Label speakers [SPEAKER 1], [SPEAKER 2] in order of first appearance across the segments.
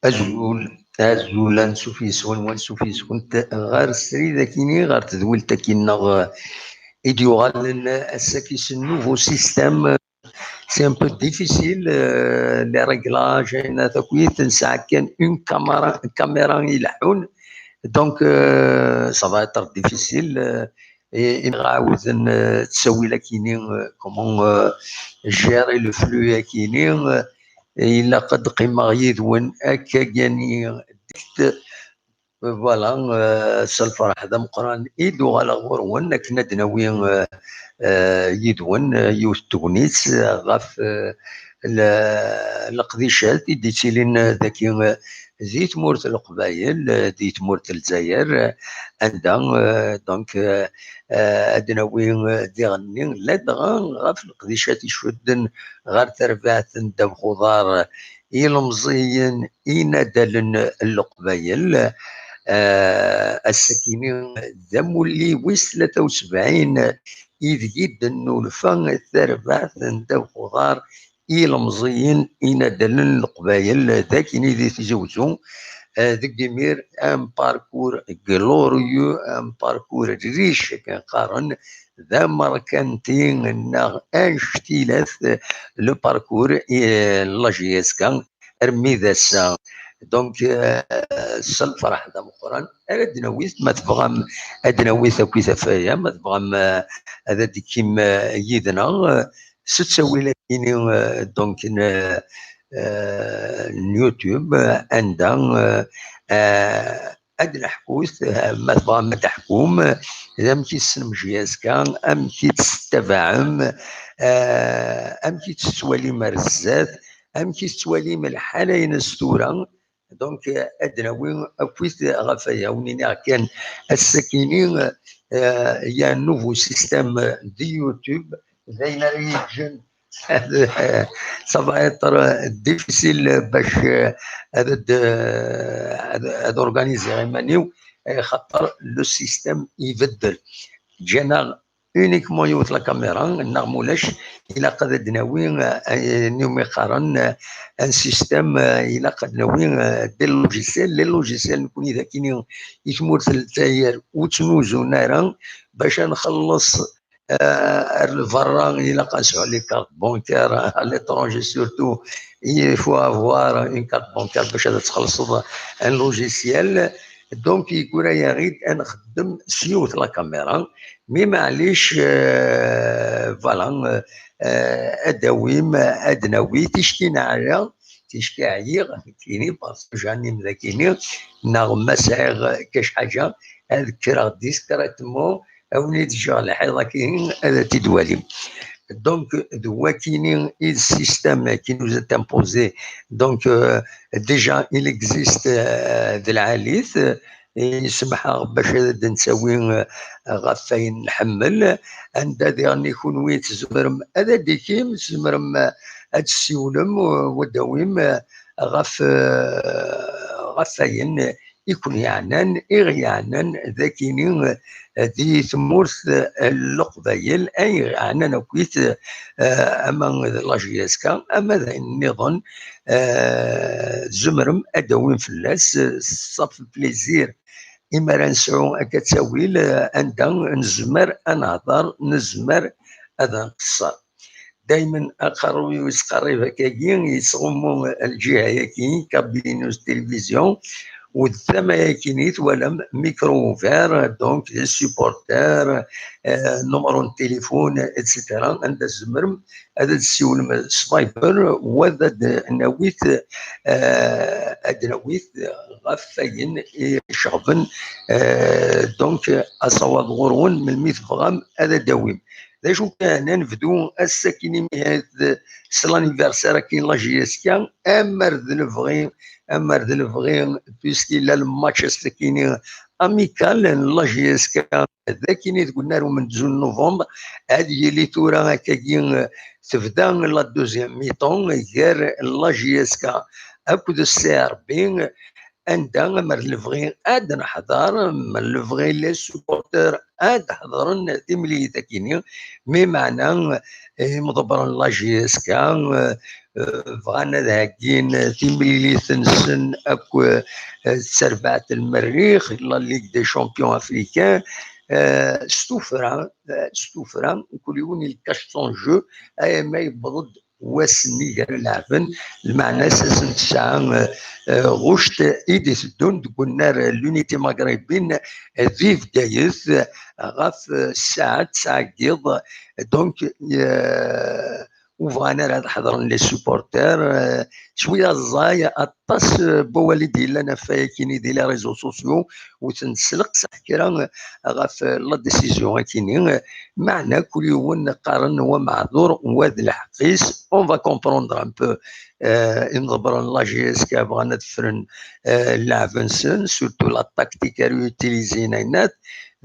[SPEAKER 1] azul ansufisun wansufisun غار السريدة كيني غار تدول تكينا يديوغال الساكي nouveau système. C'est un peu difficile, les réglages, تنسى كان une caméra يلحون donc ça va être difficile. نعاود تسوي لكيني comment gérer le flux كيني إلا قد قيمة يدون أكا يعني فوالا سالفرح هذا مقران إيدو على غورون كنا دناوي يدون يوث تونيس غاف القديشات يديتي لنا ذاكي زيت مورت القبايل ديت مورت الجزائر عندها دونك ادناوي ديغني لا دغا غاف القديشات يشدن غير تربعت دم خضار يلمزيين ينادلن القبايل السكينين ذم اللي ويس 73 إذ جدا نولفان تربعت دم خضار يلمزيين ينادلن القبايل ذاك ذي تزوجون ذاك ديمير ان باركور غلوريو ان باركور ريش كنقارن ذا مركنتين ناغ انشتيلات لو باركور لاجيسكا ارمي ذا السا دونك الفرح ذا مقران ادنا ويث ما تبغى ادنا ويث كي ثفايا ما تبغى هذا كيم يدنا ستسوي لكيني دونك اليوتيوب عندها ادنى حكوث ما تبغى ما تحكم اذا مشي تسلم جياسكا ام كي تستفعم ام كي تسوالي مرزات ام كي تسوالي من الحالين السورة دونك ادنى وين اكويت غفايا ونينا كان السكينين يا نوفو سيستم دي يوتيوب زي ريجن ça va être difficile باش هذا اورغانيزي غيمانيو خاطر لو سيستيم يبدل جانا اونيكمون يوث لا كاميرا نغمولاش الى قد ناوي نيومي قارن ان سيستيم الى قد ناوي دي لوجيسيال لي لوجيسيال نكون اذا كاين يتمور التاير وتنوزو نارا باش نخلص الفران الى قاسوا على كارت بونكير à l'étranger surtout il faut avoir une carte bancaire باش تخلص ان لوجيسيال دونك يقول يا غير انا نخدم سيوت لا كاميرا مي معليش فوالا اداويم ادناوي تشكينا على تشكي عيق كيني باسكو جاني مذاكيني نغمة سايغ كاش حاجه اذكر ديسكريتمون أوني ديجا الحيضة كاين هذا تدوالي دونك دوا كاينين السيستم كي نوز ات امبوزي دونك ديجا il existe ذا العاليث يسمح باش نسوي غفاين نحمل عند ديرني كون تزمرم هذا ديكيم تزمرم هاد السيولم وداويم غفاين يكون يعنان يعنان ذاكينين دي ثمورث القبايل اي عنان كويت اما لاجياسكا اما النظام زمرم ادوين فلاس صف بليزير اما رانسعو هكا تساويل عندها نزمر نهضر نزمر هذا نقصر دائما اقرب ويسقرب هكاكين يصغمو الجهه ياكين كابينوس تلفزيون والثما كينيت ولا ميكرو فير دونك السيبورتير نمرو التليفون اتسيتيرا عند الزمرم هذا السيول سبايبر وهذا نويت ادنويت غفاين شغبن دونك اصوات غورون من الميت فغام هذا داويم شو كان نفدو الساكنين هذا سلانيفرسير كاين لاجياسكا امر ذنفغي امر ذنفغي بيسكي الماتش الساكنين اميكال لاجياسكا ذاكيني قلنا من جون نوفمبر هذه اللي تورا هكاكين تبدا لا دوزيام ميطون غير لاجياسكا اكود السي ار بي عندها مر الفغي اد نحضر من الفغي لي سوبورتور اد حضرن تملي تاكيني مي معنا مضبرا لاجيسكا بغانا هاكين تيمليليث نسن اكو تسربعت المريخ لا ليغ دي شامبيون افريكان ستوفرا كل يوم الكاش سون جو اي ما يبرد واسني غير لعبن المعنى اساسا تسعه غشت ايدي سدون قلنا لونيتي مغربين فيف دايث غاف الساعه 9 كيض دونك وفانا راه حضر لي سوبورتير شويه الزاي اطاس بوالدي لنا فايكيني دي لي ريزو سوسيو وتنسلق صح كرا غاف لا ديسيزيون كيني معنا كل يوم نقارن هو معذور وهذا الحقيس اون فا كومبروندر ان بو نضبر لا جي اس كا بغانا تفرن اللاعبنسن سورتو لا تاكتيك اللي يوتيليزينا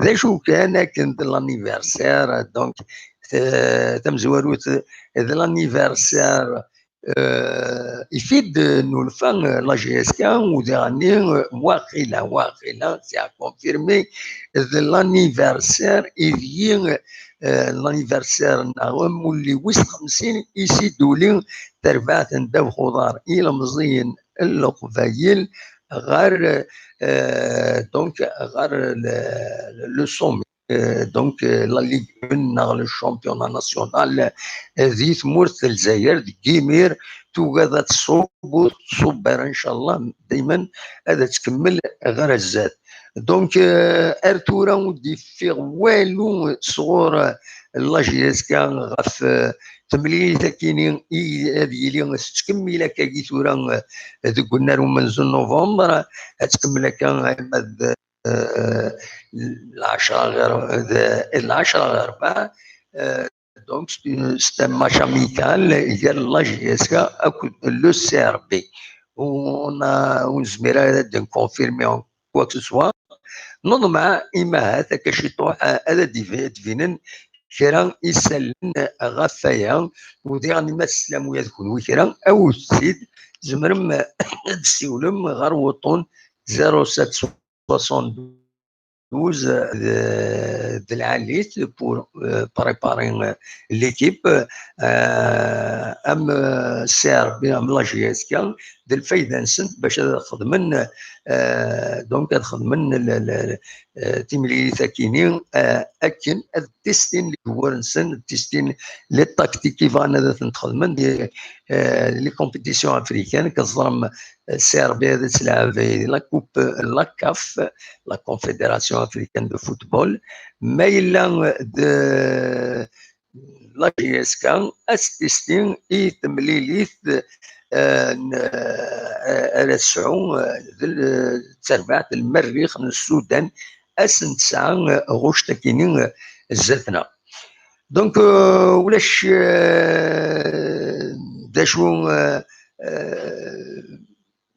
[SPEAKER 1] ذا شو كان لانيفرسير دونك تمزوروت لانيفرسير يفيد نولفان لا جي اس كا وداني واقيلا سي كونفيرمي لانيفرسير يفين لانيفرسير نعم واللي وسط 50 يسيدولي تربعة نداو خضار الى مزين القبايل غير دونك غير لو سومي دونك لا ليغ 1 لو شامبيون ناسيونال ذي ثمورت الجزائر كيمير توغادا تصبر ان شاء الله دائما هذا تكمل غير الزاد دونك ارتورا ودي في والو صغور لا جي اس كا غاف تمليل كاينين هذه اللي تكمل كي ثورا قلنا لهم من نوفمبر تكمل كان العشرة غير 4 دونك سيت ماتش اميكال ديال لا جي اس كا لو سي ار بي ونزمير نكونفيرمي كوا كو سوا نوض مع إماهات كشي طوح هذا دفينن كرا يسلن غفايا وديعني ما تسلم ويا تكون وكرا او تزيد زمرم تسيولم غير وطن 07 12 de la liste pour préparer l'équipe ام سي ار بي ام لا جي اس كا د الفايده نسنت باش خدمن دونك خدمن تيملي ثاكينين اكن التيستين اللي هو نسن التيستين لي تاكتيك كيف انا نخدمن لي كومبيتيسيون افريكان كظلم سي ار بي هذا تلعب لا كوب لا كاف لا كونفيدراسيون افريكان دو فوتبول ما الا لا جي اس كا استيستين اي تمليليث رسعو تربعة المريخ من السودان اسن 9 غوش تاكينين زاتنا دونك ولاش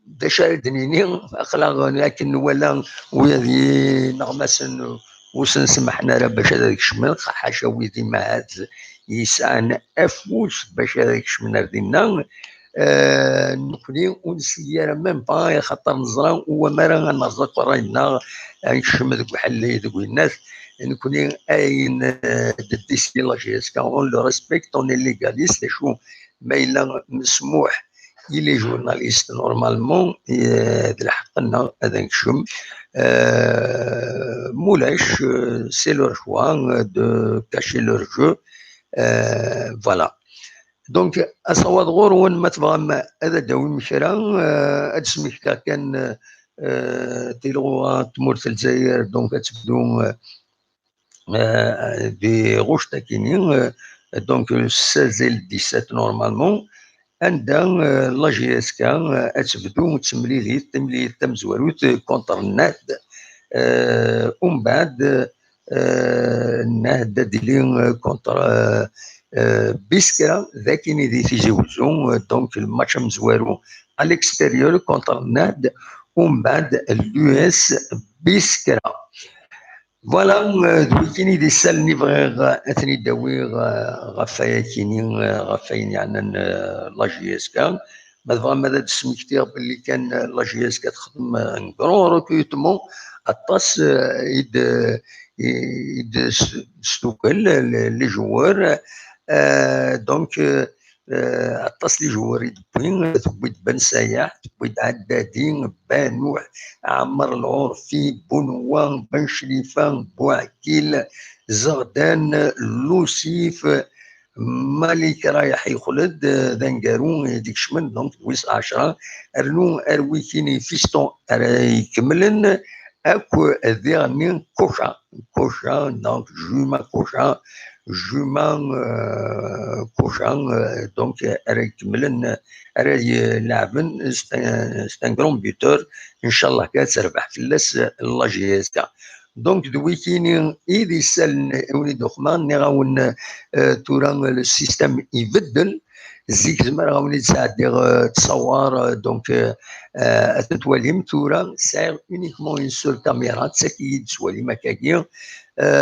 [SPEAKER 1] داشو دنيني اخلاق لكن ولا ويدي نغمسن وسنسمحنا راه باش هذاك الشمال حاشا ويدي ما هاد يسعن افوس باش هذاك الشمال ديالنا نكوني ونسير ميم با خاطر نزرا وما راه نرزق راينا نشم ذوك بحال ذوك الناس نكوني اين ديسي لا جي اس كا اون لو ريسبكت اون ليغاليست شو ما الا مسموح لي جورناليست نورمالمون الحق لنا هذا نكشم مولاش سي لور شوا دو كاشي لور جو فوالا دونك اصوات غور وين ما تبغى هذا داوي مشرا هاد سميك كان تيلغوا تمورت الجزائر دونك تبدو دي غوش تاكينين دونك 16 17 نورمالمون عندها لا جي اس كا تبدو تمليل تمزوروت كونتر الناد ومن بعد الناد ديلي كونتر بيسكرا ذاكيني دي تيجوزو دونك الماتش مزوارو على الاكستيريور كونتر الناد ومن بعد اليو اس بيسكرا فوالا دويكيني دي سالني بغي اثني داوي غفايا كيني غفاين يعني لا جي اس كا ما فغا ماذا تسمي كتير باللي كان لا جي اس كا تخدم ان كرون ريكروتمون اطاس يد ستوكل لي جوار دونك عطاس لي جواري تبويد بن سياح تبويد عدادين بانوح عمر العرفي بنوان بن شريفان بوعكيل زغدان لوسيف مالك رايح يخلد ذنقارون ديك شمن دونك ويس 10 ارنو اروي كيني فيستون يكملن اكو ذيغني كوشا دونك جوما كوشا جومان كوشان دونك راه يكملن راه يلعبن ستان كرون بيوتور ان شاء الله كتربح فلاس لا جي اس كا دونك دوي كاينين ايدي سال وليد خمان ني غاون تورا السيستم يبدل زيك زمر غاوني تساعد تصور دونك تتواليم تورا سير اونيكمون اون سول كاميرا تسكي تسوالي مكاكيا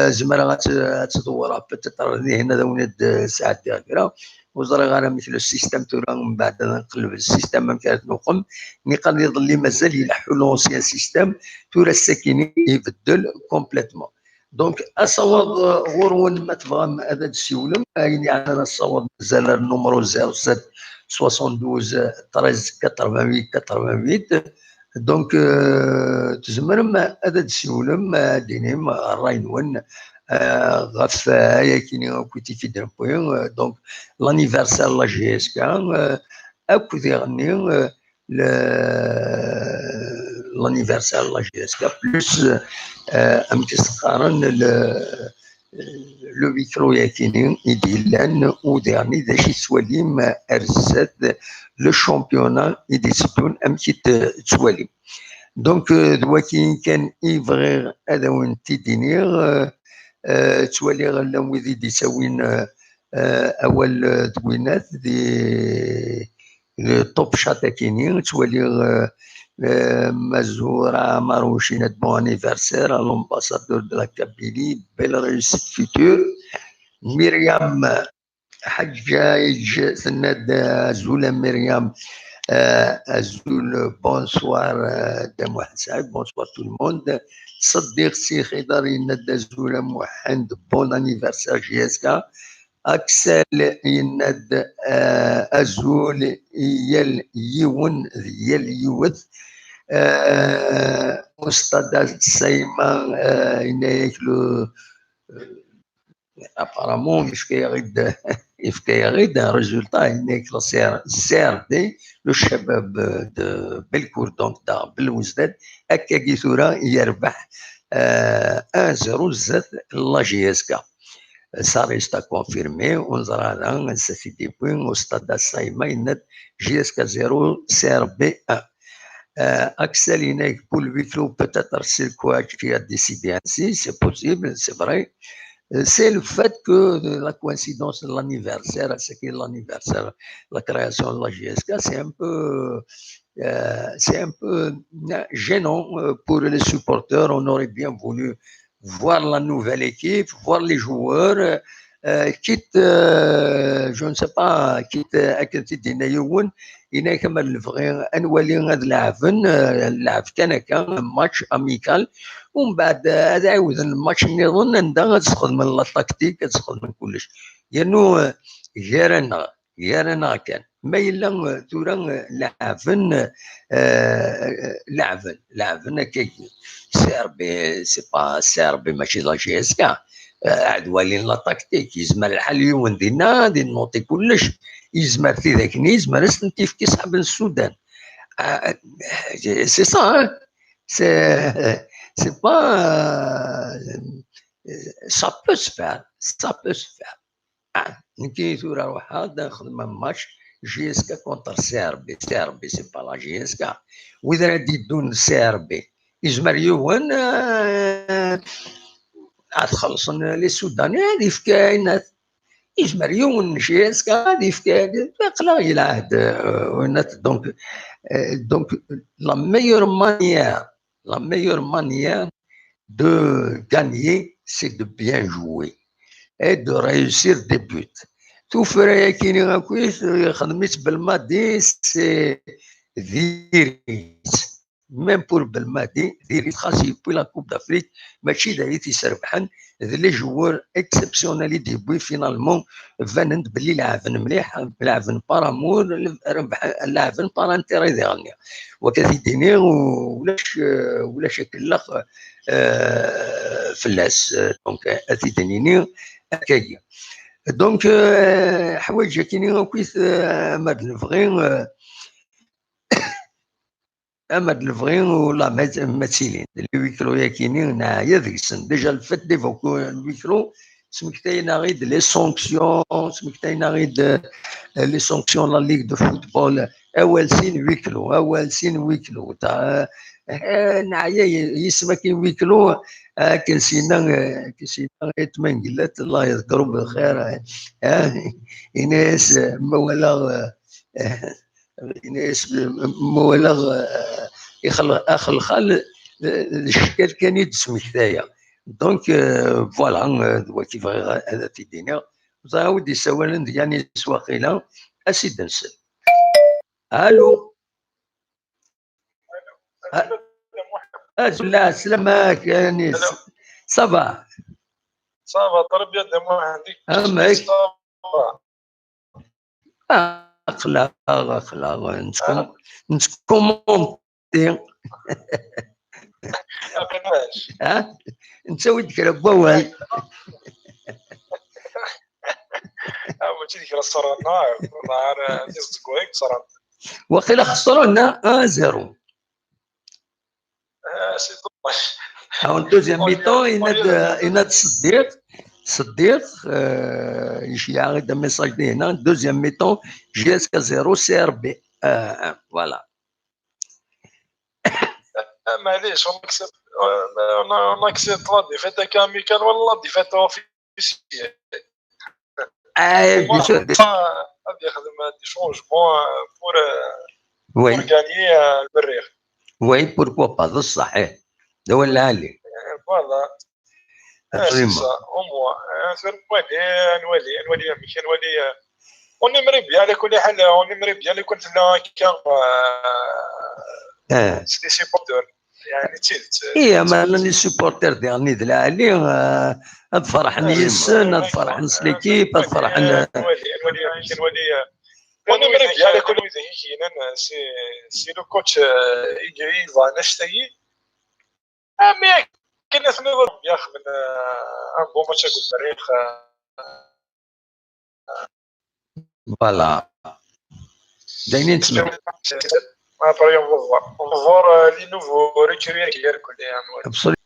[SPEAKER 1] زمرا غتدورها بتطر هنا ولاد ساعات ديالها وزرا غانا مثل السيستم تورا من بعد نقلب السيستم ما كانت نقم نقدر يظل مازال يلحوا لونسيان سيستم تورا الساكنين يبدل كومبليتمون دونك اصوات غورون ما تبغى هذا السيولم يعني انا الصوت مازال النمرو 07 72 13 88 88 دونك تزمرم هذا السيولم دينيم الراينون غف هيا كيني كنتي في دربوين دونك لانيفرسال لا جي اس كا اكو يغني لانيفرسال لا جي اس كا بلوس امكس قارن لو ميكرو ياكيني يديلان وديرني ذا شي سواليم ارسات لو شامبيونا يديسبون امكي تسواليم دونك دواكي كان يبغي هذا وين تيدينير توالي غلا وذي دي ساوين اول دوينات دي توب شاتا كينين توالي مزورة ماروشينة بون انيفرسير لومباسادور دو لا كابيلي بيل ريوسيت فيتور مريم حجاج سند زولا مريم azul, bonsoir Dame Hassan, bonsoir tout le monde. صديق سي خضر يند azul محمد bon anniversaire JSK. أكسل يند azul يل يون يل يوث أستاذ سيما ينايك لو apparemment يفكي غيد ريزولتا هناك سي ار دي لو شباب دو بالكور دونك دا بالوزداد هكا كي ثورا يربح 1-0 زاد لا جي اس كا سا ريستا كونفيرمي ونظر هذا نسيتي دي بوين استاذ سايما يند جي اس كا 0 سي ار بي 1 Axel Inek pour le vitro peut-être c'est quoi qui a décidé ainsi, c'est possible, c'est vrai. C'est le fait que la coïncidence de l'anniversaire, c'est que l'anniversaire, la création de la GSK, c'est un peu gênant pour les supporters. On aurait bien voulu voir la nouvelle équipe, voir les joueurs, quitte, je ne sais pas, quitte à côté des Nayoun, il y a comme le vrai, un wali l'ave كان match amical. ومن بعد هذا عاود الماتش نظن انت تخدم من التكتيك تخدم من كلش لانه جيرنا كان ما الا تورا لعبن كي سيربي سي با سيربي ماشي لا جي اس كا عاد والين لا تكتيك يزمر الحليون دينا دي نوطي كلش يزمر في ذاك يزمر استنتي في كيسحب السودان سي صا c'est pas ça peut se faire نكي ثورة روحها نخدم ماتش جي اس كا كونتر سي ار بي سي با لا جي اس كا واذا غادي يدون سي ار بي يزمر يوان عاد خلصن لي سوداني هادي في كاينات يزمر يوان جي اس كا هادي في كاينات قلاي العهد ونات دونك لا ميور manière de gagner, c'est de bien jouer et de réussir des buts. Tout ferait qu'il y ait un quiz, Belmadi, c'est Viris. Même pour Belmadi, Viris, puis la Coupe d'Afrique, Machi Daïti Serbahan, لي جوار اكسبسيونيل يديبوي فينالمون فانند بلي لعبن مليح، لعبن بارامور، لعبن بار انتيري ديالنا وكذا ديني ولاش كلاخ فلاس دونك اثي دينيني هكايا دونك حوايج كاينين كويس ماد الفغين اماد الفغين ولا ماتسيلين لي ويكلو ياكينين نعيا ذيكسن ديجا الفات ديفوكو الويكلو سمكتاينا غيد لي سونكسيون سمكتاينا غيد لي سونكسيون لا ليغ دو فوتبول اول سين ويكلو اول سين ويكلو تاع نعيا يسمى كي ويكلو كنسينا يتمن قلت الله يذكرهم بالخير إناس مولا إناس مولا يخل خال الشكل كان يدسم كذايا دونك فوالا كيف هذا في الدنيا ودي سوالا يعني سواقيلا اسيد نسل الو لا سلامك يا نيس صباح
[SPEAKER 2] صافا ضرب يد عندك
[SPEAKER 1] امك اخلاق نتكومونتي ها نسوي ذكر بوال
[SPEAKER 2] ماشي ديك الصرا نهار يصدقوا هيك صرا
[SPEAKER 1] وقيلا خسرونا 1-0
[SPEAKER 2] سي دوماج
[SPEAKER 1] اون دوزيام ميتون يناد صديق يشيع غير ميساج دي هنا دوزيام ميتون جي اس كا 0 سي ار بي فوالا
[SPEAKER 2] معليش on accepte la défaite amicale ولا défaite officielle
[SPEAKER 1] bien sûr
[SPEAKER 2] غادي يخدم دي شونجمون pour gagner المريخ
[SPEAKER 1] وي بوركوا با هذا الصحيح هذا هو اللي عليه
[SPEAKER 2] فوالا سي سا او موا نولي ماشي نولي ونمري بيان على كل حال ونمري بيان اللي كنت لا كان سي سيبورتور يعني تيلت
[SPEAKER 1] ما راني سيبورتر ديالني العالي هاد فرحني يسن هاد فرحن سليكيب هاد فرحن
[SPEAKER 2] نولي ونمري بيان على كل كاينين سي لو كوتش يجري فانشتي مي كنا نضرب ياخذ من ان بون ماتش المريخ
[SPEAKER 1] فوالا داينين تسمع
[SPEAKER 2] après on va voir les nouveaux recrues qui viennent coller à nous
[SPEAKER 1] absolument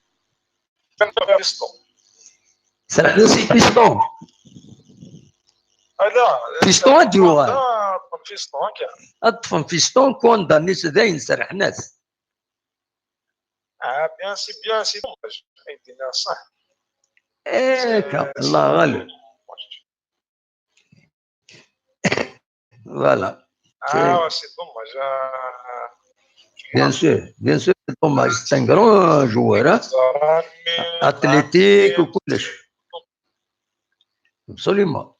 [SPEAKER 1] سرحنا سي بيستون
[SPEAKER 2] لا
[SPEAKER 1] بيستون ديوان
[SPEAKER 2] بيستون كاع
[SPEAKER 1] اطفن بيستون كون دانيس داين سرحناس
[SPEAKER 2] بيان سي دوماج يدينا صح
[SPEAKER 1] الله غالب فوالا
[SPEAKER 2] سي دوماج
[SPEAKER 1] بيان سور دوماج سي ان غران جوار اتليتيك وكلش ابسوليومون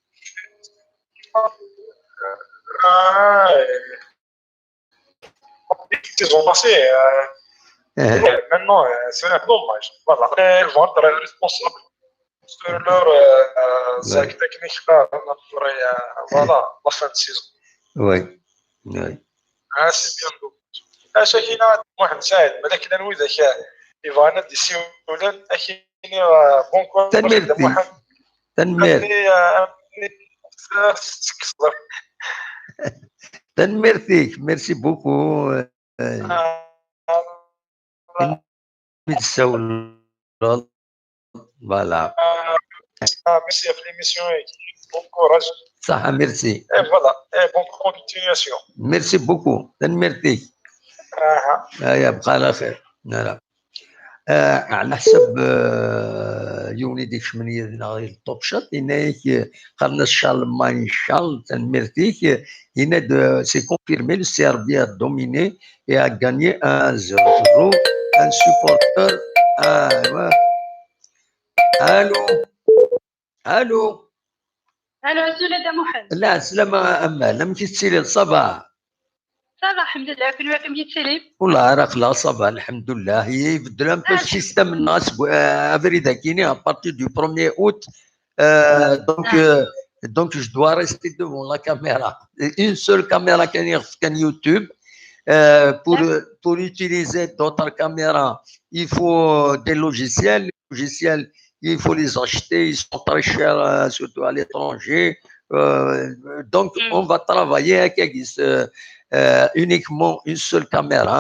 [SPEAKER 2] saison passée maintenant c'est un dommage voilà ils vont être responsables sur leur sac technique voilà la fin de saison
[SPEAKER 1] oui
[SPEAKER 2] c'est bien dommage شاكينا واحد ساعد ولكن انا اذا كان ايفانا دي سيولان اكيني بون كور
[SPEAKER 1] تنميرتيك ميرسي بوكو متسول فوالا
[SPEAKER 2] ميرسي في ليميسيون بون كوراج
[SPEAKER 1] صح ميرسي
[SPEAKER 2] فوالا بون كونتينياسيون
[SPEAKER 1] ميرسي بوكو تنميرتيك يبقى على خير لا على حسب يوني ديك شمنية الطوب شات هناك قرنا شارلمان شارل تنميرتيك هنا سي كونفيرمي لو سي ار بي ا دوميني اي ا غانيي 1-0 ان سوبورتر ايوا الو الو
[SPEAKER 3] الو سوليدة محمد
[SPEAKER 1] لا سلامة أما لم تتسيلي الصباح
[SPEAKER 3] صافا الحمد لله كل واحد يتسلم
[SPEAKER 1] والله راه خلاص صافا الحمد لله هي يبدل ان بو السيستم الناس افري داكيني ابارتي دو 1er اوت دونك دونك جو دوا ريستي دوفون لا كاميرا اون سول كاميرا كان يوتيوب pour utiliser d'autres caméras il faut des logiciels les logiciels il faut les acheter ils sont très chers surtout à l'étranger donc on va travailler avec uniquement une seule caméra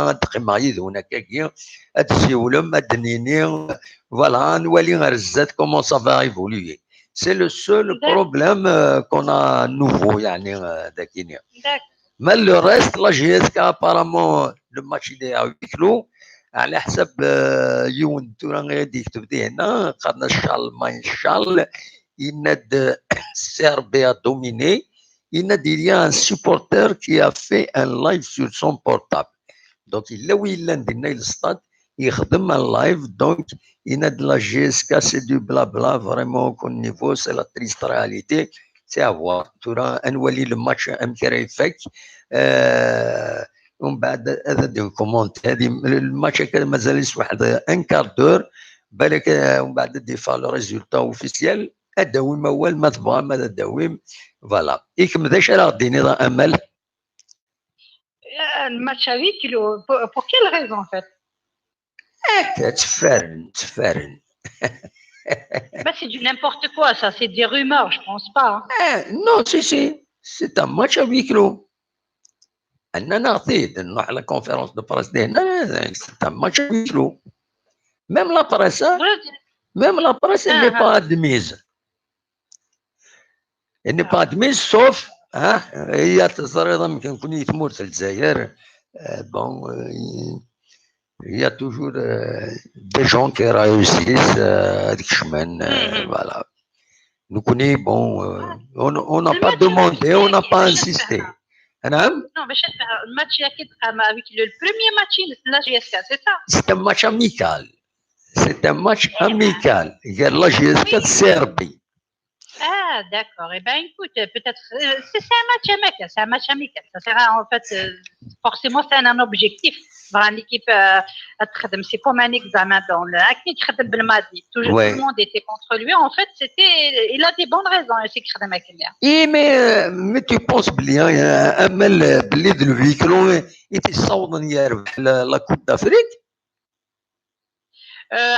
[SPEAKER 1] voilà comment ça va évoluer c'est le seul problème qu'on a nouveau mais le reste la GSK apparemment le match il est à huis clos على حسب يون توران غادي يكتب لي هنا قادنا الشال شال يناد Serbie a dominé. Il y a un supporter qui a fait un live sur son portable. Donc, là où il est dans le stade, il fait un live. Donc, il a de la GSK, c'est du blabla. Vraiment, au niveau, c'est la triste réalité. C'est à voir. Tu auras un wali le match MKRFek. ومن بعد هذا دي كومونت هذه الماتش كان مازال واحد ان كاردور بالك ومن بعد ديفا لو ريزولتا اوفيسيال الدويم اول ما تبغى ماذا الدويم فوالا يكم ذا اش راه ديني راه امل
[SPEAKER 3] الماتش هذيك بور كيل ريزون فيت
[SPEAKER 1] تفارن
[SPEAKER 3] Bah, c'est du n'importe quoi, ça. C'est des rumeurs, je pense pas.
[SPEAKER 1] Non, c'est un match à huis clos. أننا نعطيه نروح على كونفيرونس دو براس ديالنا سي ان ماتش à huis clos. Même la presse, elle n'est pas admise. Elle n'est pas admise, sauf هي تصريضا يمكن يكون يتمور في الجزائر. Bon, il y a toujours des gens qui réussissent هذيك الشمال. Voilà. Nous connaissons, bon, on n'a pas demandé, on n'a pas insisté.
[SPEAKER 3] Non, mais le match avec le premier match de la GSK, c'est ça?
[SPEAKER 1] C'est un match amical. C'est un match amical. Il y a la GSK de Serbie.
[SPEAKER 3] Ah, d'accord. Eh bien, écoute, peut-être. C'est un match amical. C'est un match amical. Ça sera en fait. Forcément, c'est un objectif. Une équipe c'est comme un examen dans le. Toujours tout le monde était contre lui. En fait, il a des bonnes raisons.
[SPEAKER 1] Oui, mais tu penses bien, Amel Blid le véhicule, il était saoudien hier, la Coupe d'Afrique.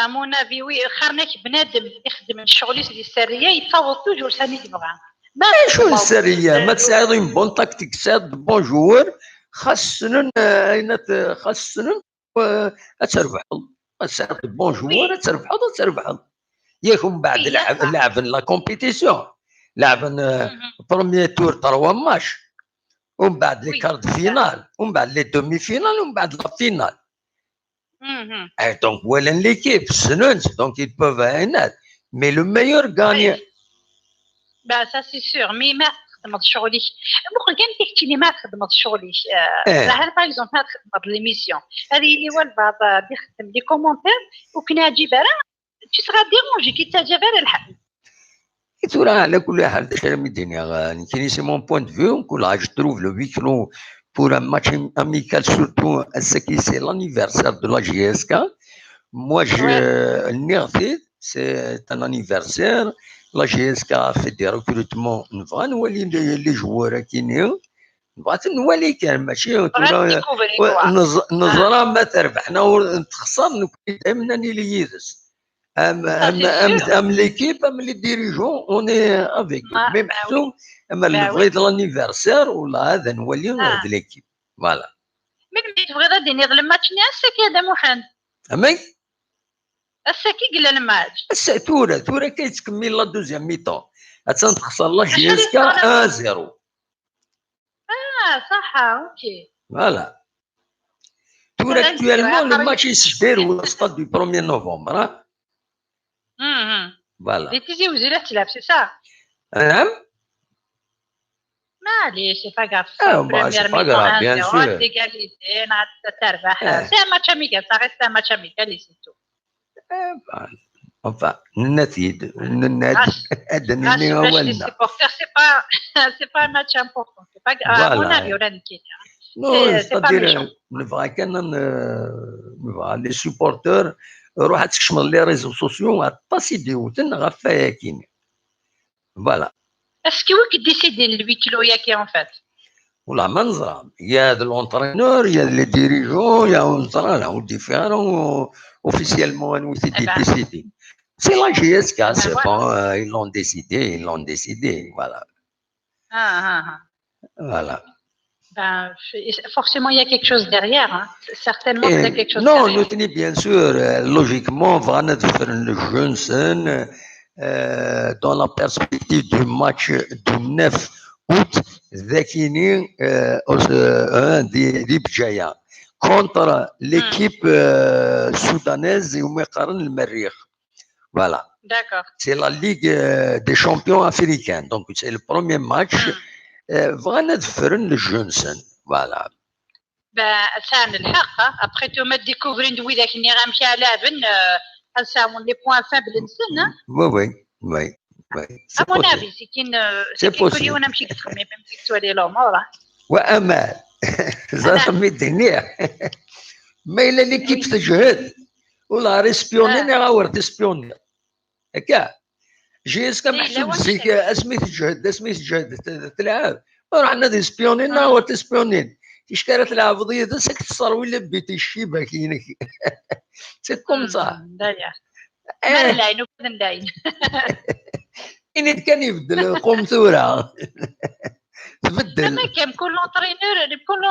[SPEAKER 3] À mon avis, oui. خرناك بنادم يخدم الشغل السريه يتصاوب توجور ثاني يبغى.
[SPEAKER 1] شو السريه؟ ما تساعدهم بون تاكتيك ساد بون جوور خاصنا تربحوا. تساعد بون جوور تربحوا. ياكم بعد لعب لا كومبيتيسيون. لعبنا بروميير تور 3 ماتش ومن بعد لي كارد فينال ومن بعد لي دومي فينال ومن بعد لا فينال. Donc, voilà l'équipe, donc ils peuvent gagner. Mais le meilleur gagne.
[SPEAKER 3] Bah, ça c'est sûr. Mais ما خدمت شغلي. بقول كان تحكي ما خدمت شغلي. par exemple ما خدمت l'émission. هذه اللي والبعض بيخدم لي كومونتير وكنا جبارة. Tu seras dérangé كي تجابر الحق.
[SPEAKER 1] ترى على كل حال كاين سي مون بوين دو فيو نقول je trouve le huis clos pour un match amical, surtout ce qui c'est l'anniversaire de la GSK. Moi, c'est un anniversaire. La GSK a fait des recrutements. Les joueurs qui نولي كان ماشي نظرة ما تربحنا ونتخسر نكون دائما اللي يدس ام ليكيب ام لي ديريجون اوني افيك مي محسوم اما الفريد لانيفرسير ولا هذا نولي هذا ليكيب فوالا
[SPEAKER 3] مي تبغي غادي نيض الماتش الساكي هذا محمد
[SPEAKER 1] امي
[SPEAKER 3] الساكي قال الماتش
[SPEAKER 1] تورا كيتكمل لا دوزيام ميطون تنخسر لا جيسكا 1-0
[SPEAKER 3] صح اوكي
[SPEAKER 1] فوالا تورا اكtuellement le match يسدير au stade du 1er novembre فوالا
[SPEAKER 3] تيجي وزيرات تلعب سي صح
[SPEAKER 1] نعم
[SPEAKER 3] معليش سي با غاف
[SPEAKER 1] سي با غاف بيان سور
[SPEAKER 3] ليغاليتي تربح سي ماتش اميكال سا ريست ماتش اميكال سي تو
[SPEAKER 1] enfin النتيجة النادي
[SPEAKER 3] أولنا سي با ماتش امبورطون سي با مون افي ولا نكيت
[SPEAKER 1] Non,
[SPEAKER 3] C'est pas méchant.
[SPEAKER 1] c'est-à-dire, نبغى كان نبغى لي سوبورتور روح تكشمر لي ريزو سوسيو غطاسيديوتن غف كيني فوالا.
[SPEAKER 3] Est-ce que vous décidez le 8 kilos yaki en fait?
[SPEAKER 1] ولا ما نزرع يا de l'entraîneur يا les dirigeants يا نزرع لا ou différents officiellement nous
[SPEAKER 3] Eh ben,
[SPEAKER 1] décidé. C'est la GSK,
[SPEAKER 3] ben
[SPEAKER 1] c'est
[SPEAKER 3] voilà.
[SPEAKER 1] bon, ils l'ont décidé, voilà.
[SPEAKER 3] Ah.
[SPEAKER 1] Voilà.
[SPEAKER 3] Ben, forcément, il y a quelque chose derrière. Hein. Certainement qu'il y a quelque chose
[SPEAKER 1] Non,
[SPEAKER 3] derrière.
[SPEAKER 1] nous tenons bien sûr, logiquement, on va faire le jeune dans la perspective du match du 9 août ذاكيني دي بجاية contre l'équipe soudanaise يوم يقارن المريخ. Voilà.
[SPEAKER 3] D'accord.
[SPEAKER 1] C'est la Ligue des champions africains. Donc, c'est le premier match. Vraiment, le jeune. Voilà.
[SPEAKER 3] Ben, ça, c'est le حق. Après, tu me découvrir d'où il est qui n'est pas à l'avant. Ça, on les points faibles de hein?
[SPEAKER 1] Oui.
[SPEAKER 3] À mon avis, c'est possible. On a mis même si tu es là, mort.
[SPEAKER 1] وأمال زاد ميدنيا ما إلا ليكيب تجهد ولا ريسبيوني غاور تسبيوني هكا جيس كنحسب زيك اسمي تجهد تلعب رحنا دي سبيونين غاور تسبيونين اش كانت تلعب ضيض ساك تصار ولا بيتي الشيبه كاينك سي كوم صا
[SPEAKER 3] ما لاين وكذا لاين
[SPEAKER 1] إن كان يبدل قمثورة تبدل
[SPEAKER 3] كم كل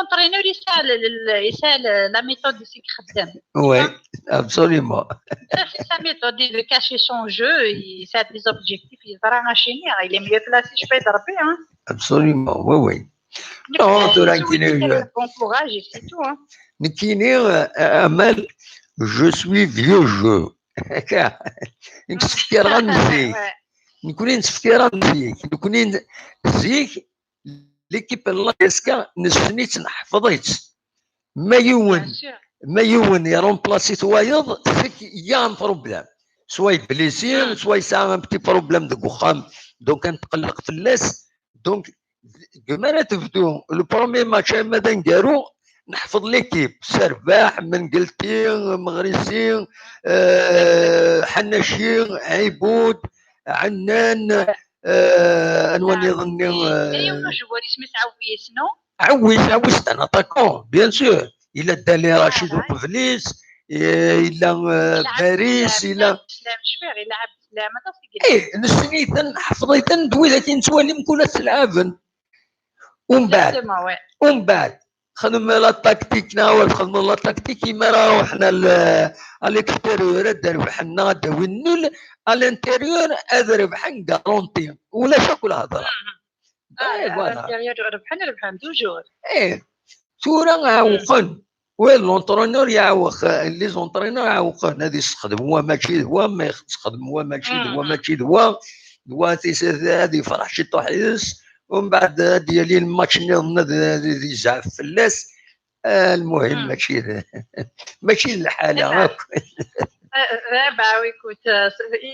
[SPEAKER 3] انترينور يسال لا ميثود اللي خدام
[SPEAKER 1] وي ابسوليومون
[SPEAKER 3] c'est sa méthode de cacher son jeu il set des objectifs il va enchaîner il est mieux placé je peux يضربي hein
[SPEAKER 1] absolument oui non tu
[SPEAKER 3] as bon courage et c'est tout hein
[SPEAKER 1] نكيني امل je suis vieux jeu نكسفكر غنزيك نكوني نتفكر مزيك نكوني زيك ليكيب الله يسكا نسفنيت نحفظيت ما يون يرومبلاسيت وايض فيك يان بروبليم سواي بليسير سواي ساعه بتي بروبليم ديك وخام دونك نتقلق في اللاس دونك كما تبدو لو بروميي ماتش ماذا نديرو نحفظ ليكيب سرباح منقلتي مغرسي حناشي عيبود عنان انوان يظني
[SPEAKER 3] جوار اسمه
[SPEAKER 1] عويس انا اتاكون بيان سور الا دالي رشيد وقفليس الا باريس الا
[SPEAKER 3] سلام شفير يلعب سلام
[SPEAKER 1] ايه نسنيتن حفظيتن دويلتي نتوالي مكولا تلعبن ومن بعد خدم لا تكتيك ناول خدم لا تكتيك ما راه حنا الاكستيريور داروا حنا داوي النول الانتيريور هذا ربحان غارونتي ولا شكون الهضره
[SPEAKER 3] الانتيريور ربحان توجور
[SPEAKER 1] ثورة عاوقن وين لونترونور يعوق لي زونترينور يعوقن هذه يستخدم هو ماشي هو ما يستخدم هو ماشي هو هذه فرح شي طوحيس ومن بعد ديالي الماتش اللي زعف فلاس المهم ماشي الحاله هاك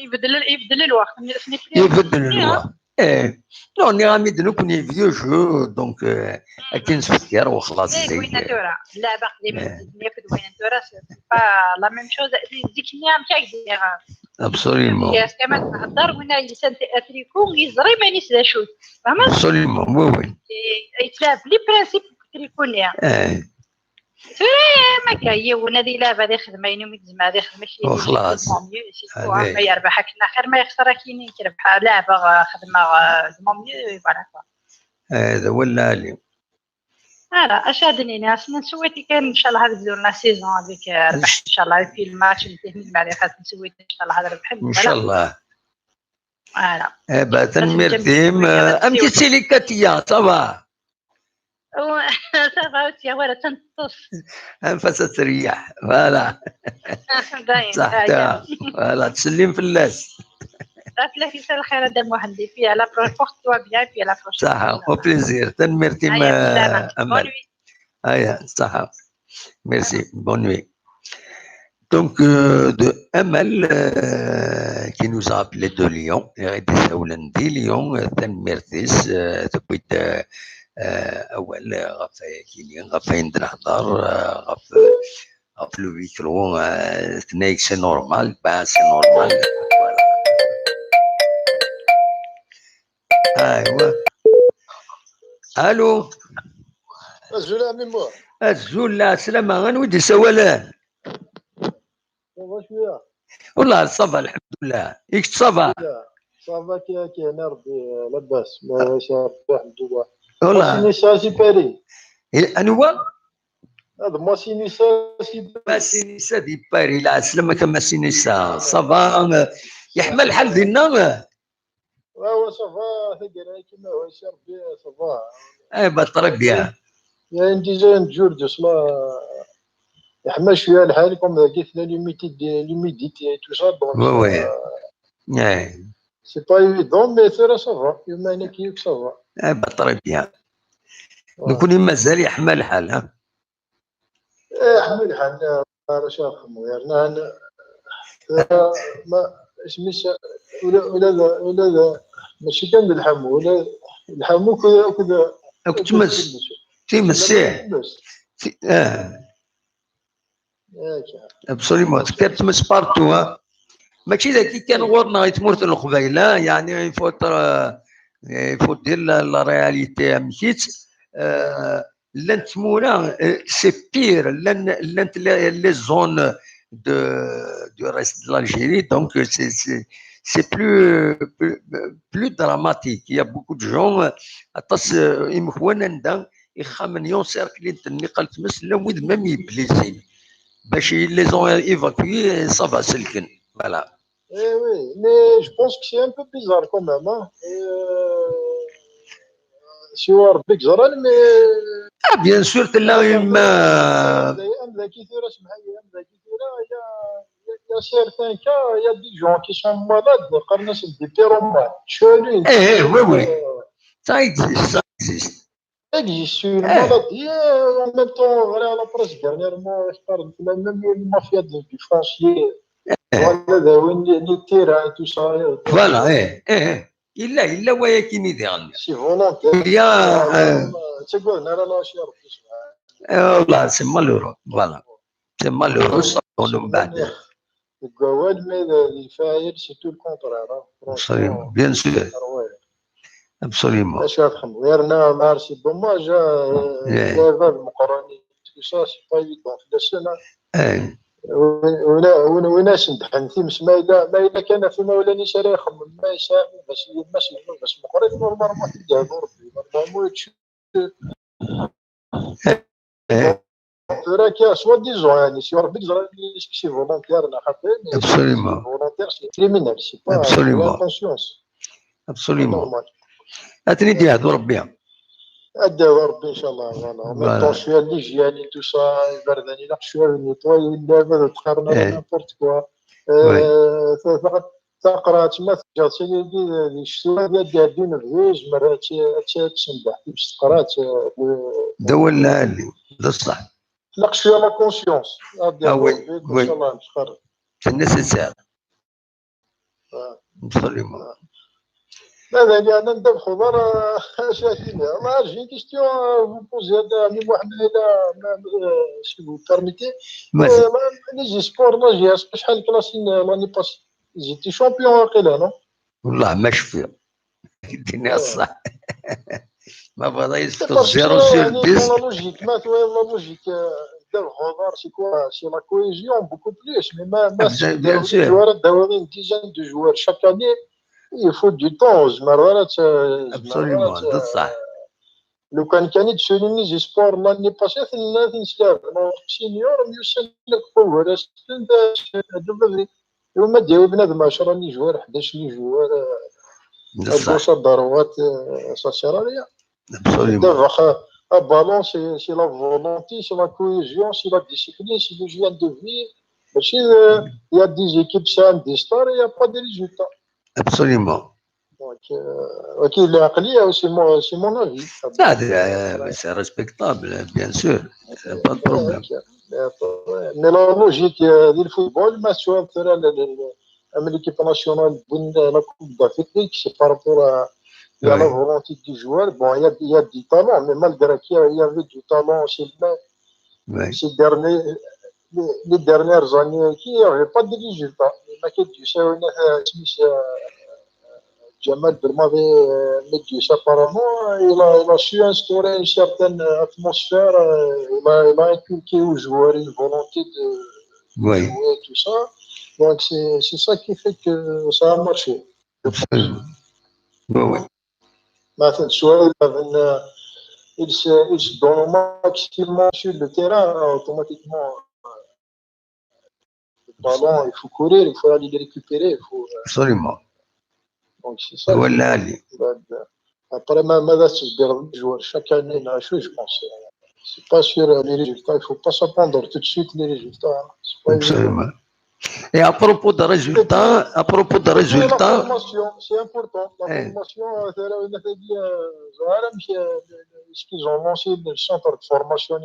[SPEAKER 3] يبدل الوقت
[SPEAKER 1] نو ني غامي نكوني فيو جو دونك كي نفكر وخلاص
[SPEAKER 3] لا باقي لي في دويناتورا سي با لا ميم شوز ديك النيام تاعك ديرها
[SPEAKER 1] ابسوليومون
[SPEAKER 3] يا كما تهضر وانا لسان تريكون يزري ما نيس لا شوت فهمت
[SPEAKER 1] ابسوليومون وي
[SPEAKER 3] يتلعب لي برانسيب تريكونيا ما كاين ونادي لا هذه خدمه ينوم يتزمع هذه خدمه شي
[SPEAKER 1] وخلاص
[SPEAKER 3] ما يربح كنا خير ما يخسر كاين يربح لعبه خدمه ميو فوالا
[SPEAKER 1] هذا ولا اليوم
[SPEAKER 3] اشادني ناس نسويتي كان ان شاء الله هذا بدون لا سيزون هذيك ربح ان شاء الله في الماتش نتهني بعد خاص نسويت ان شاء الله هذا ربح
[SPEAKER 1] ان شاء الله
[SPEAKER 3] فوالا
[SPEAKER 1] تنمير تيم امتي سيليكاتيا صباح
[SPEAKER 3] صافا ولا تنتص
[SPEAKER 1] انفاس تريح فوالا صح فوالا تسلم في اللاس
[SPEAKER 3] لا في سال الخير دام واحد اللي فيها لا بورت توا بيان في لا بروش
[SPEAKER 1] صح او بليزير تنميرتي امل هيا صح ميرسي بون نوي دونك دو امل كي nous a appelé de Lyon غادي سولن دي ليون تنميرتيس تبيت اول غف كاينين غف عند نهضر غف لو ميكرو تنايك سي نورمال سي نورمال ايوا الو
[SPEAKER 4] الزول عمي مو
[SPEAKER 1] الزول لا سلامة غنودي سوالان
[SPEAKER 4] صافا شويه
[SPEAKER 1] والله صافا الحمد لله ياك صافا
[SPEAKER 4] صافا كي هنا ربي لاباس ماشي ربي الحمد لله
[SPEAKER 1] والله
[SPEAKER 4] ماشي سي باري
[SPEAKER 1] انوا
[SPEAKER 4] هذا ماشي سي
[SPEAKER 1] ماسينيسا دي باري لا سلامك ماسينيسا صافا يحمل الحال ديالنا
[SPEAKER 4] هو صافا تقرا كيما هو سي ربي صافا
[SPEAKER 1] اي بطرق بيان
[SPEAKER 4] يا عندي زين جوردس ما يحمل شويه الحال كوم قلت ليميديتي تو سا دونك
[SPEAKER 1] وي اي
[SPEAKER 4] سي با ايفيدون مي سيرا صافا يما انا كيف صافا
[SPEAKER 1] اي بطرق بيان نكون مازال يحمل الحال ها
[SPEAKER 4] يحمل الحال راه شاخمو يعني ما سميت ولا ماشي كان الحمو ولا الحمو كذا
[SPEAKER 1] راك تمسيه ابسوليمون تمس بارتو ها ماشي ذاك كي كان غورنا يتمرت القبيله يعني يفوت دير لا رياليتي مشيت لان تمونا سي بير لان لي زون du reste de l'Algérie, donc c'est plus dramatique. Il y a beaucoup de gens, يخمن يونسير كلينتون اللي قالت مس لا ود ميم يبليسي باش لي زون ايفاكوي صافا سلكن فوالا.
[SPEAKER 4] Oui, mais je pense que c'est un peu bizarre quand même. Hein. Si on ربي جرى mais
[SPEAKER 1] bien sûr تلاقي ما
[SPEAKER 4] il y a certains cas, il y a des gens qui sont malades, des pyromanes,
[SPEAKER 1] oui, ça existe.
[SPEAKER 4] Ça existe une maladie, en même temps, voilà, la presse dernièrement, je parle de la même mafia du foncier, voilà, les terrains, tout ça.
[SPEAKER 1] Voilà, إلا ولكن يدير
[SPEAKER 4] C'est volontaire.
[SPEAKER 1] Il y a
[SPEAKER 4] C'est quoi, نرى شيء
[SPEAKER 1] والله سي مالورو فوالا سي مالورو صافي من بعد
[SPEAKER 4] القواد مي الفاعل سي تو الكونترير
[SPEAKER 1] ابسوليومون بيان سور ابسوليومون
[SPEAKER 4] اش غتخمم غيرنا مع سي دوماج لافا المقراني تو سا سي با ايفيدون في السنه وناس ندحن ما الا كان في مولاني شرا يخمم ما يساعد باش مقرن نورمالمون تلقاه ربي نورمالمون راك سوا ديزون يعني سي ربي جرى سي فولونتير انا خاطر
[SPEAKER 1] ابسوليومون
[SPEAKER 4] فولونتير سي كريمينال سي با
[SPEAKER 1] ابسوليومون ابسوليومون اتني دي هادو ربي
[SPEAKER 4] اداو ربي ان شاء الله فوالا ميم طون شويه ليجياني تو سا البرداني لا شويه نيطوي ولا تقارنا نيمبورت كوا تقرا تما تجاتي دي الشتوى ديال الدين بزوج مرات تسمح باش تقرا
[SPEAKER 1] دول اللي بصح
[SPEAKER 4] تلق شويه لا كونسيونس وي ان شاء الله نتخرج
[SPEAKER 1] c'est nécessaire absolument
[SPEAKER 4] ماذا يعني انا ندير خضر شاكين ما جي كيستيون فو بوزي هذا عمي محمد الى سي فو بيرميتي لي سبور لا جي اس شحال كلاسين لاني باسي جيتي شامبيون واقيلا نو
[SPEAKER 1] والله ما شفيا الدنيا الصح ما بغا يسقط زيرو سور 10
[SPEAKER 4] لا لوجيك ما لا لوجيك دار خضر سي كوا سي لا كويزيون بوكو بليس مي ما جوار داورين ديزان دو جوار شاك اني il faut du temps زمرات
[SPEAKER 1] absolument بصح
[SPEAKER 4] لو كان يتسولني جي سبور لاني باسي ثلاث نسلاف سينيور يسلك فوق دابا هما ديالو بنادم 10 لي جوار 11 لي جوار بصح ضروات ساسيراليا
[SPEAKER 1] absolument
[SPEAKER 4] واخا بالون سي لا فولونتي سي لا كويزيون سي لا ديسيبلين سي لو جيان دو في ماشي يا دي زيكيب سان دي ستار يا با دي ريزولتا
[SPEAKER 1] absolument
[SPEAKER 4] ok العقليه c'est mon avis
[SPEAKER 1] c'est respectable bien sûr pas de problème
[SPEAKER 4] mais la logique du football ما سوا ترى l'équipe nationale la coupe d'Afrique c'est par rapport à Il y a la volonté du joueur. Bon, il y a du talent, mais malgré qu'il y avait du talent chez les dernières années, il n'y avait pas de résultats. ما كيدوش Jamal Belmadi Medius apparemment il a su instaurer une certaine atmosphère, il a inculqué aux joueurs une volonté de jouer tout ça. Donc c'est ça qui fait que ça a marché.
[SPEAKER 1] Absolument. Oui.
[SPEAKER 4] Maintenant, soit il se donne au maximum sur le terrain, automatiquement. Le ballon, il faut courir, il faut aller le récupérer.
[SPEAKER 1] Absolument.
[SPEAKER 4] Donc c'est ça. Après, ماذا تصدر الجوار chaque année, je pense. C'est pas sur les résultats, il ne faut pas s'attendre tout de suite les résultats.
[SPEAKER 1] Absolument. Et à propos de résultats,
[SPEAKER 4] la formation, c'est important. La formation, est-ce qu'ils ont lancé le centre de formation?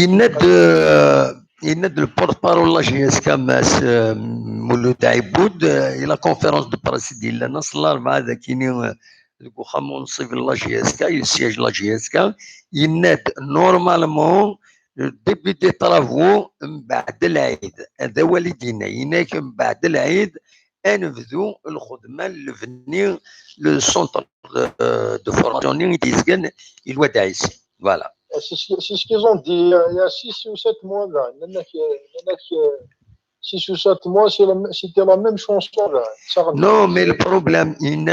[SPEAKER 1] Il naît de porte-parole de la GSK مولود عبود الى كونفيرونس دو بريس ديال الناس الاربعه ذا كاينين الكوخا منصف لا جي اس كا السياج لا جي اس كا يناد نورمالمون ديبي دي طرافو من بعد العيد هذا والدينا يناك من بعد العيد انبذو الخدمه لفني لو سونتر دو فورماسيون اللي تيزكن الواد عيسي فوالا.
[SPEAKER 4] C'est ce qu'ils ont dit il y a 6 ou 7 mois là. 6 ou 7 mois, c'était la même chanson là.
[SPEAKER 1] Non, mais le problème, il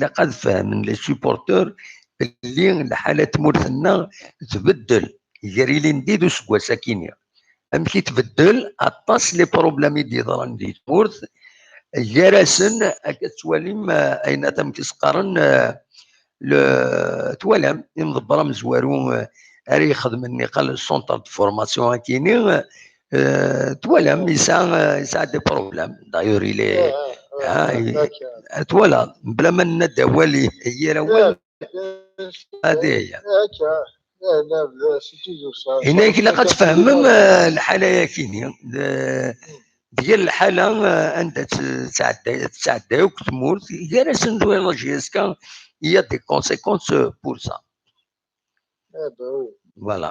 [SPEAKER 1] a قد فهم لي سوبورتور اللي الحاله تمورثنا تبدل يجري لي نديدو سكوا ساكينيا امشي تبدل اطاس لي بروبليم يدير ندي تمورث جراسن كتواليم اين تم كيسقرن توالم مضبره مزوارو اري يخدم النقال السونتر دو فورماسيون كاينين توالم يساعد دي بروبليم دايور الي توالى بلا ما ندى والي هي راه هذه هي هناك الا كتفهم الحاله كاينين ديال الحاله انت تساعدك تموت جالس ندوي لا جي اس كا il y a des conséquences pour ça. Voilà.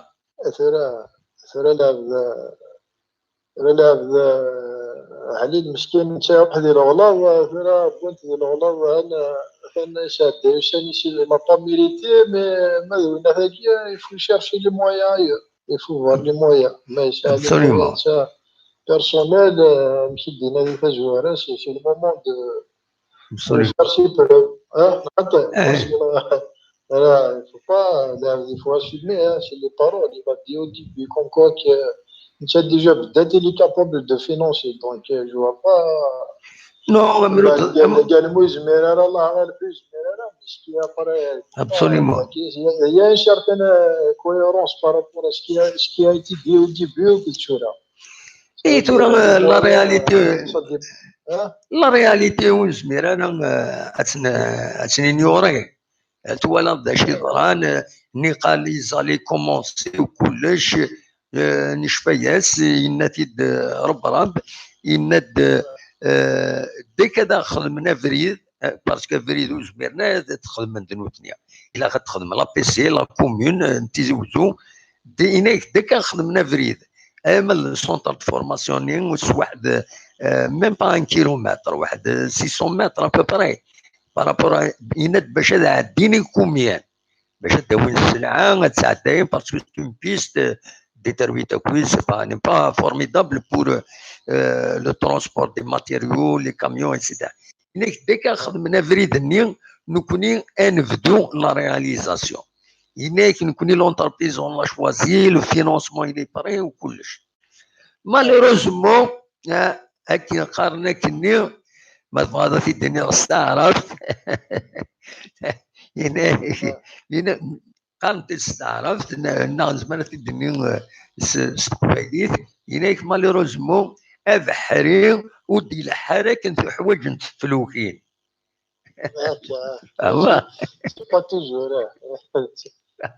[SPEAKER 4] علي المسكين نتا واحد الغلاظ ثرا بنت الغلاظ انا شاد شاني شي ما با ميريتي مي ما هذاك يفو شيرشي لي مويان يفو فوار لي مويان ما يسال نتا بيرسونيل ماشي دينا لي تجواره سي لو مومون دو شيرشي بلو Voilà, il ne faut pas, il faut assumer, hein, c'est les paroles. Il va dire au début comme quoi que déjà peut-être il est capable de financer, donc je ne vois pas.
[SPEAKER 1] Non, absolument.
[SPEAKER 4] Il y a une certaine cohérence par rapport à ce qui a été dit au début ou quelque chose là.
[SPEAKER 1] Et tout la réalité où je m'y توالد دا شي ضران نقال يزالي كومونسي وكلش نشفياس يناتيد رب يناد ديك هذا خدمنا فريد باسكو فريد وزميرنا تخدم من دنوتنيا الا غتخدم لا بي سي لا كومون نتيزوزو دينيك ديك خدمنا فريد اما السونتر دو فورماسيون واحد ميم با 1 كيلومتر واحد 600 متر ابوبري بارابور يناد باش هذا عديني كوميان باش تداوي السلعه تساعدين باسكو اون بيست ديترويتا كويس با فورميدابل بور لو ترونسبور دي ماتيريو لي كاميون اكسيتيرا هناك ديك خدمنا فريد النيل نكوني انفدو لا رياليزاسيون هناك نكوني لونتربريز اون لا شوازي لو فينونسمون الي بري وكلش مالوروزمون هاكي قارنا كني ما تبغى في الدنيا استعرفت هنا قامت استعرفت الناس ما في الدنيا استقباليت هناك مالوروزمون ابحري ودي الحاره كنت حوايج فلوكين الله
[SPEAKER 4] با توجور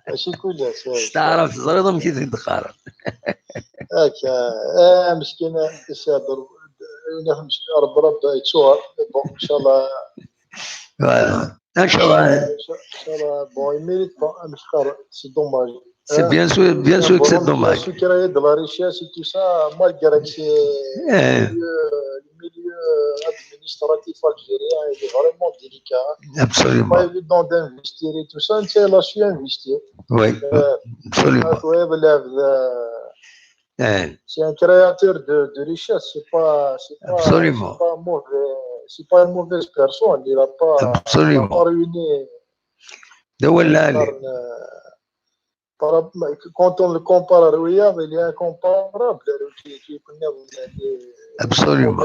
[SPEAKER 4] ماشي كلش
[SPEAKER 1] استعرفت زريضه مشيت للدخار
[SPEAKER 4] هكا مسكينه تسابر رب يتشوهر ان شاء الله
[SPEAKER 1] Voilà. Inch'Allah.
[SPEAKER 4] Bon, il mérite pas, c'est dommage.
[SPEAKER 1] C'est bien sûr que c'est dommage.
[SPEAKER 4] Ceux qui créent de la richesse et tout ça, malgré que c'est le milieu administratif algérien, il est vraiment délicat.
[SPEAKER 1] Absolument.
[SPEAKER 4] C'est pas évident d'investir et tout ça, il a su investir.
[SPEAKER 1] Oui, absolument.
[SPEAKER 4] C'est un créateur de richesse, c'est pas c'est pas une mauvaise personne, il n'a pas ruiné. Quand on le compare à Rouillard, il est incomparable.
[SPEAKER 1] Absolument.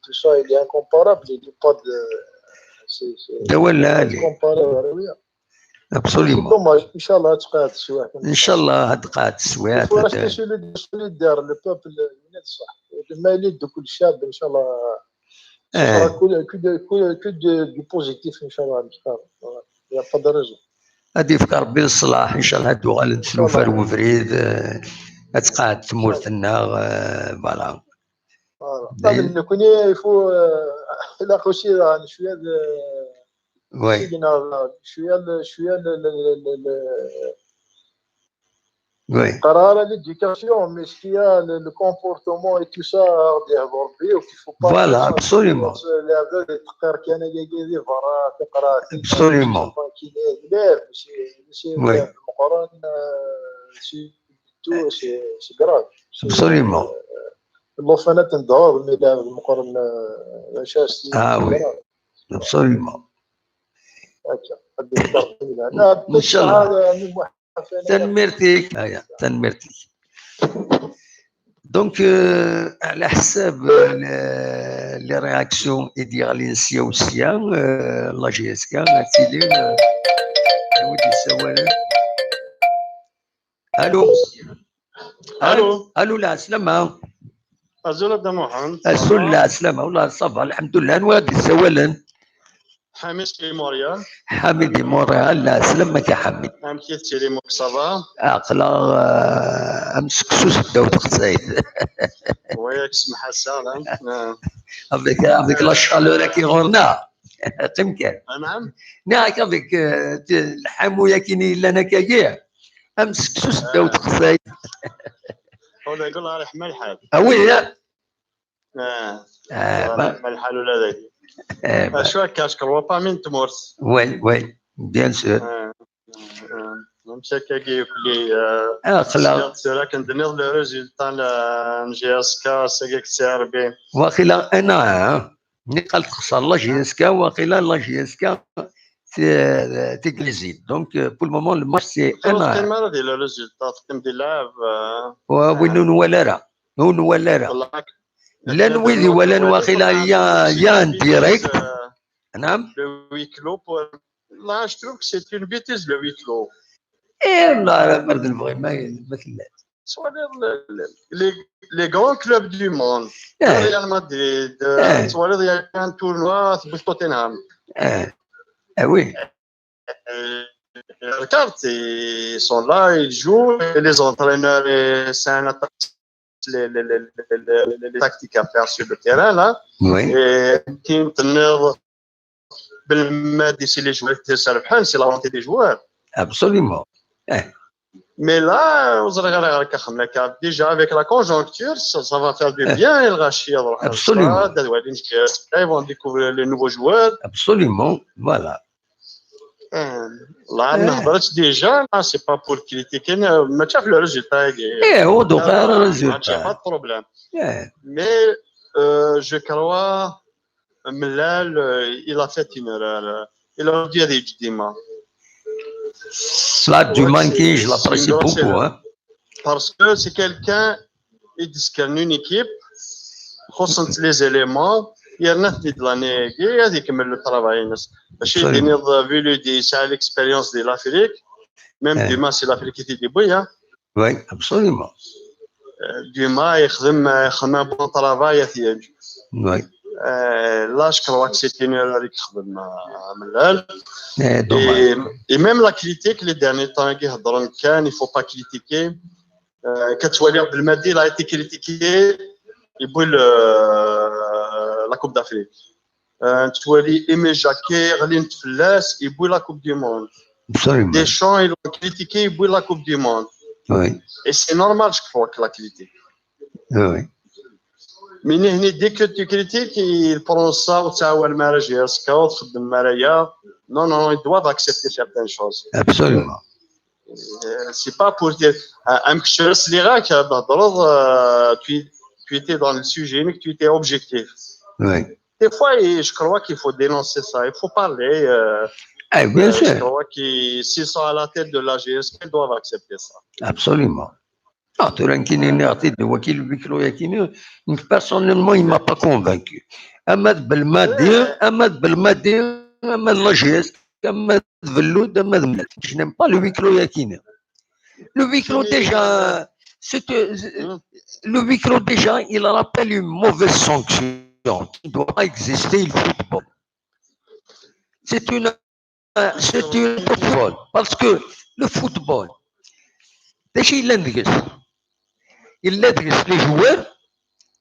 [SPEAKER 4] Tout ça, il est incomparable. Il n'est pas de. C'est comparé à Rouillard.
[SPEAKER 1] Absolument.
[SPEAKER 4] C'est dommage. Inch'Allah, تقعد السواح.
[SPEAKER 1] Inch'Allah, تقعد السواح.
[SPEAKER 4] Il faut rester solidaire. Le peuple, ما يلد كل شاب إن شاء الله. Ce sera que du positif, Inch'Allah. Il n'y a pas de raison.
[SPEAKER 1] هادي في ربي الصلاح ان شاء الله. هادو غنسلو فرو فريد تقعد تمورتنا فوالا.
[SPEAKER 4] طبعا كوني يفو لا شي شويه
[SPEAKER 1] وي
[SPEAKER 4] شويه
[SPEAKER 1] وي
[SPEAKER 4] قرار l'éducation mais ce qu'il y a le comportement et tout ça يهضر بيه qu'il faut pas
[SPEAKER 1] فوالا absolument
[SPEAKER 4] تقرا كان يجي برا تقرا
[SPEAKER 1] absolument
[SPEAKER 4] ماشي المقارن سي غراف
[SPEAKER 1] absolument
[SPEAKER 4] اللوفانه تندهر ملي المقارن شاش
[SPEAKER 1] وي absolument
[SPEAKER 4] هكا
[SPEAKER 1] ان شاء الله. تنمرتك تنمرتك. دونك على حساب لي رياكسيون ديال السياسيه لا جي اس كا تيلين ودي سوالف. الو لا سلامة.
[SPEAKER 5] ازول دموحان
[SPEAKER 1] ازول لا سلامة والله صافا الحمد لله. نوادي السوالن
[SPEAKER 5] حميد في موريال.
[SPEAKER 1] حميد موريال. لا سلامك يا حميد.
[SPEAKER 5] كيف تشري موك صافا؟
[SPEAKER 1] عقلا امسك سوس داو تقصيد.
[SPEAKER 5] وياك سمح السلام.
[SPEAKER 1] افيك لا شالور كي غورنا تمكن.
[SPEAKER 5] نعم.
[SPEAKER 1] ناك افيك الحمويه كيني لنا كايا امسك سوس داو تقصيد.
[SPEAKER 5] هذا يقول لها ريح ملحل.
[SPEAKER 1] وي
[SPEAKER 5] ملحل ولا ذاك. شو كاش كروبا من تمورس.
[SPEAKER 1] وي بيان سور.
[SPEAKER 5] نمشي كي يقولي
[SPEAKER 1] خلا
[SPEAKER 5] لكن دنيض لو ريزولتا جي اس كا ساكيك سي بي.
[SPEAKER 1] واخيلا انا ملي قالت خسر لا جي اس كا واخيلا لا جي اس كا تيكليزيد. دونك بور المومون الماتش سي انا
[SPEAKER 5] تقيم ديال لو ريزولتا تقيم ديال اللاعب
[SPEAKER 1] وين ولا لا نويدي ولا واخيلا يا ديريكت. نعم
[SPEAKER 5] لو ويكلو لا جو تروف سي اون بيتيز لو ويكلو.
[SPEAKER 1] لا مرد نبغي مثل
[SPEAKER 5] سواء لي غران كلوب دو موند ريال مدريد سواء كان تورنوا في توتنهام.
[SPEAKER 1] وي
[SPEAKER 5] regarde, ils sont là, ils jouent, et les entraîneurs, c'est un les tactiques à faire sur le terrain là.
[SPEAKER 1] Oui.
[SPEAKER 5] Et qui c'est les joueurs qui c'est la volonté des joueurs.
[SPEAKER 1] Absolument.
[SPEAKER 5] Mais là, déjà avec la conjoncture, ça va faire du bien.
[SPEAKER 1] Absolument.
[SPEAKER 5] Ils vont découvrir les nouveaux joueurs.
[SPEAKER 1] Absolument. Voilà.
[SPEAKER 5] Là, déjà, là, c'est pas pour critiquer, mais tu as le résultat.
[SPEAKER 1] On doit faire un résultat.
[SPEAKER 5] Pas de problème. Mais je crois, Melal, il a fait une erreur. Il a dû dire Dima.
[SPEAKER 1] Cela du manqué, je l'apprécie beaucoup. Hein.
[SPEAKER 5] Parce que c'est quelqu'un, il dit qu'il y a une équipe, concentre les éléments. Il y a de l'année, il y a des qui me le travaillent. J'ai vu l'expérience de l'Afrique, même Dumas, c'est l'Afrique qui était débrouillée.
[SPEAKER 1] Oui, absolument.
[SPEAKER 5] Dumas, il a un bon travail.
[SPEAKER 1] Oui.
[SPEAKER 5] Là, je crois que c'est une erreur et même la critique, les derniers temps, il ne faut pas critiquer. Quand tu vois Belmadi, il a été critiqué. Il brûle la Coupe d'Afrique. تولي ايمي جاكي غادي نتفلاس يبوي لا كوب دي موند دي شون ils l'ont critiqué يبوي لا كوب دي موند
[SPEAKER 1] وي
[SPEAKER 5] et c'est normal je crois que la critique
[SPEAKER 1] وي
[SPEAKER 5] من هنا dès que tu critiques il prend ça وتعاون مع جيسكا وتخدم معايا non non ils doivent accepter certaines choses
[SPEAKER 1] absolument
[SPEAKER 5] c'est pas pour dire un كشرس اللي غاك تهضروا tu étais dans le sujet mais que tu étais objectif
[SPEAKER 1] oui
[SPEAKER 5] des fois je crois qu'il faut dénoncer ça il faut parler
[SPEAKER 1] bien sûr
[SPEAKER 5] je crois qu'ils s'ils sont à la tête de la GSK ils doivent accepter ça
[SPEAKER 1] absolument personnellement il m'a pas convaincu Ahmed Belmadi Ahmed Lajes Ahmed Veloud Ahmed Mlet je n'aime pas le huis clos Yakine le huis clos déjà le huis clos déjà il rappelle une mauvaise sanction qui ne doit pas exister le football c'est une football parce que le football déjà il l'intéresse les joueurs,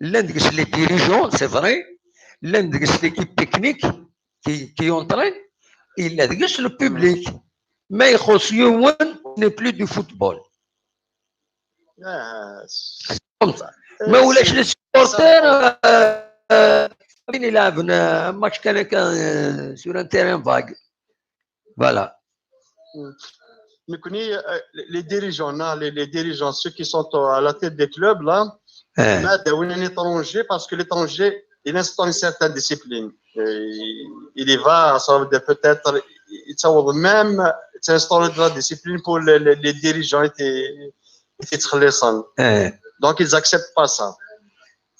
[SPEAKER 1] il intéresse les dirigeants, c'est vrai, il intéresse l'équipe technique qui entraîne, il intéresse le public. Mais Khosyoun n'est plus du football. C'est comme ça. Mais où les supporters, il a un match sur un terrain vague. Voilà.
[SPEAKER 5] Les dirigeants, ceux qui sont à la tête des clubs, là, un étranger, parce que l'étranger, il instaure une certaine discipline. Il y va, ça veut dire peut-être, même, il instaure de la discipline pour les dirigeants donc ils n'acceptent pas ça.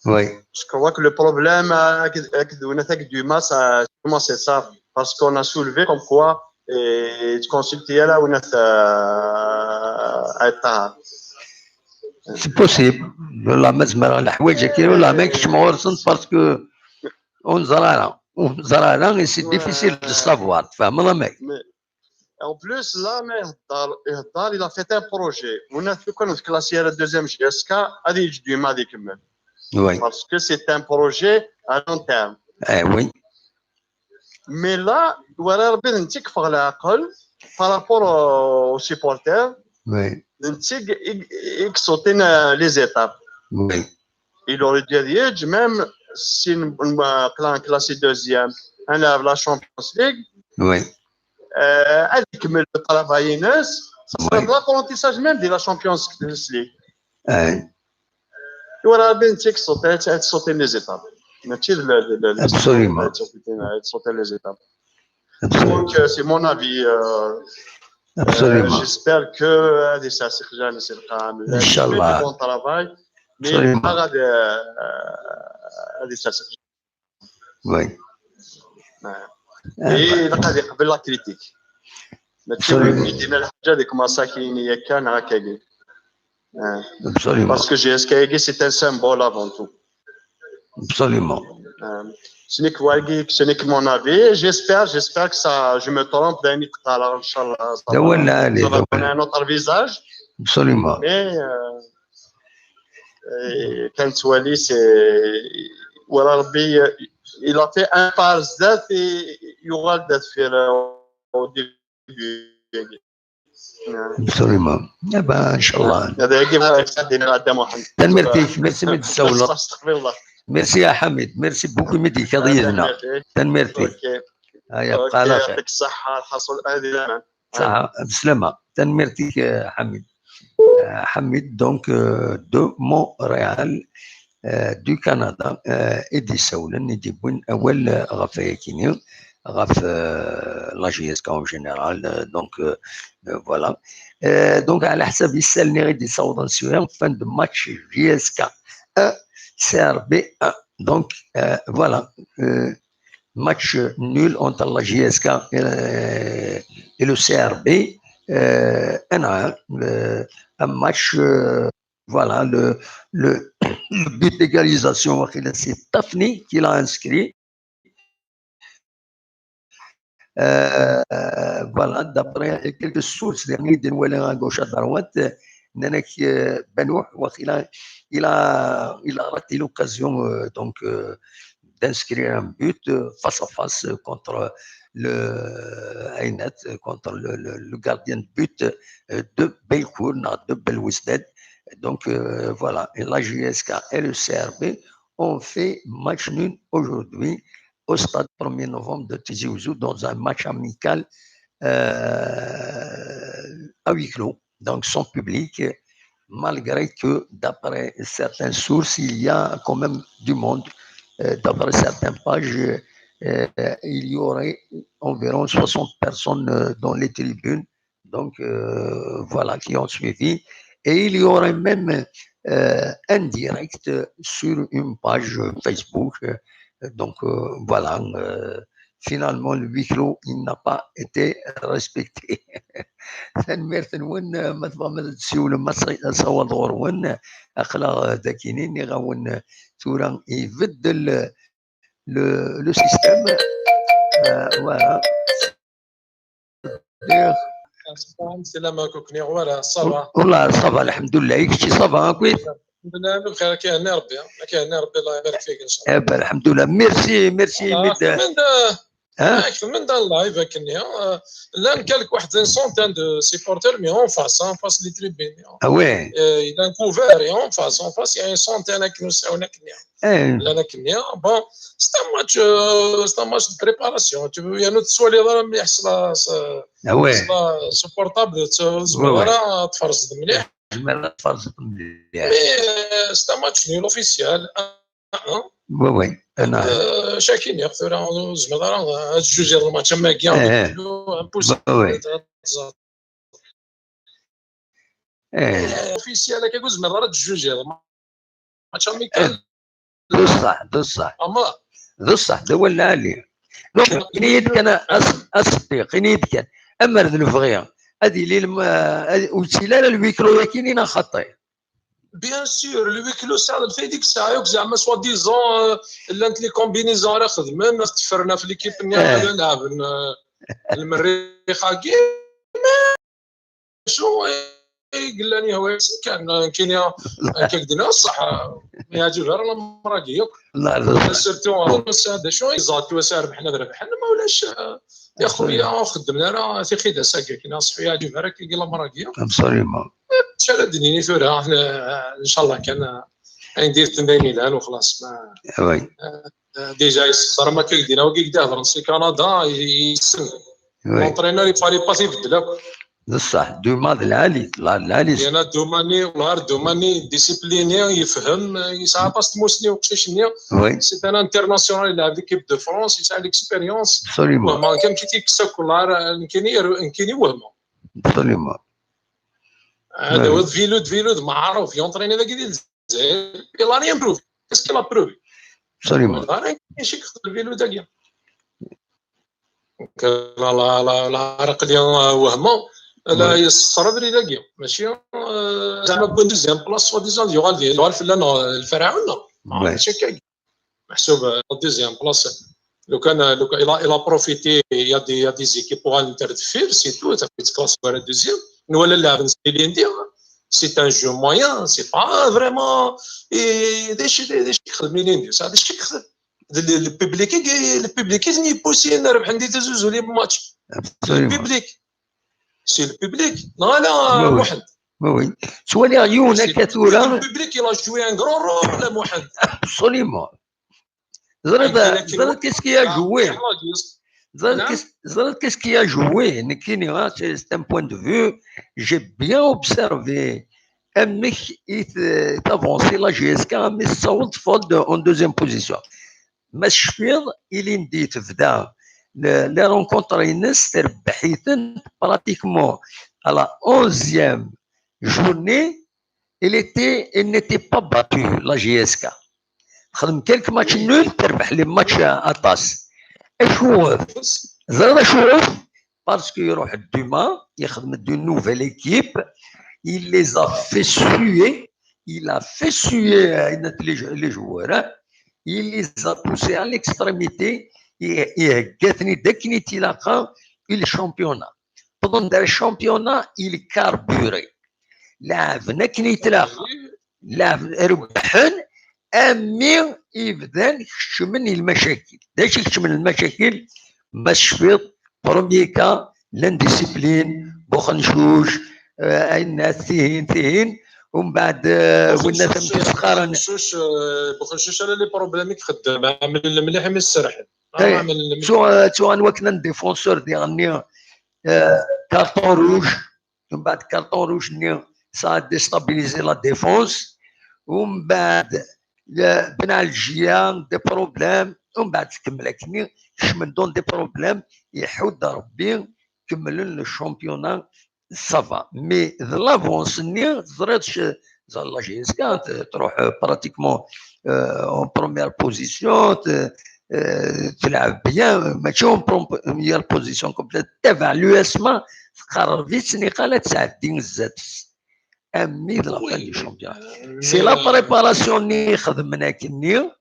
[SPEAKER 1] Oui.
[SPEAKER 5] Je crois que le problème du match, c'est ça, parce qu'on a soulevé comme quoi et tu consultes là où
[SPEAKER 1] c'est possible la مزمر الحوايج كاين ولا ما كاينش مورسن باسكو on زرارا et c'est difficile de savoir تفهم ولا ما
[SPEAKER 5] en plus là il a fait un projet وناس كانوا في كلاسي la deuxième GSK غادي يجدوا ما غادي يكمل parce que c'est un projet à long terme
[SPEAKER 1] oui
[SPEAKER 5] mais là ولا ربي نتكفى على العقل par rapport aux supporters
[SPEAKER 1] oui
[SPEAKER 5] il sauter les étapes
[SPEAKER 1] oui
[SPEAKER 5] il aurait dû même si un classé deuxième on a la Champions League
[SPEAKER 1] oui
[SPEAKER 5] avec le travail ça sera l'apprentissage même de la Champions League ولا ربي نتك sauter les étapes
[SPEAKER 1] absolument
[SPEAKER 5] sauter les étapes donc c'est mon avis
[SPEAKER 1] absolument
[SPEAKER 5] j'espère que ça se réalisera Inch'Allah bon travail mais pas ça
[SPEAKER 1] oui
[SPEAKER 5] et غادي يقبل لا كريتيك ماشي يدينا الحاجه ديك مساكين هي كان هكا
[SPEAKER 1] absolument
[SPEAKER 5] parce que GSK c'est un symbole avant tout
[SPEAKER 1] absolument
[SPEAKER 5] ce n'est que mon avis. J'espère que ça, je me trompe d'un Inch'Allah. Ça va donner un autre visage.
[SPEAKER 1] Absolument.
[SPEAKER 5] Mais quand Wali, il a fait un pas zat et il y aura le faire au début.
[SPEAKER 1] Absolument. Eh ben, Inch'Allah.
[SPEAKER 5] استغفر الله.
[SPEAKER 1] ميرسي يا حميد ميرسي بوكو ميدي كضيدنا تنميرتي يبقى على خير
[SPEAKER 5] يعطيك الصحة الحصول هذه
[SPEAKER 1] صحة بسلامة تنميرتي يا حميد حميد دونك دو مونريال دو كندا ايدي سولن ايدي بوين اول غفايا كينيو غف لا جي اس كا اون جينيرال دونك فوالا دونك على حساب يسالني غادي يصوت نسويها فان دو ماتش جي اس كا CRB 1. Donc, voilà, match nul entre la GSK et le CRB. 1-1. Un match, voilà, le but d'égalisation, c'est Tafni qui l'a inscrit. Voilà, d'après quelques sources, à gauche, à droite, il a raté l'occasion donc d'inscrire un but face à face contre le gardien de but de Belcourt, de Belwisted. Donc voilà, et la JSK et le CRB ont fait match nul aujourd'hui au stade 1er novembre de Tizi Ouzou dans un match amical à huis clos, donc sans public, malgré que d'après certaines sources, il y a quand même du monde. D'après certaines pages, il y aurait environ 60 personnes dans les tribunes, donc voilà, qui ont suivi. Et il y aurait même un direct sur une page Facebook. Donc voilà, finalement, le huis clos, il n'a pas été respecté. ثنميرتنون ما تبغى ما تسول ما تصور غورون اخلا ذاكينين يغاون ثورا يبدل لو سيستيم فوالا
[SPEAKER 2] سلامة كوكني ولا صباح
[SPEAKER 1] والله صباح الحمد لله يكشي صباح كويس
[SPEAKER 2] الحمد لله بخير كيهني ربي ربي الله يبارك فيك ان شاء الله
[SPEAKER 1] الحمد لله ميرسي
[SPEAKER 2] من دا اللايف كني لان كالك واحد سونتان دو سيبورتر مي اون فاس لي تريبين
[SPEAKER 1] وي
[SPEAKER 2] اذا كوفير اون فاس يعني سونتان كنوساونا كني لان كني بون ستا ماتش دو بريباراسيون يعني تسولي ضرب يحصل سبورتابل زواره تفرزد مليح مي ستا ماتش نيل اوفيسيال
[SPEAKER 1] وي
[SPEAKER 2] انا شاكين يا خويا زعما هاد الجوج ديال الماتش ما كاع اوفيسيال كيقول زعما راه الجوج ديال الماتش ميكال
[SPEAKER 1] بصح بصح دو ولا عليه نيدك انا اصدق نيدك اما الفغيا هذه اللي وسيله الويكرو كاينين خطي
[SPEAKER 2] بيان سور لو ويكلو ساعه في ديك الساعه زعما سوا ديزون لانت لي كومبينيزون راه خدمه تفرنا في ليكيب نلعب نلعب المريخ كي شو قال لي هو كاين كيدنا صح يعجب راه المراكي
[SPEAKER 1] لا
[SPEAKER 2] سيرتو هذا شو يزات وسار ربحنا ربحنا ما ولاش يا خويا خدمنا راه في خيده ساكا كاين صحي يعجب راه كي قال المراكي
[SPEAKER 1] ابسوليومون
[SPEAKER 2] شحال دنيني ثورة ان شاء الله كان ندير تمرين الان وخلاص ما
[SPEAKER 1] وي
[SPEAKER 2] ديجا يصير ما كيدينا وكيدا فرنسي كندا يسن لونطرينور يبالي باسي يبدل
[SPEAKER 1] بصح دوما العالي العالي
[SPEAKER 2] انا دوماني ونهار دوماني ديسيبليني يفهم يسعى باس موسني وقشيشني سي ان انترناسيونال يلعب ليكيب دو فرونس يسعى ليكسبيريونس ما كان كي تيكسكولار كاين وهمه
[SPEAKER 1] ابسوليومون
[SPEAKER 2] هذا هو فيلود معروف يونطريني ذاك ديال الجزائر يلا ريان بروف كاسكي لا بروف
[SPEAKER 1] ابسوليومون
[SPEAKER 2] راه كاينشي كيخدم الفيلود داكيا لا عرق ديال وهمه لا يسر دري داكيا ماشي زعما بون دوزيام بلاص سوا ديزون ديال الفلان الفراعنه ماشي كاين محسوب دوزيام بلاص لو كان الى بروفيتي يا دي زيكيب بوغ انترفير سي تو تكلاس ولا دوزيام ولا اللاعب نسيلي ندير سي ان جو مويان سي با فريمون داكشي خدميني ندير صافي داكشي كيخدم البوبليك يبوسي نربح ندير تزوز لي بماتش البوبليك سي البوبليك لا واحد
[SPEAKER 1] وي سوالي عيونك كثورة
[SPEAKER 2] البوبليك يلا جوي ان غرون رول لا واحد
[SPEAKER 1] ابسوليومون زرد qu'est-ce qu'il a joué زرد qu'est-ce qu'il a joué نكيني c'est un point de vue j'ai bien observé انك تافونسي لا جي اس كا مي تصوت فود en deuxième position ما شفير اللي نديت بدا لي رونكونتر الناس تربحيتن براتيكمون على 11e journée il n'était pas battu la GSK خدم كلك ماتش نول تربح لي ماتش اطاس اشوف زاد اشوف باسكو يروح الدوما يخدم دو نوفيل ايكيب il les a fait suer il a fait suer les joueurs il les a poussés à l'extrémité يهقتني داك تلاقى الشامبيونا pendant le championnat il carburait لعبنا كي يتلاقى لعب ربحن امي يبدا يكشمن المشاكل داش يكشمن المشاكل باش في بروميي كا لانديسيبلين بوخنشوش الناس ثهين ومن بعد والناس متسخره
[SPEAKER 2] بوخنشوش على لي بروبليم يخدم عامل المليح من السرح
[SPEAKER 1] شو وكنا ديفونسور ديالني كارطون روج ومن بعد كارطون روج ني سا ديستابيليزي لا ديفونس ومن بعد بنا الجيان دي بروبليم ومن بعد تكمل كني شمن دون دي بروبليم يحود ربي كملوا الشامبيونا سافا مي لافونس ني زريتش زالا جيسكا تروح براتيكمون اون بروميير بوزيسيون تلعب بيان ماشي اون بروميير بوزيسيون كومبليت تبع لو اسما تقرر فيت سني قالت تسعدين الزات امي لا فان دي شامبيون سي لا بريباراسيون ني خدمنا كني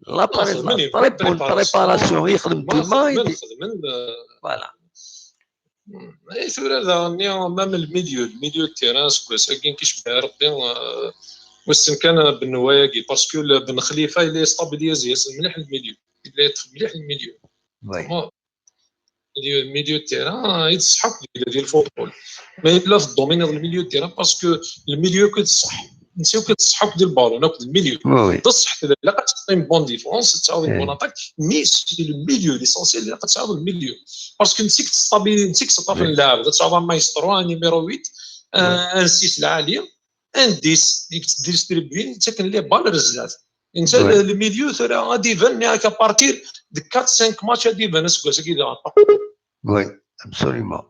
[SPEAKER 1] لا بريباراسيون يخدم توما فوالا
[SPEAKER 2] اي ثورة ذا امام الميديو تيران ساكين كيشبه ربي وسن كان بالنواياكي باسكو بن خليفه اللي ستابيليزي مليح الميديو مليح الميديو الميديو تيران يتصحك ديال الفوتبول ما الا في الدومين ديال الميديو تيران باسكو الميديو كتصح نسيو كتصحك ديال البالون ناخذ الميديو تصح الا كتعطي بون ديفونس تعاود بون اتاك مي سي الميديو ليسونسيال اللي كتعاود الميديو باسكو نسيك تصابي نسيك تصطاف اللاعب تعاود مايسترو نيميرو 8 ان 6 العاليه ان 10 ديك تديستريبيين انت كان ليه بال رزات انت الميديو ترى ديفان هكا بارتير دو 4 5 ماتش ديفان اسكو كيدا
[SPEAKER 1] وي ابسوليومون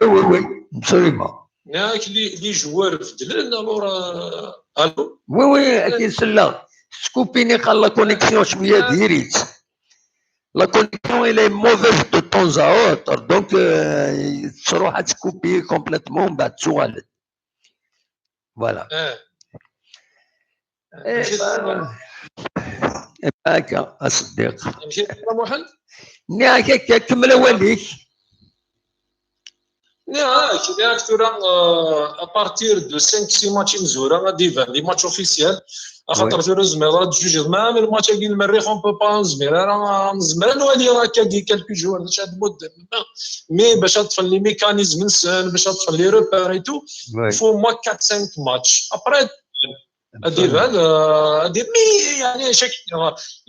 [SPEAKER 1] وي ابسوليومون
[SPEAKER 2] ياك لي جوار في دلال الور الو
[SPEAKER 1] وي اكيد سلا سكوبيني قال لا كونيكسيون شويه ديريت لا كونيكسيون الى موفيز دو طون زا اوتر دونك تروح تسكوبي كومبليتمون بعد تسوالد فوالا هكا الصديق
[SPEAKER 2] مشيت محل
[SPEAKER 1] هكا كمل واليك
[SPEAKER 2] ياك تورا ابارتير دو 5 6 ماتش مزوره ديفان لي ماتش اوفيسيال خاطر تورا زميرات جوج ما من الماتش كاين المريخ اون بو با نزمير راه نزمر نولي راه كاين كالكو جوار باش هاد المده مي باش تطفل لي ميكانيزم نسال باش تطفل لي روبير اي تو فو موا 4 5 ماتش ابري ديفان هادي مي يعني شكل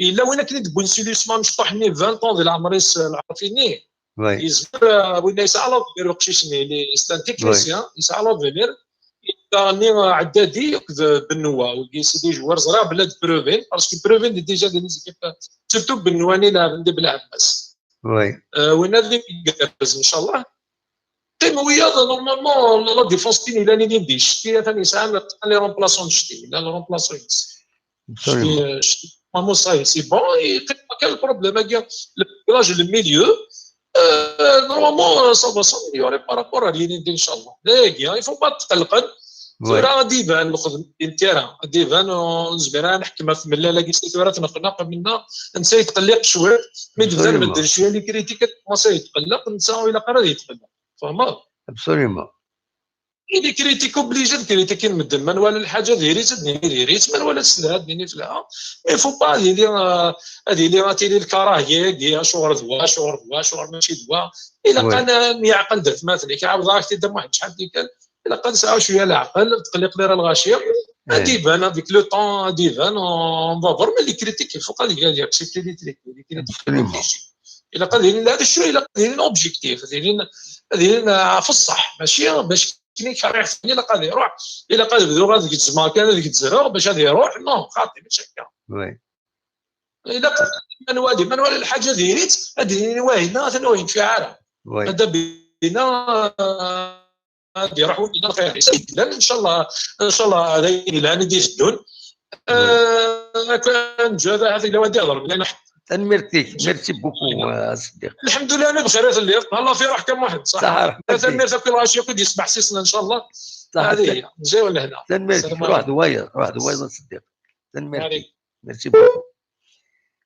[SPEAKER 2] الا وين كنت بون سوليوشن ما مشطحني 20 طون ديال عمريس العرفيني يزبر ولا يسعى لا بقشيشني لي ستان تكنيسيان يسعى لا فينير يداني عدادي بالنوا وكي سيدي جوار زرا بلاد بروفين باسكو بروفين ديجا دي زيكيب سيرتو بالنواني لا بلا عباس
[SPEAKER 1] وي
[SPEAKER 2] وين اللي ان شاء الله ويا نورمالمون لا ديفونس تيني لا ني نديش كي ثاني ساعه لي رومبلاسون شتي لا رومبلاسون شتي مامو صاي سي بون كان البروبليم كاع البلاج الميليو نورمالمون سا فا ساميليوري بارابور لي ندير ان شاء الله لا يفو با تقلقن راه ديفان ناخذ التيران ديفان نزبر نحكمها في ملاله كي تورا تنقنق منا نسى يتقلق شويه مي ديفان ما ديرش لي كريتيك ما يتقلق نسى الا قرا يتقلق فهمت
[SPEAKER 1] ابسوليومون
[SPEAKER 2] اللي كريتيك اوبليجي كريتيكين مدن من ولا الحاجه ديريت ديريت من ولا تسلها ديني فيها مي فو با هذه اللي راتي لي الكراهيه كي شهر شهر ماشي دواء الا كان يعقل درت مثلا كيعاود راك تدم واحد شحال كان الا كان ساعه شويه العقل تقلق لي راه الغاشيه ديفان هذيك لو طون ديفان اون فافور ملي كريتيك فوق هذيك ديال سيتي لي تريك الا قادرين هذا الشيء الا قادرين اوبجيكتيف قادرين في الصح ماشي باش كاين شريح ثاني الا قادر يروح الا قادر بدو غادي تسمع كان هذيك تزرع باش هذا يروح نو خاطي ماشي هكا
[SPEAKER 1] وي
[SPEAKER 2] الا من والي الحاجه ديريت هذه واهنا تنوين في عالم هذا بينا يروحوا الى الخير لا ان شاء الله هذا الى ندير الدون كان جا هذه لو ندير لان
[SPEAKER 1] ميرسي بوكو صديق
[SPEAKER 2] الحمد لله انا بخير اللي الله في روح كم واحد
[SPEAKER 1] صح
[SPEAKER 2] ميرسي كل غاشي يقعد يسمع سيسنا ان شاء الله هذه هي نجيو لهنا
[SPEAKER 1] ميرسي واحد واير صديق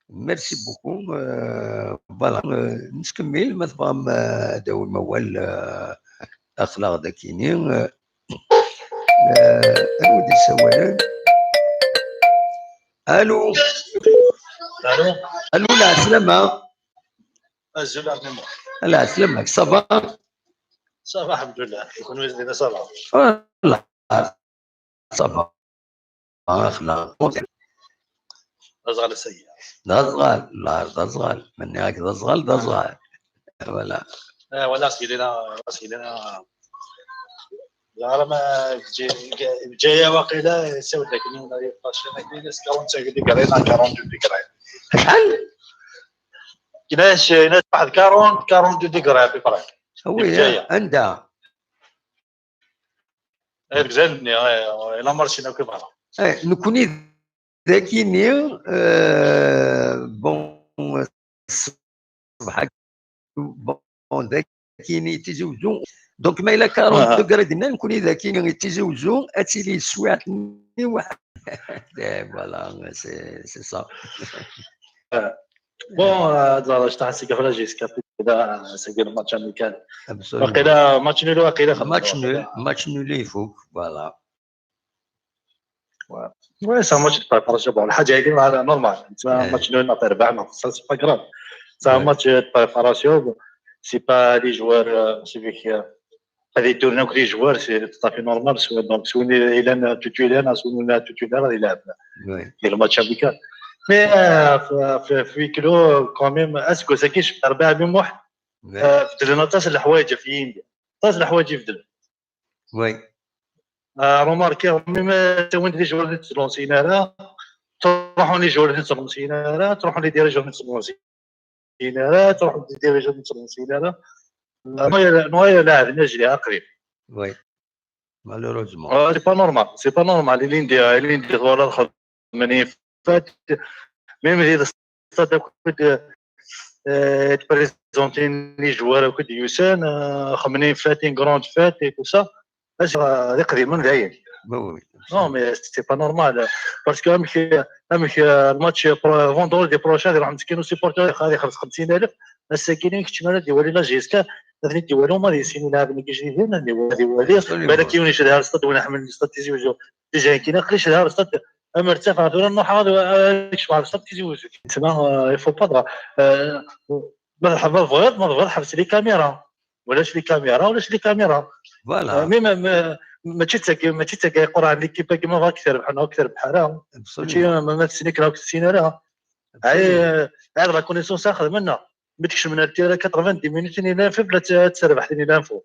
[SPEAKER 1] ميرسي بوكو فوالا نكمل مثلا داول موال اخلاق داكينين انا ودي سوالا الو
[SPEAKER 4] الو
[SPEAKER 1] الو لا سلامة
[SPEAKER 4] الزول عبد المنعم
[SPEAKER 1] لا سلامك صافا
[SPEAKER 4] صافا الحمد لله يكون وزننا صافا
[SPEAKER 1] لا صافا اخلاق
[SPEAKER 4] ازغال سيء
[SPEAKER 1] ده صغال لا ده صغال من هيك ده صغال ده صغال ولا
[SPEAKER 4] ولا سيدنا زعما ما جايه واقيلا يساوي لك من يبقى سكاون تاكدي قرينا 42 ديكري
[SPEAKER 1] شحال
[SPEAKER 4] ناس واحد 42 ديكري في فرنسا
[SPEAKER 1] هو
[SPEAKER 4] جايه
[SPEAKER 1] عندها
[SPEAKER 4] الجزائر الا مارشينا كيف
[SPEAKER 1] نكوني ذاكيني بون الصبح بون ذاكيني تزوجوا دونك ما الا 40 دوكري ديالنا نكوني ذاكيني تزوجوا اتيلي سواتني واحد فوالا سي سا
[SPEAKER 4] بون دراج تاع سيكا جيسكا كذا سجل ماتش امريكان واقيلا ماتش نول واقيلا
[SPEAKER 1] ماتش نول يفوق فوالا
[SPEAKER 4] وي سا ماتش بريباراسيون بون الحاجه هذه نورمال ماتش نول نعطي ربع سا سي با كراف سا ماتش بريباراسيون سي با لي جوار سي فيك غادي يتورناو كلي جوار سي طافي نورمال سوا دونك سوني الى توتولار سوني توتولار غادي يلعب ديال الماتش امريكان مي في كيلو كوميم اسكو ساكيش 4 بين واحد بدلنا طاس الحوايج في انديا طاس الحوايج بدل
[SPEAKER 1] وي
[SPEAKER 4] روماركي ميم تا وين لي جوار تلونسينا راه تروحوا لي جوار تلونسينا راه تروحوا لي ديريجون تلونسينا راه تروحوا لي ديريجون تلونسينا راه نويا لاعب نجري قريب
[SPEAKER 1] وي مالوروزمون
[SPEAKER 4] سي با نورمال اللي ندير ولا ناخذ مني فات ميم هذا الصاد كنت تبريزونتي لي جوار كنت يوسان خمنين فاتين كروند فات اي تو سا اش يقدر من العين نو مي سي با نورمال باسكو امك الماتش فوندولدي بروشان راح مسكينو سيبورتور غادي يخلص 50,000 الساكنين كتمالا ديوالي لا جيسكا هذني ديوالو ما يسيني لاعب اللي كيجري ديالنا ديوالي بالك يوني شي الاستاد وانا حمل الاستاد تيزيوجو ديجا كاين قليش هذا الاستاد مرتفع دور النوح هذا كيشبع الاستاد تيزيوجو تسمى يفو با ما حبا فويض ما حبس لي كاميرا ولاش لي كاميرا
[SPEAKER 1] فوالا
[SPEAKER 4] ما تشتاكي قرعه ليكيبا كيما بغا كثر بحال ماشي ما تسنيك راك تسينا راه عاد لا كونيسونس اخذ منا ما تكش من التيرا 90 مينوت اللي في بلا تسربح اللي لانفو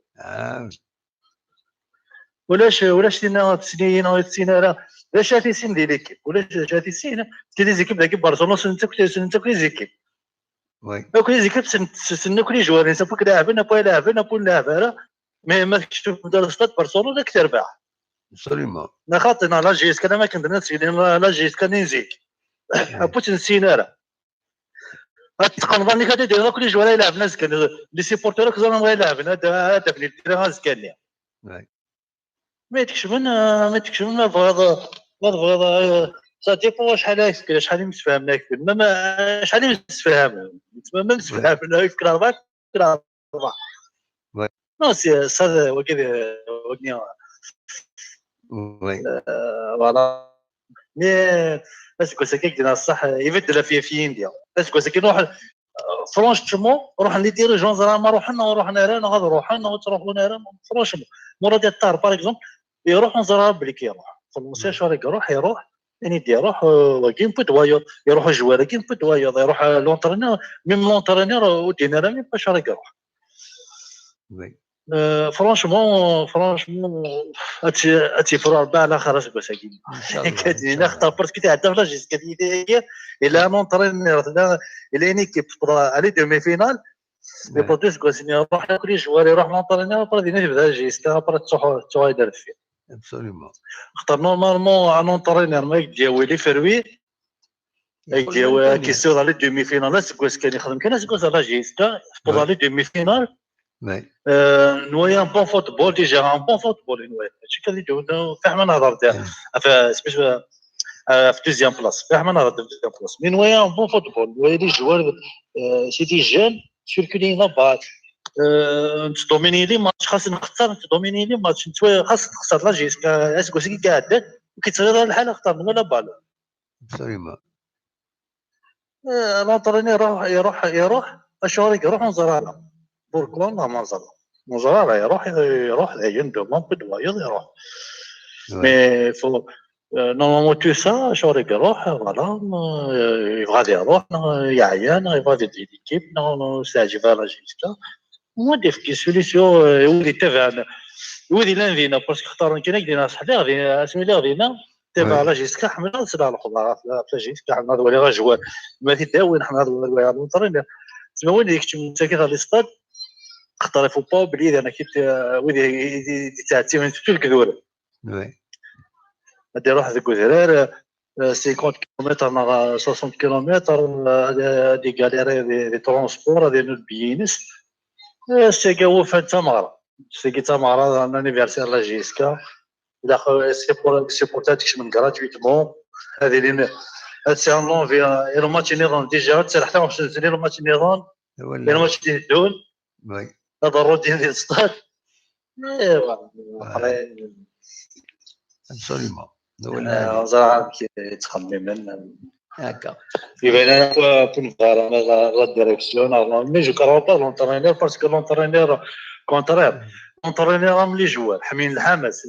[SPEAKER 4] ولاش لينا تسنين راه لاش هاتي سين ديال ليكيب ولاش هاتي سين دي زيكيب داك برشلونه سنت كل زيكيب
[SPEAKER 1] وي
[SPEAKER 4] كل زيكيب سنت كل جوار سافوك لاعبين بو لاعب ما تشوف مدرسة برشلونة كثير باع
[SPEAKER 1] سليمان
[SPEAKER 4] لا خاطرنا لا جيس كان ما كنت نسينا لا جيس كان نزيك بوت نسينا راه التقنبان اللي كتدير كل جوار يلعب ناس كان لي سيبورتور كزرنا بغا يلعب هذا في التيران كان ما تكشف ما بغا سا ديبو شحال متفاهم لك ما شحال متفاهم ما متفاهم فكره نو سي صاد وكذا وكنيا
[SPEAKER 1] وي
[SPEAKER 4] فوالا مي اسكو ساكي دينا الصح يبدل في انديا اسكو ساكي نروح فرونشمون نروح لي ديريجون زعما نروح انا غادي نروح انا وتروحوا انا فرونشمون مورا ديال الطار باغ اكزومبل يروح نزرع بلي كيروح في المستشفى يروح يعني يروح كاين بوت وايض يروح الجوار كاين بوت وايض يروح لونترينور ميم لونترينور ودينا راه ميم باش راك يروح
[SPEAKER 1] وي
[SPEAKER 4] فرونشمون هاتي فرو 4 على خرج مساكين كتجينا اختبرت كنت عندها في لاجيس كتجي الى نونترينور الى نيكيب على دومي فينال لي بروتيس كوسيني روح كل جوار يروح نونترينور غادي نبدا جيسكا ابرا تروح دارت فيه
[SPEAKER 1] ابسوليومون
[SPEAKER 4] اختار نورمالمون نونترينور ما يديوي لي فروي يديوي كيسير على دومي فينال سكوس كان يخدم كان سكوس على جيسكا في لي دومي فينال نويا بون فوتبول ديجا بون فوتبول نويا هادشي كنديرو فاهم نهضر في دوزيام بلاص فاهم نهضر في دوزيام بلاص مي نويا بون فوتبول نويا لي جوار سي دي جون سيركولي نبات تدوميني لي ماتش خاص نختار تدوميني لي ماتش خاص تخسر لا جيسكا اسكو سي قاعد وكيتصير الحال اختار ولا بالو
[SPEAKER 1] ابسوليومون.
[SPEAKER 6] لونترينير يروح اشوريك يروح نزرعنا بوركوا ما نزرعنا يروح يندوم بدوايض يروح مي فو نورمالمون تو سا شوريك يروح فوالا غادي يروح يعيان يبغى يدير ليكيب نستعجب على جيسكا مودي في سوليسيون يولي تابع يولي لانفينا باسكو اختاروا كاين دينا صحدي غادي اسمي لي غادينا تابع على جيسكا حملنا نسرع الخضار في جيسكا حنا هذا ولي جوار ما تداوي حنا هذا ولي المطرين تسمى وين ديك مساكن غادي يصطاد خطر يفو با بلي انا كنت ويدي تاع تيمن في الكدور
[SPEAKER 1] وي
[SPEAKER 6] غادي يروح ذاك الزرار 50 كيلومتر 60 كيلومتر دي غاليري دي ترونسبور هذه نود بينس سي هو فات تماره سي تماره انيفرسير لا جيسكا داخل سي بور تاتكش من غراتويتمون هذه اللي هاد سي ان لون في لو ماتش نيرون ديجا تسرح حتى باش نزيد لو ماتش نيرون لو ماتش دون
[SPEAKER 1] وي
[SPEAKER 6] هذا الروتين ديال الصطاد ايوا
[SPEAKER 1] ابسوليومون.
[SPEAKER 6] زعما يتخمم
[SPEAKER 1] هكا
[SPEAKER 6] يبان كون فارا لا ديريكسيون نورمالمون جو كارو با لونترينير باسكو لونترينير كونترير لونترينير لي جوار حامين الحماس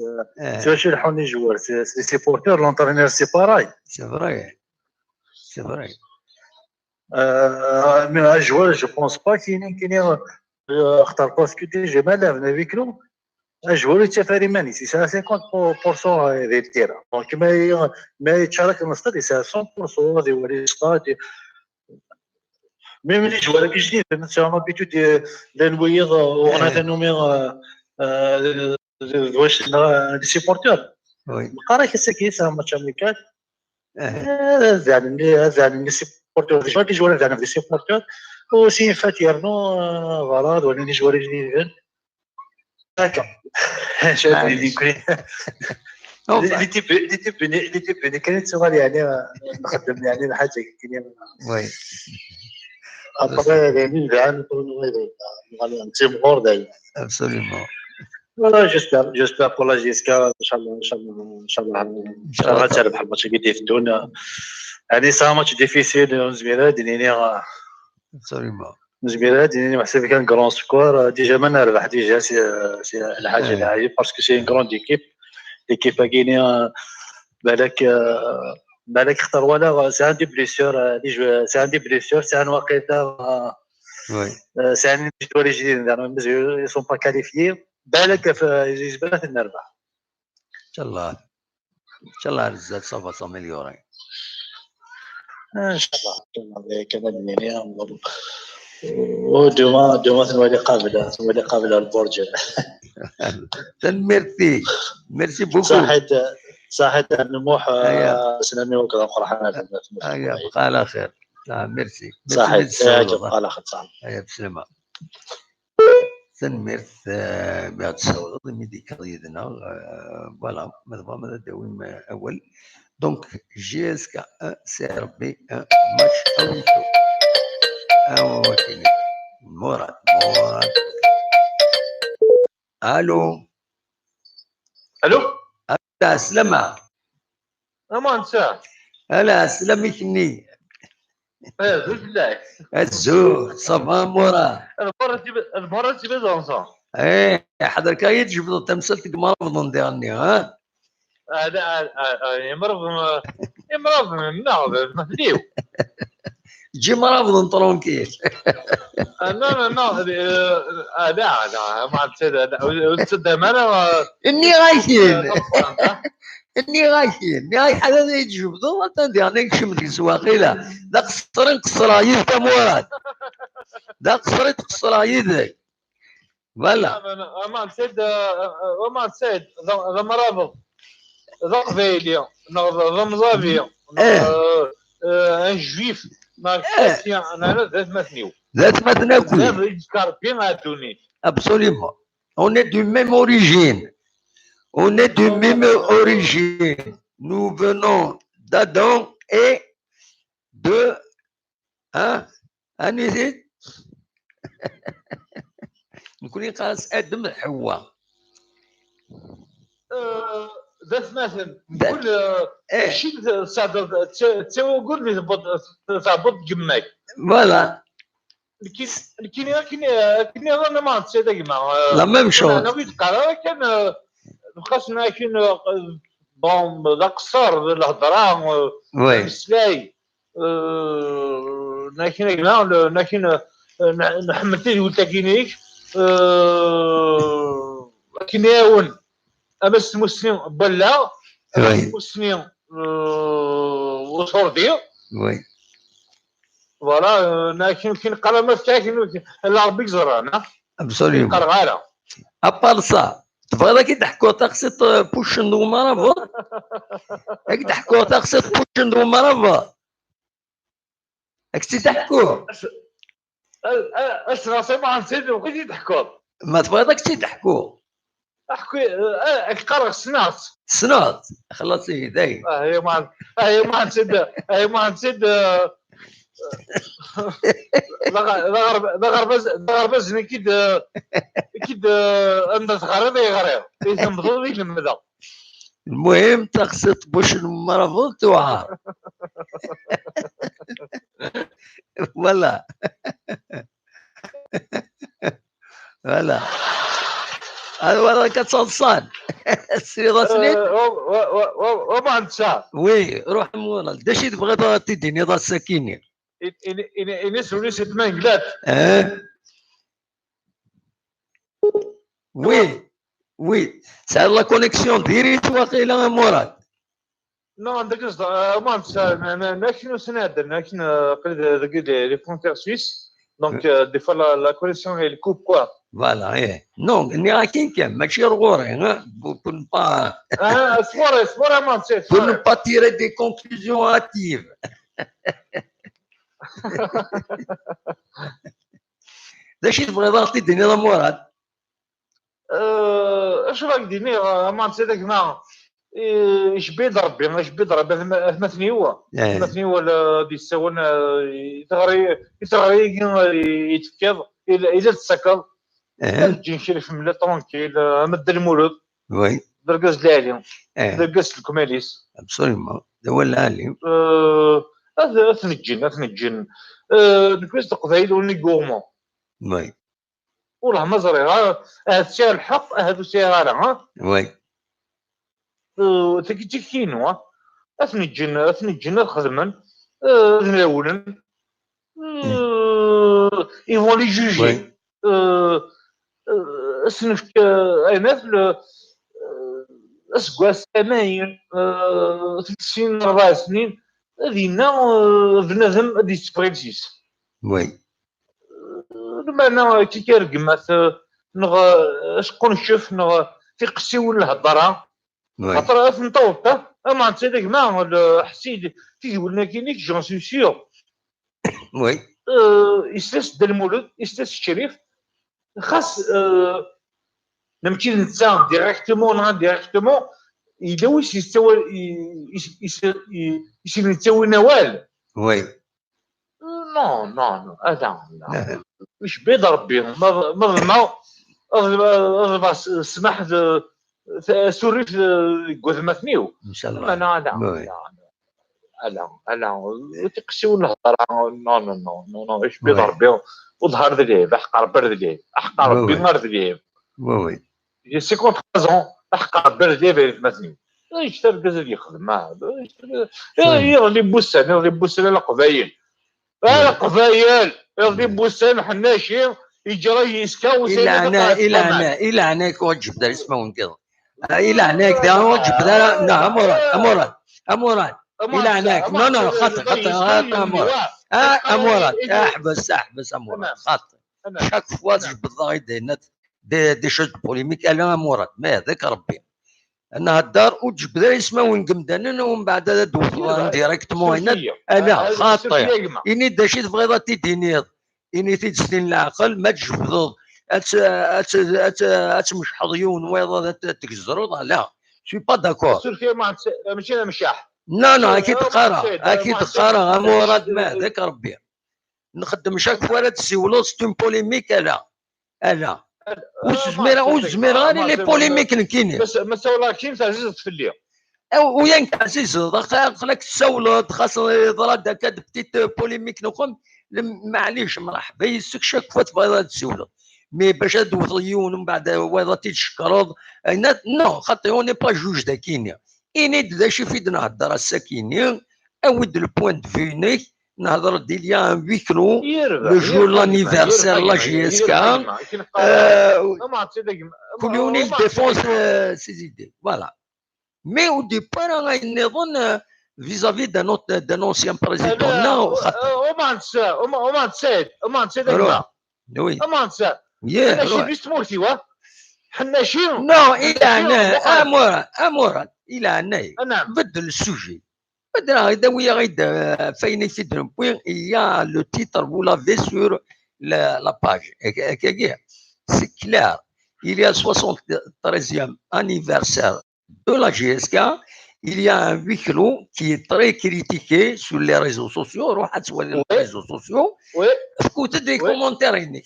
[SPEAKER 6] سي ماشي الحون لي جوار سي بورتور لونترينير سي باراي
[SPEAKER 1] سي فري سي فري.
[SPEAKER 6] مي الجوار جو بونس با كاينين اختار باسكو ديجا مالا افيك لو الجوار يتفاري ماني سي 50% ديال التيرا دونك ما يتشارك المصدر سي 100% ديال ولي ستاد ميم لي جوار جديد مثلا بيتو ديال نويض وغنا نومي واش دي سيبورتور
[SPEAKER 1] وي
[SPEAKER 6] قرا كسكي سا ماتش امريكان زعما لي سيبورتور دي جوار زعما دي سيبورتور وسي فات يرنو فوالا ولا لي جوار جديدين هكا شاد اللي تيب كانت سؤال يعني نخدم يعني الحاجه كاين
[SPEAKER 1] وي
[SPEAKER 6] ابغي يعني زعما غادي نتيمور دايما
[SPEAKER 1] ابسوليومون.
[SPEAKER 6] والله جيسبر بور لا جيسكا ان شاء الله ان شاء الله ان شاء الله ان شاء الله تربح الماتش اللي في تون يعني سا ماتش ديفيسيل زميلات ديني
[SPEAKER 1] ابسوليومون
[SPEAKER 6] زميلة ديني محسب كان كرون سكور ديجا ما نربح ديجا سي الحاجه اللي عايب باسكو سي كرون ديكيب ليكيب كاينه بالك اختار ولا سي عندي بليسيور سي عندي بليسيور سي عن واقيتا
[SPEAKER 1] وي
[SPEAKER 6] سي عندي جواري جديد زعما سون با كاليفيي بالك في جبالات نربح
[SPEAKER 1] ان شاء الله ان شاء الله الرزاق سوف تاميليوري
[SPEAKER 6] ان شاء الله كمان يعني ودوما ثم قابل البرج
[SPEAKER 1] ميرسي ميرسي بوكو.
[SPEAKER 6] صحيت النموح سنمي وكذا فرحان
[SPEAKER 1] بقى على خير. ميرسي
[SPEAKER 6] صحيت بقى على خير صح
[SPEAKER 1] بسلامة سنميرث بعد الصوت ميديكاليدنا فوالا ماذا داوم اول دونك جي اس كا سي ار بي ماتش اويتو مراد الو السلامة
[SPEAKER 7] امان ساعة
[SPEAKER 1] هلا سلامتني
[SPEAKER 7] زوج بالله
[SPEAKER 1] الزور صافا مراد
[SPEAKER 7] المرة تبي زونصا
[SPEAKER 1] حضرك يجبدوا تمثلتك مرض ديالني ها
[SPEAKER 7] هذا يمرض ناض مهديو
[SPEAKER 1] جي مرض ترونكيل
[SPEAKER 7] لا هذا ما تسد انا
[SPEAKER 1] اني غايشين نهاي حدا يجبدوا تنديرني كشمت السواقيله دا قصرايد تا مراد دا قصرايد فوالا
[SPEAKER 7] ما نسيت ذا مرابط ذا قبيلي ذا مضافي ان جويف ما كريستيان انا ذات مثنيو
[SPEAKER 1] كوي
[SPEAKER 7] يذكر بين هاتوني
[SPEAKER 1] absolument on est du même origine nous venons d'Adam et de أنيسيت نكون قاس آدم حواء
[SPEAKER 7] ذات مثلا نقول ماشي تساوي قول لي تهبط جماك
[SPEAKER 1] فوالا
[SPEAKER 7] كاين انا ما نسيت كيما
[SPEAKER 1] لا ميم شوز
[SPEAKER 7] انا بغيت نقرا كان خاصنا كاين بون داك الصار الهضره
[SPEAKER 1] وي
[SPEAKER 7] السلاي لكن كيما لكن نحملتي قلت كاينيك كنياون امس المسلم بلا المسلم وصردي
[SPEAKER 1] وي
[SPEAKER 7] فوالا لكن كنقرا ما فاكر العربي زرانا
[SPEAKER 1] ابسوليومون
[SPEAKER 7] كنقرا
[SPEAKER 1] ابار سا تبغى كي تحكوا تقصد بوشن دو مرافا هاك تحكوا تقصد بوشن دو مرافا هاك تحكوا
[SPEAKER 7] اش راسي ما نسيت وقت تحكوا
[SPEAKER 1] ما تبغى داك تحكوا
[SPEAKER 7] احكي اقرا
[SPEAKER 1] سنات خلصي داي
[SPEAKER 7] هي ما نسيت لا غربز كيد عند الغرب يغريو يسمضوا لي المدا
[SPEAKER 1] المهم تقصد بوشن مرافا توعار ولا ولا هذا ورا كتصلصان السي راسلين
[SPEAKER 7] وما نتسى
[SPEAKER 1] وي روح مولا داشي تبغي تديني ضا السكيني
[SPEAKER 7] إني سولي سيت مانكلات
[SPEAKER 1] وي سال لا كونيكسيون ديريت واقيلا مراد
[SPEAKER 7] نو عندك ما نتسى ناكن سنادر ناكن قلت لي فونتير سويس دونك دي فوا لا كونيكسيون هي الكوب كوا
[SPEAKER 1] فوالا ايه نو اني راكين كام ماشي رغوري بون با
[SPEAKER 7] سبوري ما نسيت
[SPEAKER 1] بون با تيري دي كونكلوزيون هاتيف داشي تبغي ضغطي ديني لا مراد
[SPEAKER 7] اش راك ديني ما نسيتك ما ايش بيد ربي مثني هو دي السوان يتغري يتفكض الى تسكر تجي نشرف من طونكيل مد المولود
[SPEAKER 1] وي
[SPEAKER 7] درقز العالي درقز الكماليس
[SPEAKER 1] ابسوليومون هو العالي
[SPEAKER 7] هذا اثنجن نكويس القبائل ونيغورمون
[SPEAKER 1] وي
[SPEAKER 7] والله ما زري هذا الشيء الحق هذا الشيء هذا
[SPEAKER 1] وي
[SPEAKER 7] تجي كينوا اثنجن خدمن ناولن يفون لي جوجي اسنفك ايناف اسكواس ثمانين 30 4 سنين هذينا بنادم غادي يتبريكسيس
[SPEAKER 1] وي
[SPEAKER 7] المعنى كي كيرقمات شكون نشوف تيقسيو الهضره خاطر نطوط ما نتسالك ما حسيت تيقولنا كاينك جون سي سيور
[SPEAKER 1] وي
[SPEAKER 7] يسلاس دا المولود يسلاس الشريف خاص نمشي نتسا ديريكتومون الا واش يستوى يسير يتساوي نوال
[SPEAKER 1] وي
[SPEAKER 7] نو هذا واش بيد ربي ما سمح سوري قول مثنيو
[SPEAKER 1] ان شاء الله
[SPEAKER 7] لا تقسيو الهضره نو واش بيد ربي وظهر ذليب احقر بردليب احقر ربي نهار ذليب
[SPEAKER 1] وي
[SPEAKER 7] سي كونت رازون احقر بردليب مثنيو يشتري كازال يخدم يغلي بوسان القبايل القبايل يغلي بوسان حناشي يجري يسكاو
[SPEAKER 1] الى هناك وجب دار اسمه كذا الى هناك دار وجب دار نعم مراد الى هناك نو خاطر مراد احبس مراد خاطر شاك فوا تجبد ضايد دي شوز بوليميك انا مراد ما هذاك ربي انها الدار وتجبد اسمه ونقمدان ومن بعد هذا دوفلان ديريكتمون انا خاطر اني داشي تبغي تديني اني تدسين العقل ما تجبد اتمش حضيون ويضا تكزرو لا سوي با داكور
[SPEAKER 7] سير ماشي انا مشاح
[SPEAKER 1] نو اكيد قرا مراد ما ذاك ربي نخدم شاك فوا تسيولو ستون بوليميك انا وزميرة لي بوليميك كاينين
[SPEAKER 7] بس مساولا كاين تعزيز تفلي
[SPEAKER 1] وين عزيز خلاك تسولط خاص يضرب داك بتيت بوليميك نقوم معليش مرحبا يسك شاك فوا تبغي تسولط مي باش تضيون ومن بعد وهذا تيتشكرض نو خاطر اوني با جوج دا كاينين اني دا شي فيد نهضر الساكينين اود البوان دو فينيك نهضر ديليا ان ويكلو لو جور لانيفرسير لا جي اس كا كل يوم ديفونس سي زيدي فوالا مي او ديبار نظن vis-à-vis d'un ancien président. Non,
[SPEAKER 7] Oman said,
[SPEAKER 1] oui.
[SPEAKER 7] Oman said.
[SPEAKER 1] Yeah.
[SPEAKER 7] Non,
[SPEAKER 1] il a Amora, il a بدل السوجي. Il y a le titre, vous l'avez sur la page. C'est clair. Il y a 73e anniversaire de la GSK. Il y a un huis clos qui est très critiqué sur les réseaux sociaux. Les réseaux sociaux. Écoute des commentaires. Le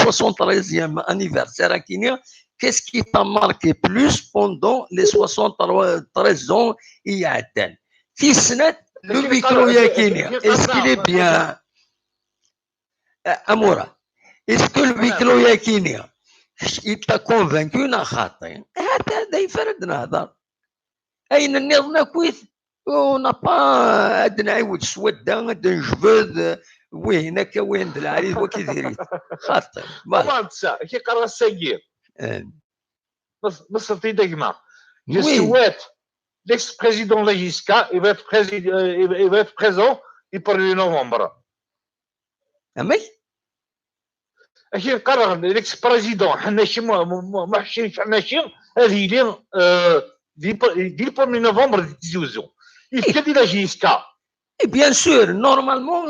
[SPEAKER 1] 73e anniversaire à Kenya. Qu'est-ce qui t'a marqué plus pendant les 73 ans il y a un tel? Le huis clos à Kenya. Est-ce qu'il est bien? Amoura. Est-ce que le huis clos à Kenya il t'a convaincu? هذا يفرد هذا. أين النظام كويس ونبا هاد نعاود سودا هاد نجبد وهناك وين العريس وكيديريت خاطر
[SPEAKER 7] ما تنسى كي قرا الساقير بس تي ديما je souhaite l'ex-président Legiska il va être présent le 1er novembre
[SPEAKER 1] أمي
[SPEAKER 7] كي قرا l'ex-président حنا شي ما حشيش حنا شي هذه دي 1er novembre ديزوزو يفكر لا جيسكا
[SPEAKER 1] bien sûr normalement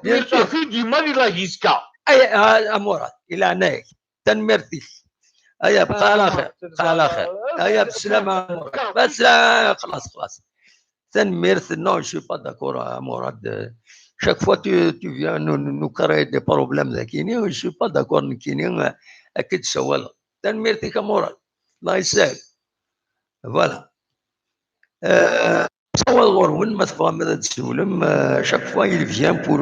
[SPEAKER 7] bien sûr في ديما لا جيسكا
[SPEAKER 1] اي امورات الى ناك تنمرتي ايا بقى على خير بقى على خير ايا بالسلامه بس خلاص تنمرت نو جو با داكور امورات chaque fois tu viens nous créer des problèmes ذاكيني je suis pas d'accord نكيني اكيد سوال تنمرتي كمورات الله يسهل فوالا سوال غورون ما تبغى ماذا تسولم chaque fois il vient pour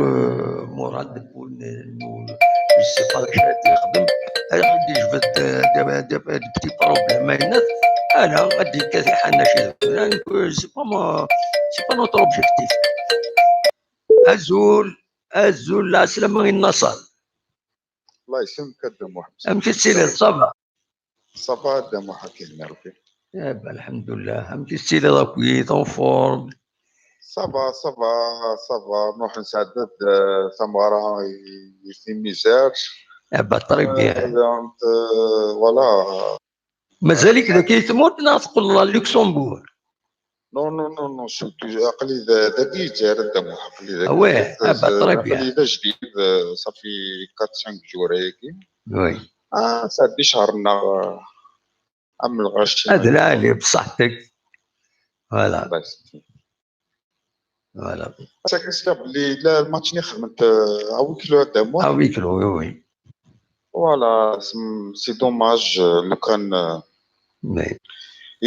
[SPEAKER 1] مراد pour nous je sais pas كيفاش يخدم غادي يجبد دي بتي بروبليم هنا انا غادي كثير حنا شي سي با نوتر اوبجيكتيف azul السلامة النصر
[SPEAKER 8] الله يسلمك الدم واحد
[SPEAKER 1] امشي تسير
[SPEAKER 8] صباح الدم واحد كاين ربي
[SPEAKER 1] الحمد لله امشي تسير راكي طون فورم
[SPEAKER 8] صباح نروح نسدد ثمرة في ميزار
[SPEAKER 1] طري بيان
[SPEAKER 8] فوالا
[SPEAKER 1] مازالك ذاك يتموت نقول لوكسمبورغ
[SPEAKER 8] نو شو عقلي ذاك يجار الدم عقلي
[SPEAKER 1] واه طري بيان
[SPEAKER 8] عقلي ذا جديد صافي 4 5 جور هيك
[SPEAKER 1] وي
[SPEAKER 8] سادي شهرنا ام الغش
[SPEAKER 1] هذا العالي بصحتك فوالا فوالا
[SPEAKER 8] ساكن بلي لا الماتش اللي خدمت ويكلو هذا مو
[SPEAKER 1] ويكلو وي
[SPEAKER 8] فوالا سي دوماج لو كان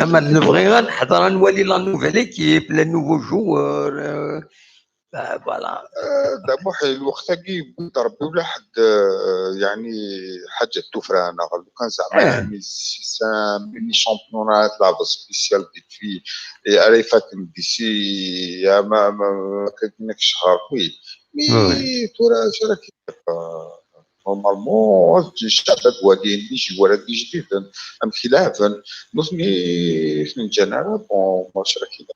[SPEAKER 1] اما نبغي غنحضر نولي لا نوفيل ايكيب لا نوفو جوور فوالا
[SPEAKER 8] دابا حل وقتها كي ربي ولا حد يعني حاجه توفرانا لو كان زعما ميني شامبيونات لعبه سبيسيال في عرفت ديسي يا ما كاينك شهر وي مي ترى شراكي نورمالمون تجي شعبات وادين يجي ولد جديد ام خلافا نثني جنرال بون شراكي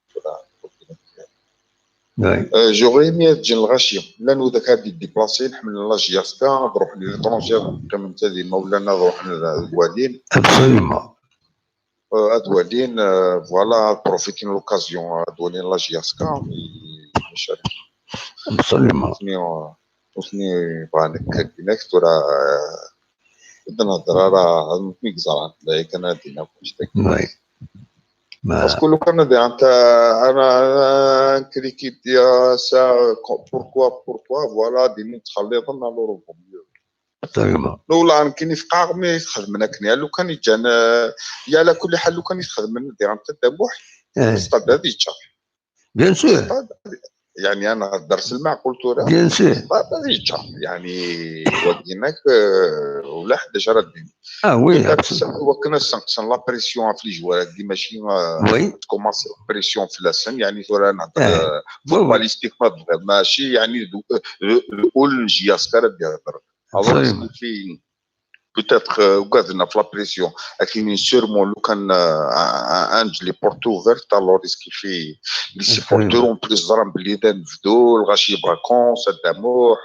[SPEAKER 8] جوغي مي تجي الغاشيه لا نو ذاك هادي ديبلاسي نحمل لا جياسكا نروح للترونجير كما تادي مولانا نروح للوالدين
[SPEAKER 1] ابسوليومون
[SPEAKER 8] ادوالين فوالا بروفيتين لوكازيون ادوالين لا جياسكا
[SPEAKER 1] ابسوليومون
[SPEAKER 8] وثني بغانك كيناك ترى بدنا نهضر راه ميكزار لا كان دينا واش داك باسكو لو كان انت انا كريكيت يا سا بوركوا فوالا ديما تخليطنا لوروب ولا كاين فقاع ما يخدمنا كنا لو كان يجانا يا على كل حال لو كان يخدمنا دير التدبح السطاد هذه يتشاف
[SPEAKER 1] بيان سور
[SPEAKER 8] يعني انا درس المعقول تورا
[SPEAKER 1] بيان سور
[SPEAKER 8] السطاد هذه يتشاف يعني وديناك ولا حد جرى الدين
[SPEAKER 1] وي
[SPEAKER 8] وكنا سنقسم لا بريسيون في الجوار دي ماشي تكوماسي بريسيون في لاسن يعني تورا نهضر فوتباليستيك ماشي يعني نقول نجي عسكر ديال الهضره في peut-être وقعدنا في لا بريسيون لكن سيرمون لو كان انج لي بورتو اوفرت الور ريسكي في لي سيبورتور بليس ضرب بلي نفدو الغاشي فاكونس الدموح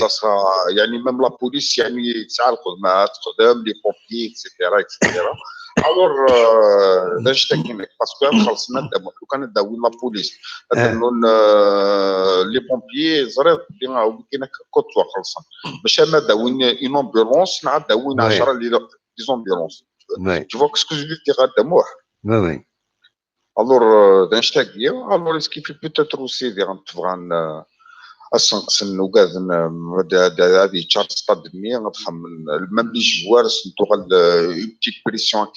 [SPEAKER 8] سا يعني ميم لا بوليس يعني تسعى الخدمه تخدم لي بومبي اكسيتيرا اكسيتيرا الور باش تاكينك باسكو خلصنا الدموح لو كان داوي لا بوليس نون لي بومبي زريط اللي كاينه كوتوا خلصنا باش ما داوين اون امبولونس نعاد داوين 10 لي زومبولونس tu vois ce que je veux dire دموح
[SPEAKER 1] oui
[SPEAKER 8] الور دنشتاقيا الور اسكي في بوتيتر اوسي دير تبغان السنقسن وكاذن هذه تشارت ستاد مي غتخمن ميم لي جوار سنتو غال اون بتيت بريسيون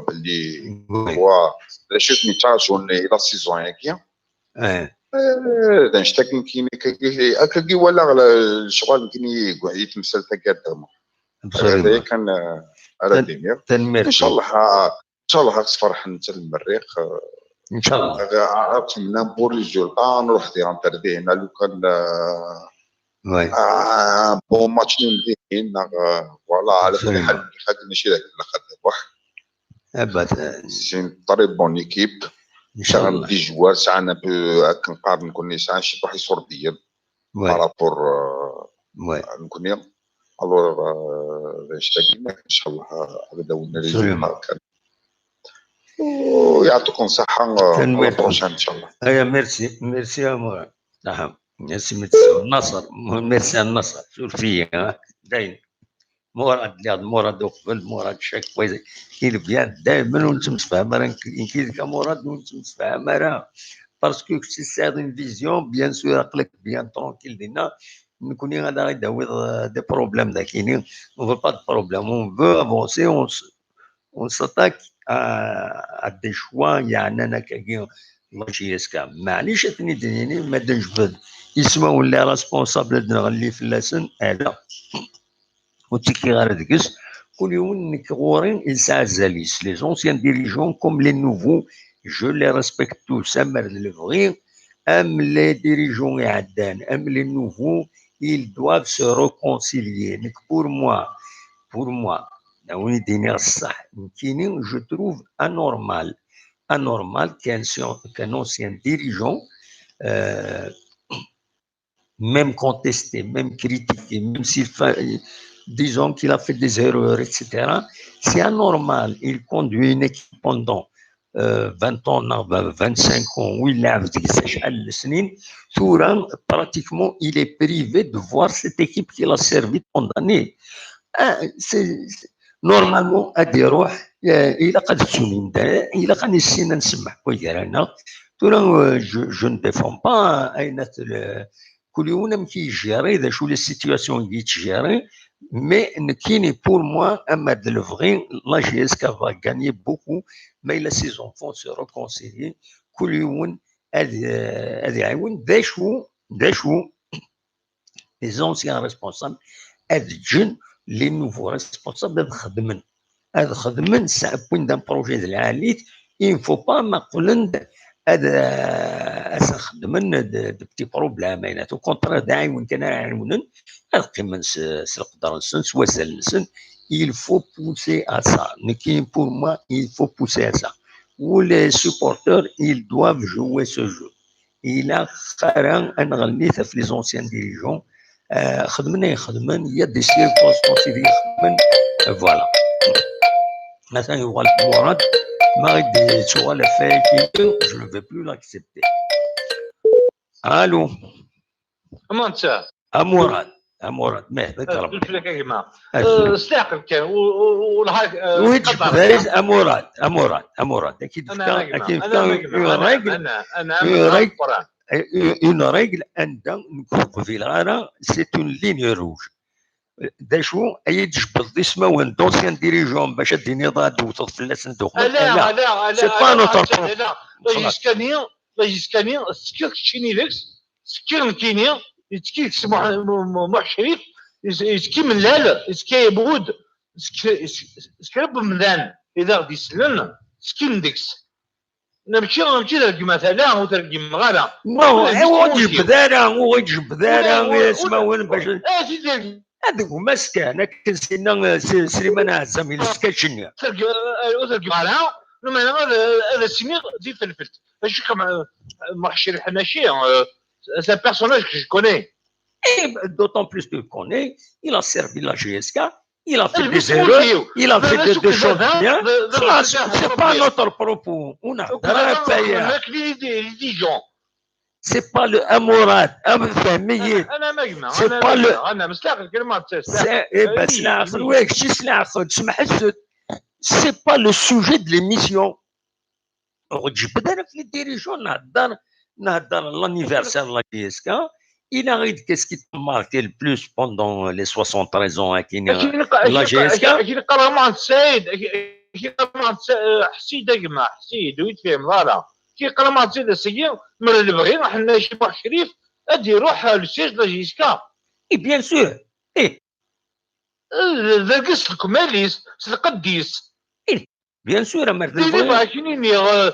[SPEAKER 8] باللي هو شوفني تاجون الى سيزون هكيا دنشتاق كاين هكاكي ولا الشغل كاين يتمثل تاكاد هذا كان على الدنيا ان شاء الله غتصفرح انت المريخ
[SPEAKER 1] ان شاء الله
[SPEAKER 8] نتمنى بور ريزولطا نروح دير انتردي هنا لو كان بون ماتش نمدين فوالا على كل حال ماشي ذاك اللي خد واحد سي طري بون ايكيب
[SPEAKER 1] ان شاء الله
[SPEAKER 8] دي جوار ساعه انا هكا نقارن كوني ساعه شي واحد يصور بيا بارابور نكون الور اشتاقنا ان شاء الله غدا ولا ريزولطا ويعطيكم صحة البروشان إن شاء الله.
[SPEAKER 1] أيا ميرسي يا مراد. نعم ميرسي النصر ميرسي النصر شوف فيا دايما مراد وقبل مراد شاك كويس كاين بيان دائما ونتمسفهم راه كاين كمراد ونتمسفهم راه باسكو سي سي اون فيزيون بيان سور عقلك بيان ترونكيل دينا نكوني غادا غيداوي دي بروبليم دا كاينين اون فو با دو بروبليم اون فو افونسي اون ساتاك à des choix يعني انا كاين ماشي يسكا معليش ثني ديني ما نجبد يسمعوا لي ريسبونسابل نغلي في اللسن هذا وتيكي غير دكس كل يوم نكورين يسعى زاليس لي زونسيان ديريجون كوم لي نوفو جو لي ريسبكت تو سامر لفغي ام لي ديريجون يعدان ام لي نوفو ils doivent se réconcilier donc pour moi ناوي ديني الصح كاينين جو تروف anormal qu'un ancien dirigeant même contesté, même critiqué, même s'il fait, disons qu'il a fait des erreurs, etc. C'est anormal. Il conduit une équipe pendant 20 ans, 25 ans, où il a pratiquement, il est privé de voir cette équipe qu'il a servi pendant années. نورمالمون ادي روح الى قد تسوني الى قد نسينا نسمح ويا رانا ترى جو نديفون با اين كل يوم كيجيري ذا شو لي سيتياسيون كي تجيري مي كايني بور موا اما دو لو فغي لا جي اس كا فا غاني بوكو مي لا سيزون فون سو ريكونسيلي كل يوم هذا يعاون ذا شو لي زونسيان ريسبونسابل هاد الجن لي نوفو ريسبونسابل هذا خدمن سابوين دان بروجي ديال العاليت il faut pas نقولن هذا خدمن دي بتي بروبليم معناتها كونترا داعي كان يعاونن القيمه القدر نسن سوا سلسن il faut pousser à ça mais pour moi il faut pousser à ça ou les supporters ils doivent jouer ce jeu il a خيرا ان غليت في لي زونسيان ديريجون خدمنا il y a des circonstances اللي يخدمن فوالا مثلا يقول مراد ما غادي شغل فايكين je ne vais plus l'accepter الو
[SPEAKER 7] اما انت
[SPEAKER 1] مراد ما هذاك راه
[SPEAKER 7] قلت لك يا جماعه استعقل كان والهاك
[SPEAKER 1] ويتش فايز امورات اكيد اكيد une règle عندنا في الغرة c'est une ligne rouge داشو اي تجبد اسماوين دوسيان ديريجون باش ديني ضاد وتطفل لا صندوق
[SPEAKER 7] لا
[SPEAKER 1] سي با نوتر
[SPEAKER 7] لا لا يسكاني سكير تشيني لكس سكير كينيا يتكي محشريف يتكي من لالا يتكي يبود سكرب ملان اذا غادي يسلن سكين ديكس نمشي نرقم مثلا وترقم غالا
[SPEAKER 1] هو يجيب ذارا هو يجيب ذارا يسماوين باش هذوك هما سكان كنسينا سليمان عزام الى سكان شنيا
[SPEAKER 7] ترقم غالا هذا سمير زي فلفلت باش كما محشر حناشي سي ان بيرسوناج كو جو كوني
[SPEAKER 1] اي دوطون بلوس كو كوني il a servi la GSK il a fait des erreurs il a fait des choses bien c'est pas notre propos on a c'est pas le امورات فهميت c'est pas le
[SPEAKER 7] انا مستاخر كلمات
[SPEAKER 1] بس لا واك شي سلاح تسمح c'est pas le sujet de l'émission وتجبد انا في الديريجون نهضر l'anniversaire de la GSK il arrive qu'est-ce qui t'a marqué le plus pendant les 73 ans à la GSK
[SPEAKER 7] كي قرا مع السيد كي قرا مع حسيد اجمع حسيد ويتفهم فوالا كي قرا مع السيد السيد من اللي بغينا حنا شي واحد شريف ادي يروح للسيج لا GSK
[SPEAKER 1] اي بيان سور اي
[SPEAKER 7] ذا قص الكماليس القديس
[SPEAKER 1] بيان سور
[SPEAKER 7] مرتي كاينين في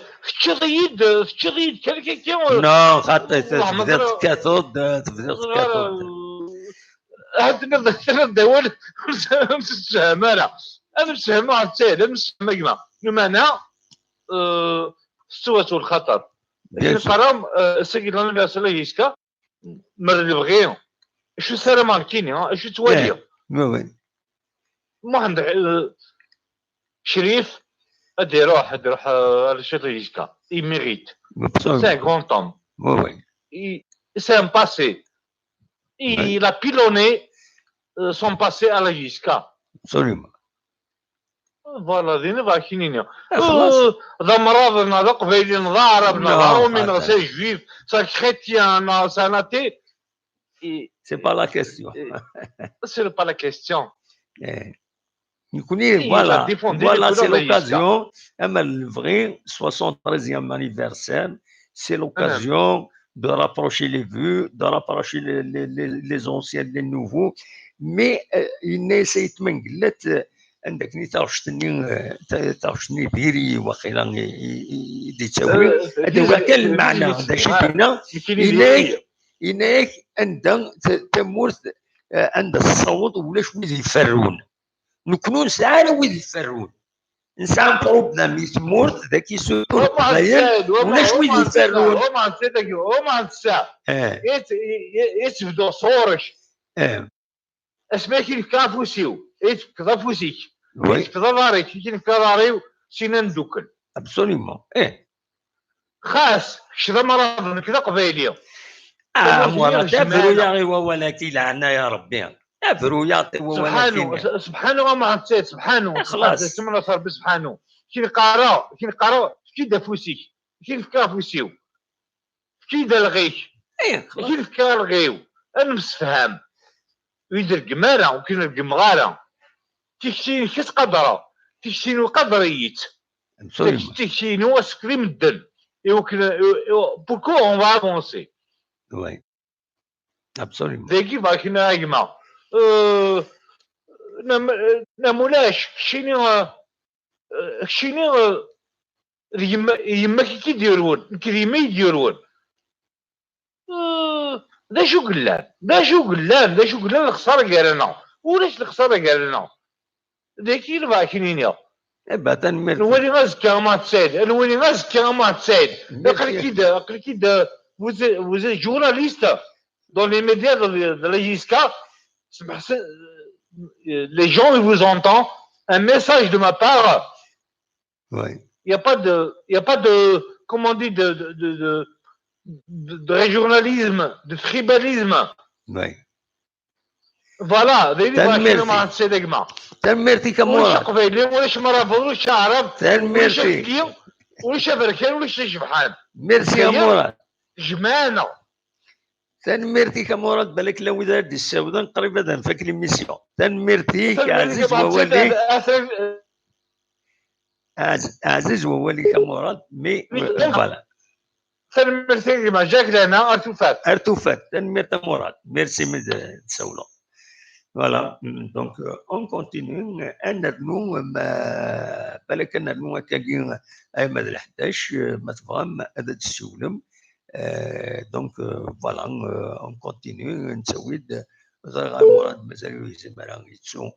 [SPEAKER 7] الشريط كان
[SPEAKER 1] نو خاطر تبدا كاثود
[SPEAKER 7] هاد ندور نسهم انا نسهم على السيد نسهم يا جماعه استوت الخطر القرام سيد الانفاسيون يسكا مر اللي بغيو شو ساره ماركيني شو توالي ما عندك شريف ادي يروح للشيطان يسكا il mérite c'est un grand homme c'est un passé il a pilonné son passé à la GSK
[SPEAKER 1] absolument
[SPEAKER 7] فوالا دينا باكينين ذا مرضنا ذا قبيلين ذا عربنا ذا رومينا سي جويف سا كريتيان سا ناتي
[SPEAKER 1] c'est pas la question
[SPEAKER 7] c'est pas la question
[SPEAKER 1] voilà c'est l'occasion le vrai 73e anniversaire c'est l'occasion de rapprocher les vues de rapprocher les anciens les nouveaux mais il n'essaie من قلت عندك ني تعرفني ديري واخيرا يدي تساوي هذا كان المعنى هذا شي بينا إنك عند تمورث عند الصوت ولاش ويد يفرون نكونوا نسعى ويد يفرون نسعى بروبليم يتمورث ذاك يسوتو باين ولاش ويد يفرون
[SPEAKER 7] هما نسيتك هما نسى يتبدو صورش اسمع كيف كافوسيو كذا فوسيك كذا داريك كيف كذا سينا ندوكل
[SPEAKER 1] ابسوليومون
[SPEAKER 7] خاص شذا مرض كذا قبيليه
[SPEAKER 1] مرض تفرو يا غي ولكن لعنا يا ربي تفرو يا
[SPEAKER 7] ولكن سبحانه ما نسيت سبحانه
[SPEAKER 1] خلاص
[SPEAKER 7] سمنا صار بسبحانه كي قرا كي دافوسيك كيف كافوسيو كي دلغيك كيف كالغيو انا مسفهم ويدير قمارة وكاين القمغارة تيكتيني كتقدرة تيكتيني القدريت تيكتيني واسكري مدل بوركو اون فا افونسي
[SPEAKER 1] وي ابسوليومون
[SPEAKER 7] ذاكي باكينا يا جماعة نمولاش شيني يما كي يديرون كريما يديرون دا شو قلان الخساره قالنا ولاش الخساره قالنا ذاكي اللي باكينين يا
[SPEAKER 1] ابدا
[SPEAKER 7] نولي غازكا ما تساعد نولي غازكا ما تساعد اقل كده vous êtes journaliste dans les médias de la GSK les gens ils vous entendent un message de ma part
[SPEAKER 1] oui
[SPEAKER 7] il y a pas de comment on dit de régionalisme, de tribalisme.
[SPEAKER 1] Oui.
[SPEAKER 7] Voilà,
[SPEAKER 1] تنمرتي كمورا
[SPEAKER 7] وش قبيلي وش مرافض وش عرب
[SPEAKER 1] تنمرتي
[SPEAKER 7] وش بركان وش شبحان
[SPEAKER 1] ميرسي يا مورا
[SPEAKER 7] جمانة
[SPEAKER 1] تنميرتي كمراد بالك لو دار دي السودان قريبا نفك ليميسيون تنميرتي عزيز وولي عزيز وولي كمراد مي فوالا
[SPEAKER 7] تنميرتي ما جاك لنا
[SPEAKER 1] ارتوفات تنميرت مراد ميرسي من تسولو فوالا دونك اون كونتينيو ان نو بالك ان نو كاين اي مد 11 ما تفهم هذا تسولم دونك فوالا اون كونتينيو نسوي غير مراد مازال يهزم راه يتسو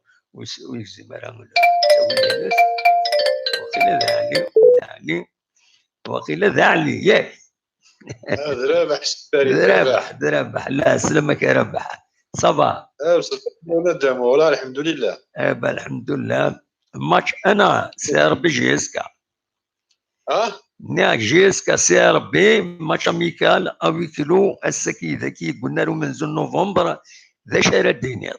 [SPEAKER 1] ويهزم راه نسوي الناس وقيل ذا علي وقيل ذا علي ياك رابح لا سلامك يا رابح صباح
[SPEAKER 9] ندم والله الحمد لله
[SPEAKER 1] الحمد لله ماتش انا سي ار بي جي اس كا نياك جي اس كا سي ار بي ماتش اميكال اوي كيلو السكي ذكي قلنا له من نوفمبر ذا شهر الدنيا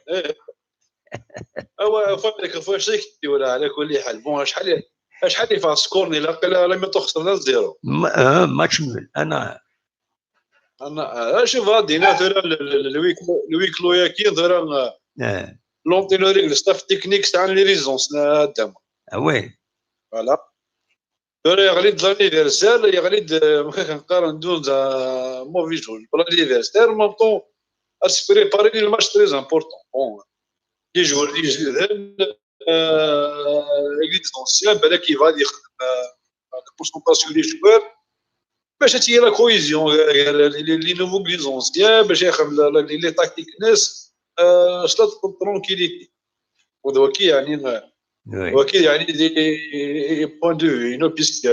[SPEAKER 9] هو فهمتك فواش سكتي ولا على كل حال بون شحال يفا سكورني لا لم تخسر 0
[SPEAKER 1] ماتش نول انا
[SPEAKER 9] شوف غادينا ثرا الويك لو ياكين ثرا لونتينوريك الستاف تكنيك تاع لي ريزونس دام
[SPEAKER 1] وين
[SPEAKER 9] فوالا ثرا يغليد لانيفرسال يغليد مخا كنقارن دوز موفي جول بلا لانيفرسال مون طون اسبري باري الماتش تري امبورطون بون لي جوار لي جديدين ليزونسيان بالك يغادي يخدم البورسونطاج لي جوار باش تجي لا كويزيون لي نوفو ليزونسيان باش يخدم لي تاكتيك ناس شلات ترونكيليتي ودوكي يعني وكي يعني دي بوين دو فيو بيسك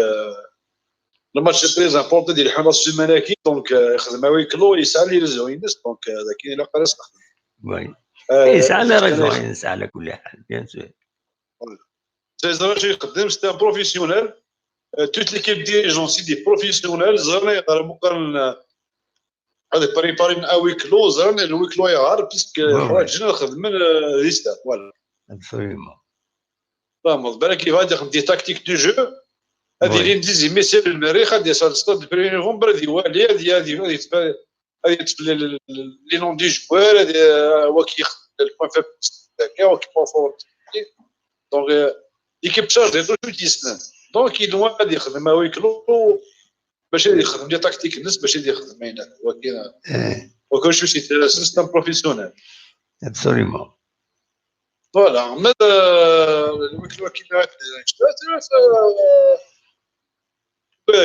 [SPEAKER 9] الماتش تري امبورطون ديال حنا السيمانه كي دونك يخدم ويكلو يسعى لي ريزوينس دونك هذا كاين الا قرا نخدم
[SPEAKER 1] وي يسعى على رجوين يسعى على كل حال بيان سور
[SPEAKER 9] سيزر شي يقدم سي ان بروفيسيونيل توت ليكيب ديريجون سي دي بروفيسيونيل زرنا يقدر مقارن هذا بريباري من ويك لو زرنا الويك لو يغار بيسك راجل خدم من ليستا فوالا
[SPEAKER 1] ابسوليومون
[SPEAKER 9] فاهم بالك كيفاش يخدم دي تاكتيك دو جو هذه اللي نديزي ميسير المريخ هذه صار ستاد البريمير نوفمبر هذه والي هذه لي نون دي جوار هذه هو كيخدم البوان فيب هكا هو كيبون فور دونك ليكيب شارج دو تيسنان دونك يدوى غادي يخدم ويكلو باش يخدم لي تاكتيك الناس باش يخدم هنا وكان شو سي سيستم بروفيسيونيل
[SPEAKER 1] ابسوليومون
[SPEAKER 9] فوالا ماذا الويكلو كيما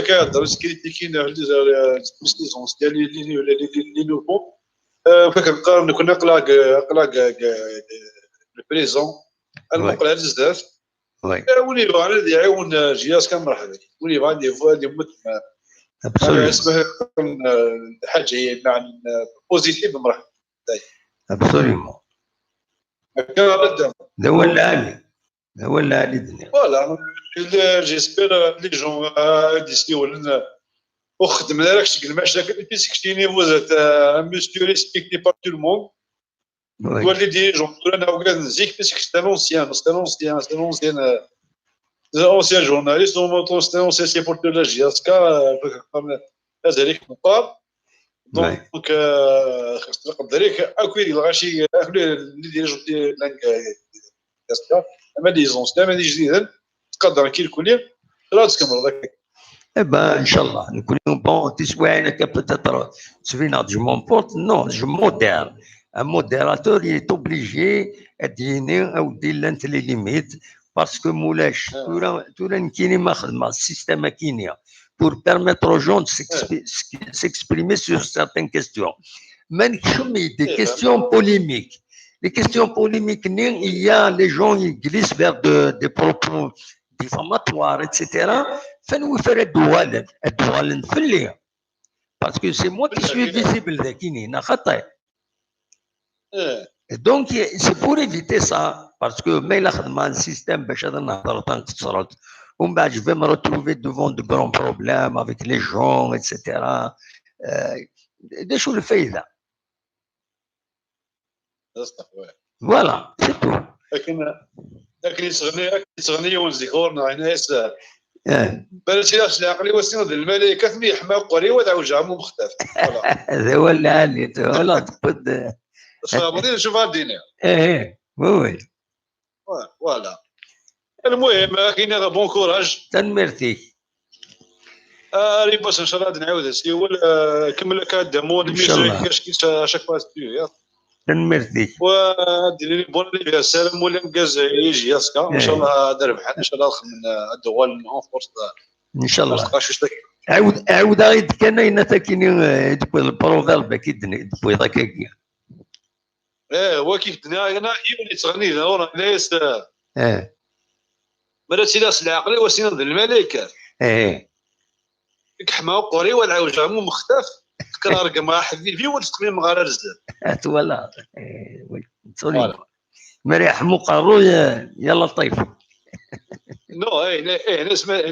[SPEAKER 9] كيهضر كريتيكينا لي سبيسيزونس ديال لي نوفو كنقارن كنا قلاق البريزون المقلع بزاف ولي غادي يعاون جياس كان مرحبا ولي غادي فؤاد يموت اسمه حاجه مع بوزيتيف مرحبا
[SPEAKER 1] ابسوليومون
[SPEAKER 9] هكا
[SPEAKER 1] هو العالي الدنيا
[SPEAKER 9] فوالا جيسبير لي جون ديسيو وخدم راكش المشاكل بيسك شي نيفو زاد مسيو ريسبكتي بار تو الموند ولي ديريجون انا وكان نزيك بيسك سي اونسيان جورناليست سي اونسيان سيبورتور لا جياسكا هذاك نقار دونك خاص نقدر لك اكويري الغاشي اللي ديريجون لانك جياسكا اما دي زونسيان ما دي جديد تقدر كي الكل لا تكمل داك
[SPEAKER 1] ان شاء الله نكون بون تسوى انك peut-être سفينات جو مونبورت نو جو مودير un modérateur il est obligé ديني او دير لانت لي ليميت باسكو مولاش تورا كيني ما خدمه السيستم كينيا pour permettre aux gens de s'exprimer sur certaines questions. Mais des questions polémiques. Les questions polémiques, il y a les gens qui glissent vers des propos diffamatoires, etc. Nous faire parce que c'est moi qui suis visible. Et donc, c'est pour éviter ça, parce que le système, je vais me retrouver devant de grands problèmes avec les gens, etc. Des choses le fait là. Voilà, c'est tout.
[SPEAKER 9] لكن يصغني ونذكرنا ناس بلاتي لاش العقلي وسند الملائكه ثمي يحمى قري ودعو جامو مختلف
[SPEAKER 1] هذا هو اللي عالي ولا تقد
[SPEAKER 9] فاهمين نشوف الدنيا
[SPEAKER 1] وي
[SPEAKER 9] فوالا المهم كاين بون كوراج
[SPEAKER 1] تنمرتي
[SPEAKER 9] ري باس ان شاء الله نعاود نسيول كمل لك هاد المود ميوزيك كاش اشاك فاس بيو
[SPEAKER 1] تنمرتي
[SPEAKER 9] ودير لي بون انيفرسير مولا مكاز يجي ياسكا ان شاء الله نربح ان شاء الله من الدول اونفورس
[SPEAKER 1] ان شاء الله عاود غيد كان اين تاكيني دبي البروفيرب كيدني دبي ذاك
[SPEAKER 9] هو كيف الدنيا انا يولي تغني دورا ناس مرات سلاس العقلي وسند الملائكه كحما قوري والعوج مو مختف تكرار كما حبيبي والتقليم غير الزاد
[SPEAKER 1] ولا وي مريح مقرو يا لطيف
[SPEAKER 9] نو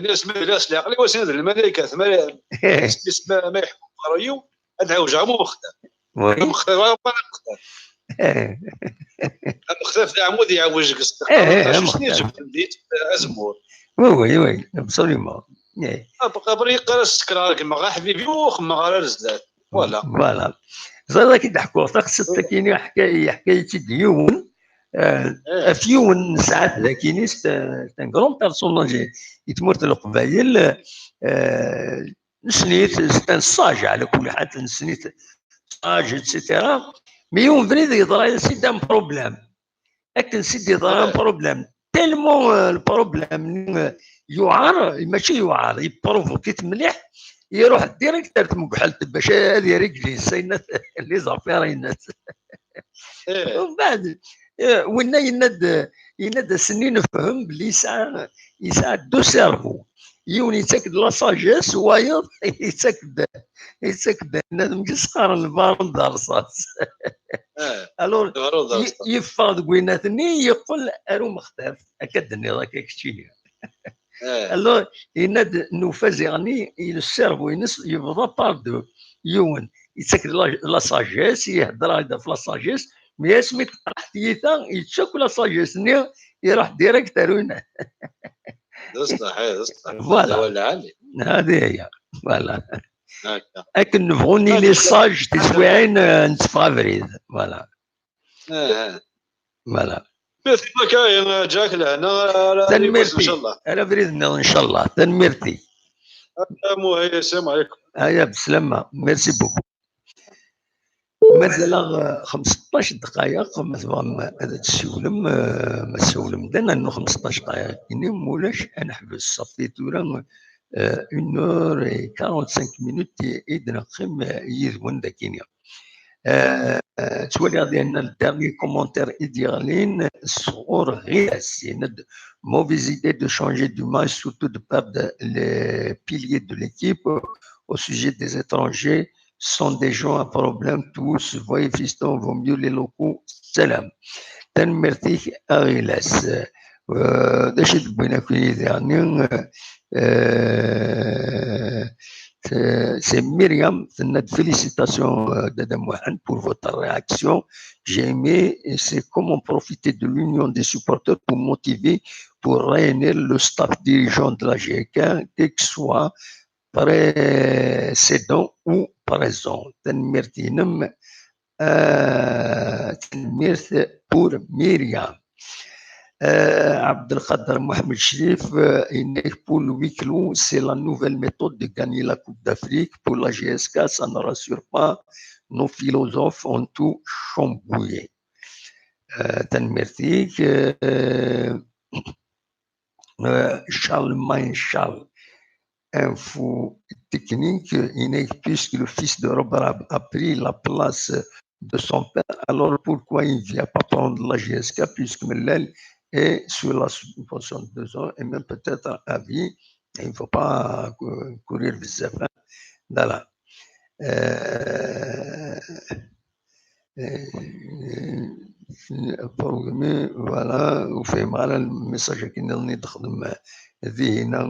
[SPEAKER 9] ناس ما لاس العقلي وسند الملائكه ثما اسم ما يحكم قريو العوج مو مختف مختف مختف عمود يعوج قصدك شنو جبت بديت ازمور
[SPEAKER 1] وي ابسوليومون
[SPEAKER 9] بقى بريق السكرار كما غا حبيبي وخما غير الزاد
[SPEAKER 1] فوالا زاد كيضحكوا خصك كاين حكايه ديون فيون ساعات ذاكيني ان كرون بيرسوناج يتمرت القبايل نسنيت ستان ساج على كل حال نسنيت ساج اتسيتيرا مي يوم فريد يضرا سيدي ان بروبليم لكن سيدي يضرا بروبليم تيلمون البروبليم يعار ماشي يعار يبروفوكيت مليح يروح ديريكتور تمكحلت باش هذه رجلي سينات اللي زافيرينات ومن بعد وين يند سنين فهم بلي يسعى دو سيرفو يون يتاكد لا ساجيس وايض يتاكد نادم كيسقار البارون دار رصاص الور يفاض كويناتني يقول ارو مختلف اكدني راك كشتيني الور يند نوفاز يعني السيرفو ينس يبدا باردو يون يتاكد لا ساجيس يهضر هذا في لا ساجيس مي اسمي تحتيتا يتشك لا ساجيس يروح ديريكتور هنا
[SPEAKER 9] صح
[SPEAKER 1] فوالا هذه هي فوالا لكن نبغوني لي ساج تسويعين نتفافريد فوالا فوالا
[SPEAKER 9] مثل ما كاين جاك لهنا
[SPEAKER 1] تنمرتي ان شاء الله انا بريدنا ان شاء الله تنمرتي
[SPEAKER 9] السلام عليكم
[SPEAKER 1] بسلامه ميرسي بوكو مازال 15 دقائق مثلا هذا السولم ما السولم دنا انه 15 دقائق كاين مولاش نحبس صفيت ورا 1h45 مينوت اذن قيم يذون داكينيا تولي غادي عندنا الدارني كومونتير ايديالين صغور غياس ند mauvaise idée de changer d'humain surtout de perdre les piliers de l'équipe au sujet des étrangers sont des gens à problème tous voyez fiston vaut mieux les locaux salam تنمرتيك اغيلاس داش تبينا كوي يعني c'est Myriam, félicitations Dada Mohan pour votre réaction. J'ai aimé, et c'est comment profiter de l'union des supporters pour motiver, pour réunir le staff dirigeant de la GK, quel que soit précédent ou présent. Merci pour Myriam. Abdelkader Mohamed Shrif, pour le huis clos, c'est la nouvelle méthode de gagner la Coupe d'Afrique. Pour la GSK, ça ne rassure pas. Nos philosophes ont tout chambouillé. Merci. Charlemagne Charles, info technique, puisque le fils de Robert a pris la place de son père, alors pourquoi il ne vient pas prendre la GSK puisque Mellel est sur la suspension de 2 ans et même peut-être à vie. Il ne faut pas courir bizarre. Voilà. Voilà, وفي معنا الميساج كنا نخدم هذه هنا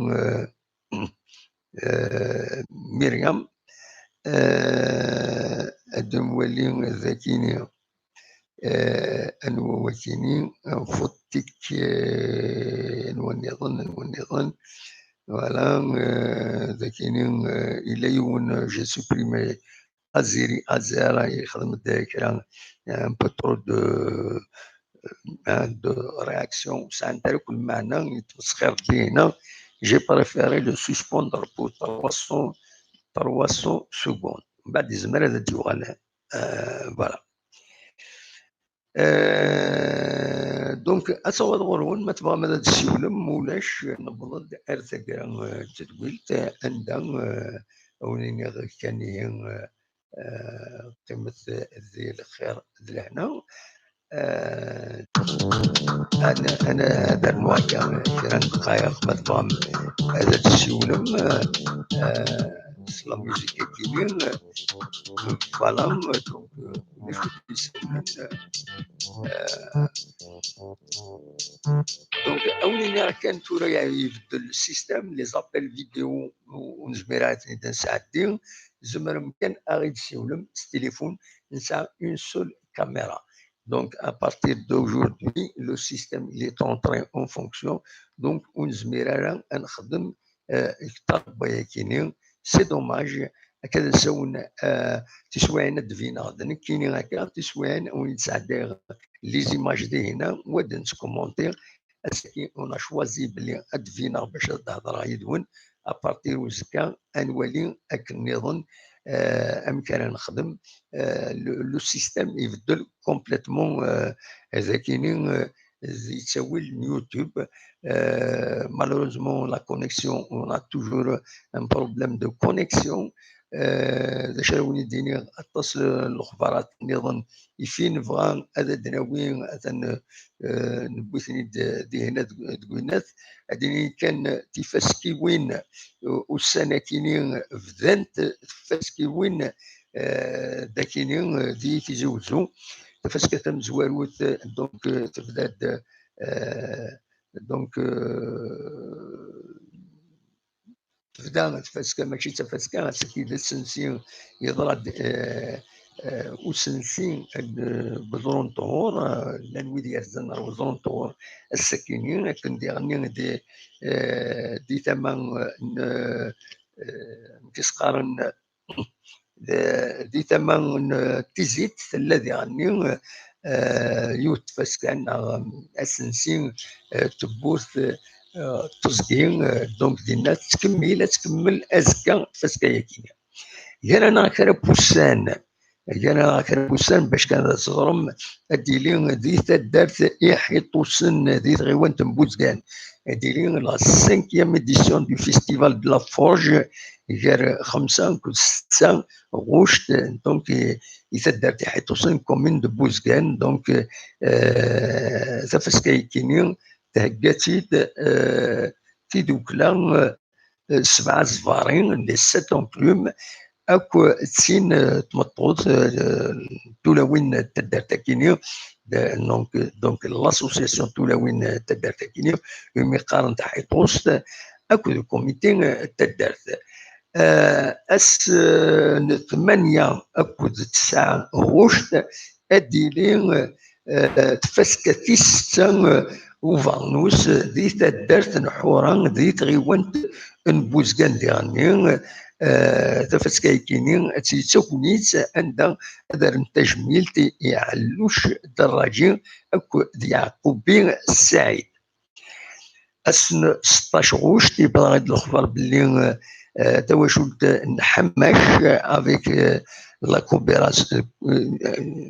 [SPEAKER 1] مريم الدموالين الذكيين أنواتيني فوتك نظن Voilà, il y a eu, j'ai supprimé Azera, un peu trop de réaction. J'ai préféré le suspendre pour 300 secondes. Voilà. دونك اتصور غورون ما تبغى ماذا تسولم ولاش نبض ارتقى تدويلت عندها اونين كان قيمة ذي الخير لهنا انا هذا النوع كان دقائق ما تبغى هذا تسولم la musique كيمين فوالا دونك اولين كان تورا يبدل السيستم لي زابيل فيديو ونزميرات نساعدين زمر كان اريد سيولم التليفون نسا اون سول كاميرا. Donc, à partir d'aujourd'hui, le système il est entré en fonction. Donc, on se met c'est dommage. هكذا سوينا تسوينا دفينا غدا كاينين هكا تسوينا ونتساعدوا لي زيماج دي هنا ودن كومونتير اسكي اون شوازي بلي ادفينا باش تهضر يدون ابارتير وزكا انولي اك النظام امكان نخدم لو سيستيم يبدل كومبليتمون هذا كاينين يتساوي اليوتيوب malheureusement la connexion on a toujours un problème de connexion باش روني ديني اتصل الاخبارات نظن يفين فغان هذا دناوين هذا نبوثني دي هنا تقولنات هذين كان تفاسكي وين والسناكينين فذنت تفاسكي وين داكينين دي تزوزو تفاسكا تم زواروت دونك تبدا دونك تبدا تفاسكا ماشي تفاسكا سكي السنسين يضرب وسنسين بضرون طهور لانوي ديال الزنر وضرون طهور السكينين كنديرني دي ثمن كيسقارن دي ثمن تيزيت الذي غني يوت فاسكان اسنسين تبوث تصدين دونك دينا تكمل ازكا فاسكايا كينا كان انا كرا بوسان باش كان صغرم اديلين دي تدارت يحيطوسن دي غيوان تنبوزكان اديلين لا 5e édition du festival de la Forge غير 5 و 6 غوشت دونك يتدارت يحيطوسن كومين دو بوزكان دونك فاسكايا كينين تهجاتيد تيدوكلا 7 زفارين لي 7 اونكلوم اكو تسين تمطوط تولوين تدارتاكينيو دونك لاسوسياسيون تولوين تدارتاكينيو يمقارن تاع بوست اكو الكوميتي تدارت اس 8 اكو 9 غوشت اديلين تفسكتيس وفانوس دي تدارت نحوران دي تغيوانت نبوزكان ديغني تفسكاي كينين تيتوكنيت عندها هذا التجميل يعلوش دراجين اكو يعقوبي السعيد اسن 16 غوش تيبان غيد الاخبار باللي تواجد نحماش افيك لا كوبيراسيون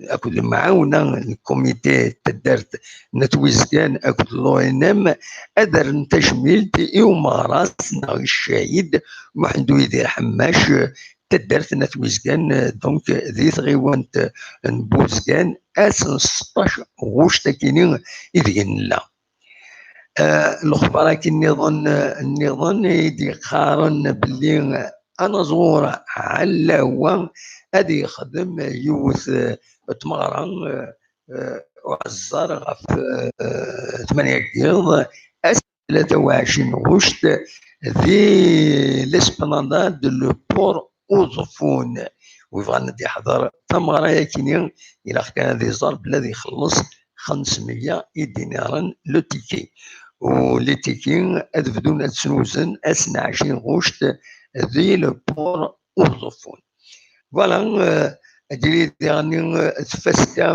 [SPEAKER 1] اكو المعاونه الكوميتي تدارت نتويزكان اكو لو ان ام ادر تجميل يوماراس ناغي الشهيد محمد يدير حماش تدارت نتويزكان دونك ذي غيوانت نبوزكان اسن 16 غوش تاكينين يدين لا الاخبار كي النظام يدي قارن باللي انا زوره على هو هذه يخدم يوث تمغران وعزار غف 8 قيض 23 غشت ذي لسبلانداد لو بور اوزفون ويبغى ندي حضر تمغرا كينين الى كان ذي زرب الذي يخلص 500 دينارا لو تيكي ولي تيكين أدفدون أتسنوزن أسنا 20 غوشت ذي لبور أوزوفون فوالا أدري يعني تفسكا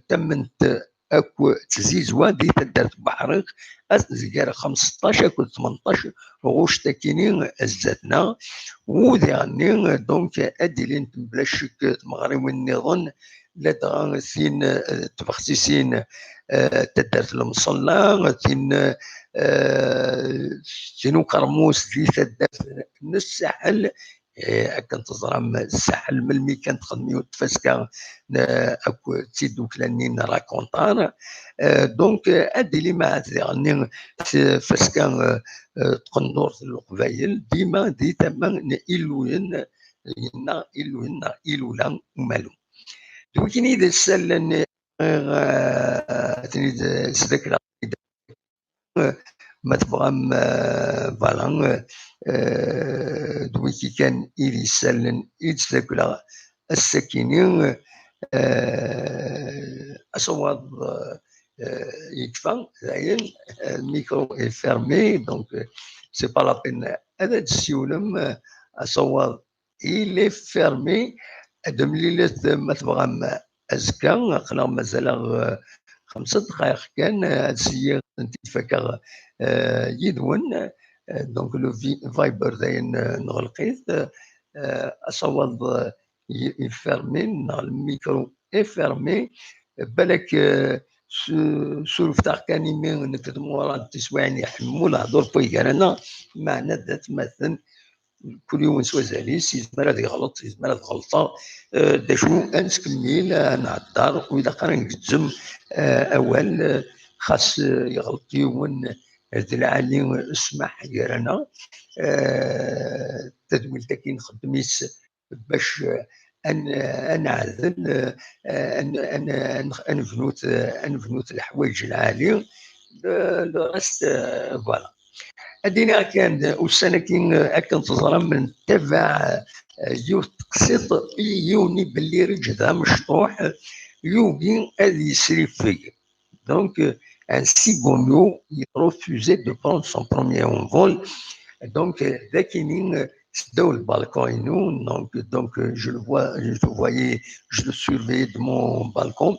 [SPEAKER 1] تمنت اكو تزيزوا دي تدرت بحرق أزجار 15 اكو 18 غوش تاكينين الزتنا وذي يعني دونك ادي لين بلاشك مغرب النظام لا ثين تبخسيسين تدرت المصلى ثين كرموس دي تدرت الساحل كنت تزرم الساحل ملي كانت خدمي وتفسكا اكو تيدو كلانين راكونطار دونك ادي لي ما يعني فسكا تقندور القبايل ديما دي تما إلوين إلولا ومالو لكن إذا سالن سذكر ما تبغى فوالا دويكي كان إلي سالن يتذكر السكينين أصوات يكفى زين الميكرو est fermé donc c'est pas la peine هذا السيولم أصوات il est fermé دمليلة ما تبغى أزكى قنا مازال 5 دقائق كان هادشي نتفكر يدون دونك لو فايبر داين نغلقيت أصوات يفرمي الميكرو يفرمي بالك سولفتار كان يمين نكتمو ورا التسواني يحمو الهضور بويكارانا معنا ذات مثلا كل يوم سوازاليس يزمر هذا يغلط يزمر هذا غلطه داشو انسكميل نعدار واذا قرا نجزم اول خاص يغلط يوم هذا العالي اسمح يرانا تدويل تاكين خدميس باش نعذل انفنوت الحوايج العاليه لو راست فوالا ادينا كان والسنه كي اكن تظلم من تبع يوت قسيط يوني باللي رجلها مشطوح يوغي هذه يسري فيه دونك ان سيغونيو يرفوزي دو برون سون بروميير انفول دونك ذاكينين سداو البالكون دونك جو لو فوايي جو لو سورفي دو مون بالكون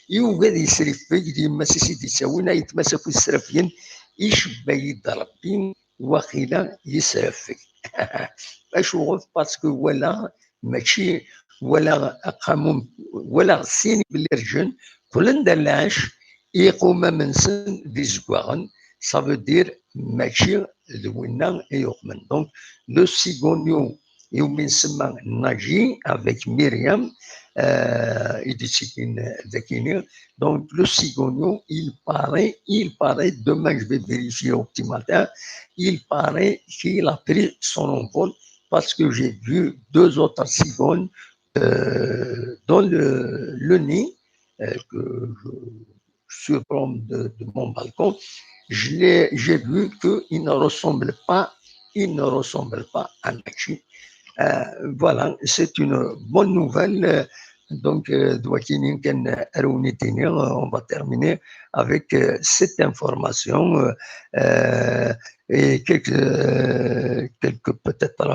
[SPEAKER 1] يوغي هذه يسري فيه ديما سيدي ساوينا يتمسكوا السرافيين يشبه يد ربي وخيلا يسرفك اشوف باسكو ولا ماشي ولا اقاموا ولا سيني بالرجل كل ندلاش يقوم من سن دي زكوان ça veut dire ماشي ذوينا يؤمن دونك لو سيغونيو يوم نسمى ناجي افيك ميريام donc le cigogno, il paraît, demain je vais vérifier au petit matin, il paraît qu'il a pris son envol parce que j'ai vu 2 autres cigognes dans le nid que je surplombe de mon balcon. J'ai vu qu'il ne ressemble pas à Nachi. Voilà, c'est une bonne nouvelle. Donc, on va terminer avec cette information et quelques peut-être,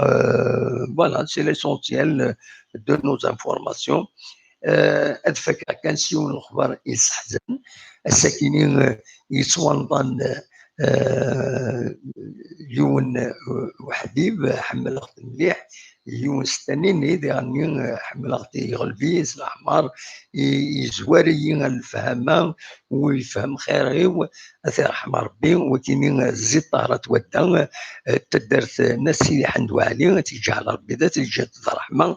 [SPEAKER 1] voilà, c'est l'essentiel de nos informations. الفكرة كان سيون الأخبار يستحزن الساكنين يتصوالطان يون وحبيب حمل أخت مليح يون ستانين يعني حمل أختي غلبيس الأحمر يزواريين الفهمة ويفهم خيري أثير حمر ربي وكينين الزيت طارت ودا تدرت ناس حندو علي تيجعل ربي ذات تيجي الرحمة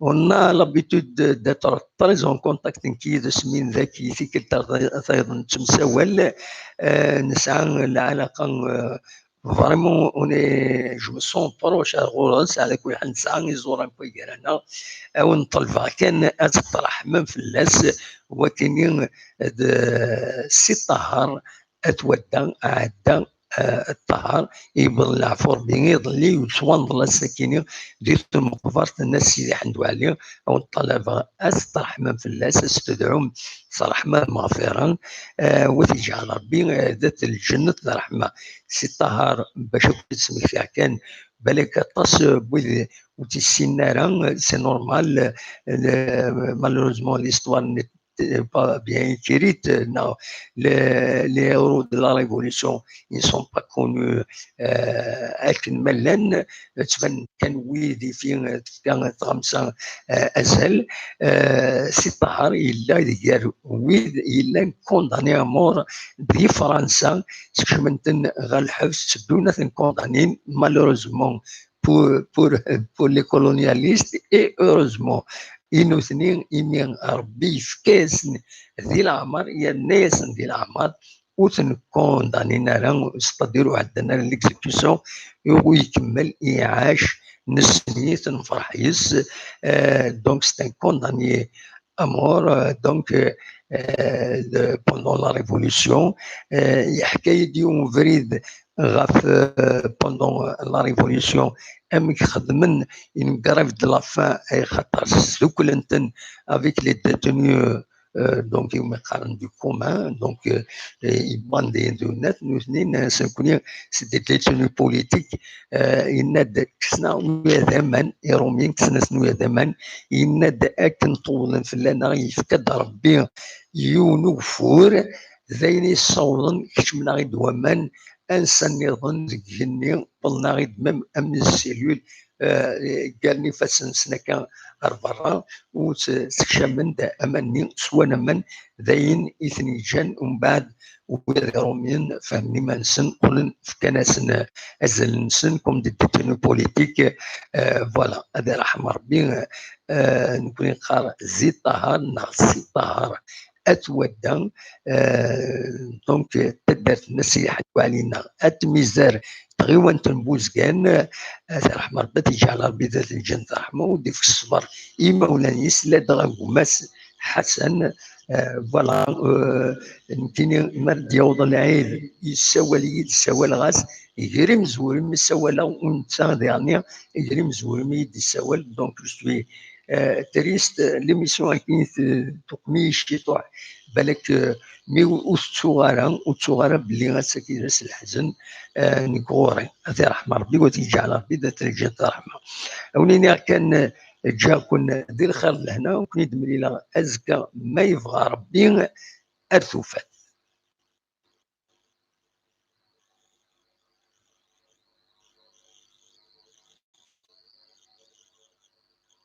[SPEAKER 1] On a l'habitude d'être très en contact avec les semaines ذكي في كل أيضا تمساول نسعى العلاقة vraiment je me sens proche à غورس على كل حال نسعى نزور نكوي كرانا أو نطلبها كان أتطرح من فلاس وكاين سي طهر أتودى عدا الطهر يبل العفور بيض اللي يتوان ضل السكينة ديرت مقبرة الناس اللي حندو عليه أو الطلبة أسترحمة في الله استدعوم صرحمة مغفرا وتجعل ربي ذات الجنة الرحمة سي الطهر باش تسمي فيها كان بالك طاس وتسينارا سي نورمال مالوروزمون ليستوار pas bien écrite. Non, les héros de la Révolution, ils ne sont pas connus avec une mélène. كان ويدي في كان 5 أزل سيطهر إلا ديال ويد إلا كونداني أمور دي فرنسا سكشمنتن غا الحبس دونا كوندانين مالوروزمون pour les colonialistes et heureusement إنه اثنين إني ربي في كاس ذي العمر يا الناس ذي العمر وتنكون دانينا راه استديروا عندنا ليكزيكسيون ويكمل إعاش نسني تنفرح يس دونك ستان كونداني أمور دونك بوندون لا ريفوليسيون حكاية ديوم فريد غاف بوندون لا ريفوليسيون امك خدمن ان غراف دو لا فان اي خاطر دوك انتن افيك لي ديتونيو دونك يوم يقارن دو كومان دونك يبان دي دونات نوثنين سنكوني سي دي ديتونيو بوليتيك يناد كسنا ويا زمان يرومين كسنا سنويا زمان يناد اكن طولا فلانا يفكد ربي يونو فور زيني صولن كشمنا غيد ومان انسان يظن جني قلنا غير ميم امن السيلول قالني فاسن سنه كان برا وتكشمن دا امني سوانا من ذاين اثني جان ومن بعد ويرومين فهمني ما نسن قلن في كناسن ازل نسن كوم دي ديتونو بوليتيك فوالا هذا رحم ربي نكون نقار زيد طهار نغسي طهار اتودى دونك تدرت النصيحه علينا اتميزار تغيوان تنبوز كان رحمه ربي تجعل ربي ذات الجنه رحمه ودي في الصبر اما ولا يسلا دغا ماس حسن فوالا يمكن مرد يوض العيد يسوى لي يسوى الغاز يجري مزور من السواله ونتا ديرني يجري مزور من يدي السوال دونك جو تريست ليميسيون كاين تقميش كيطوع بالك مي وتصغر بلي غاساكي راس الحزن نكوري هذا رحمه ربي وتجعل ربي ذات الجنه رحمه ونيني كان جا كنا دير خير لهنا وكون يدمري لا ازكى ما يبغى ربي ارثوفات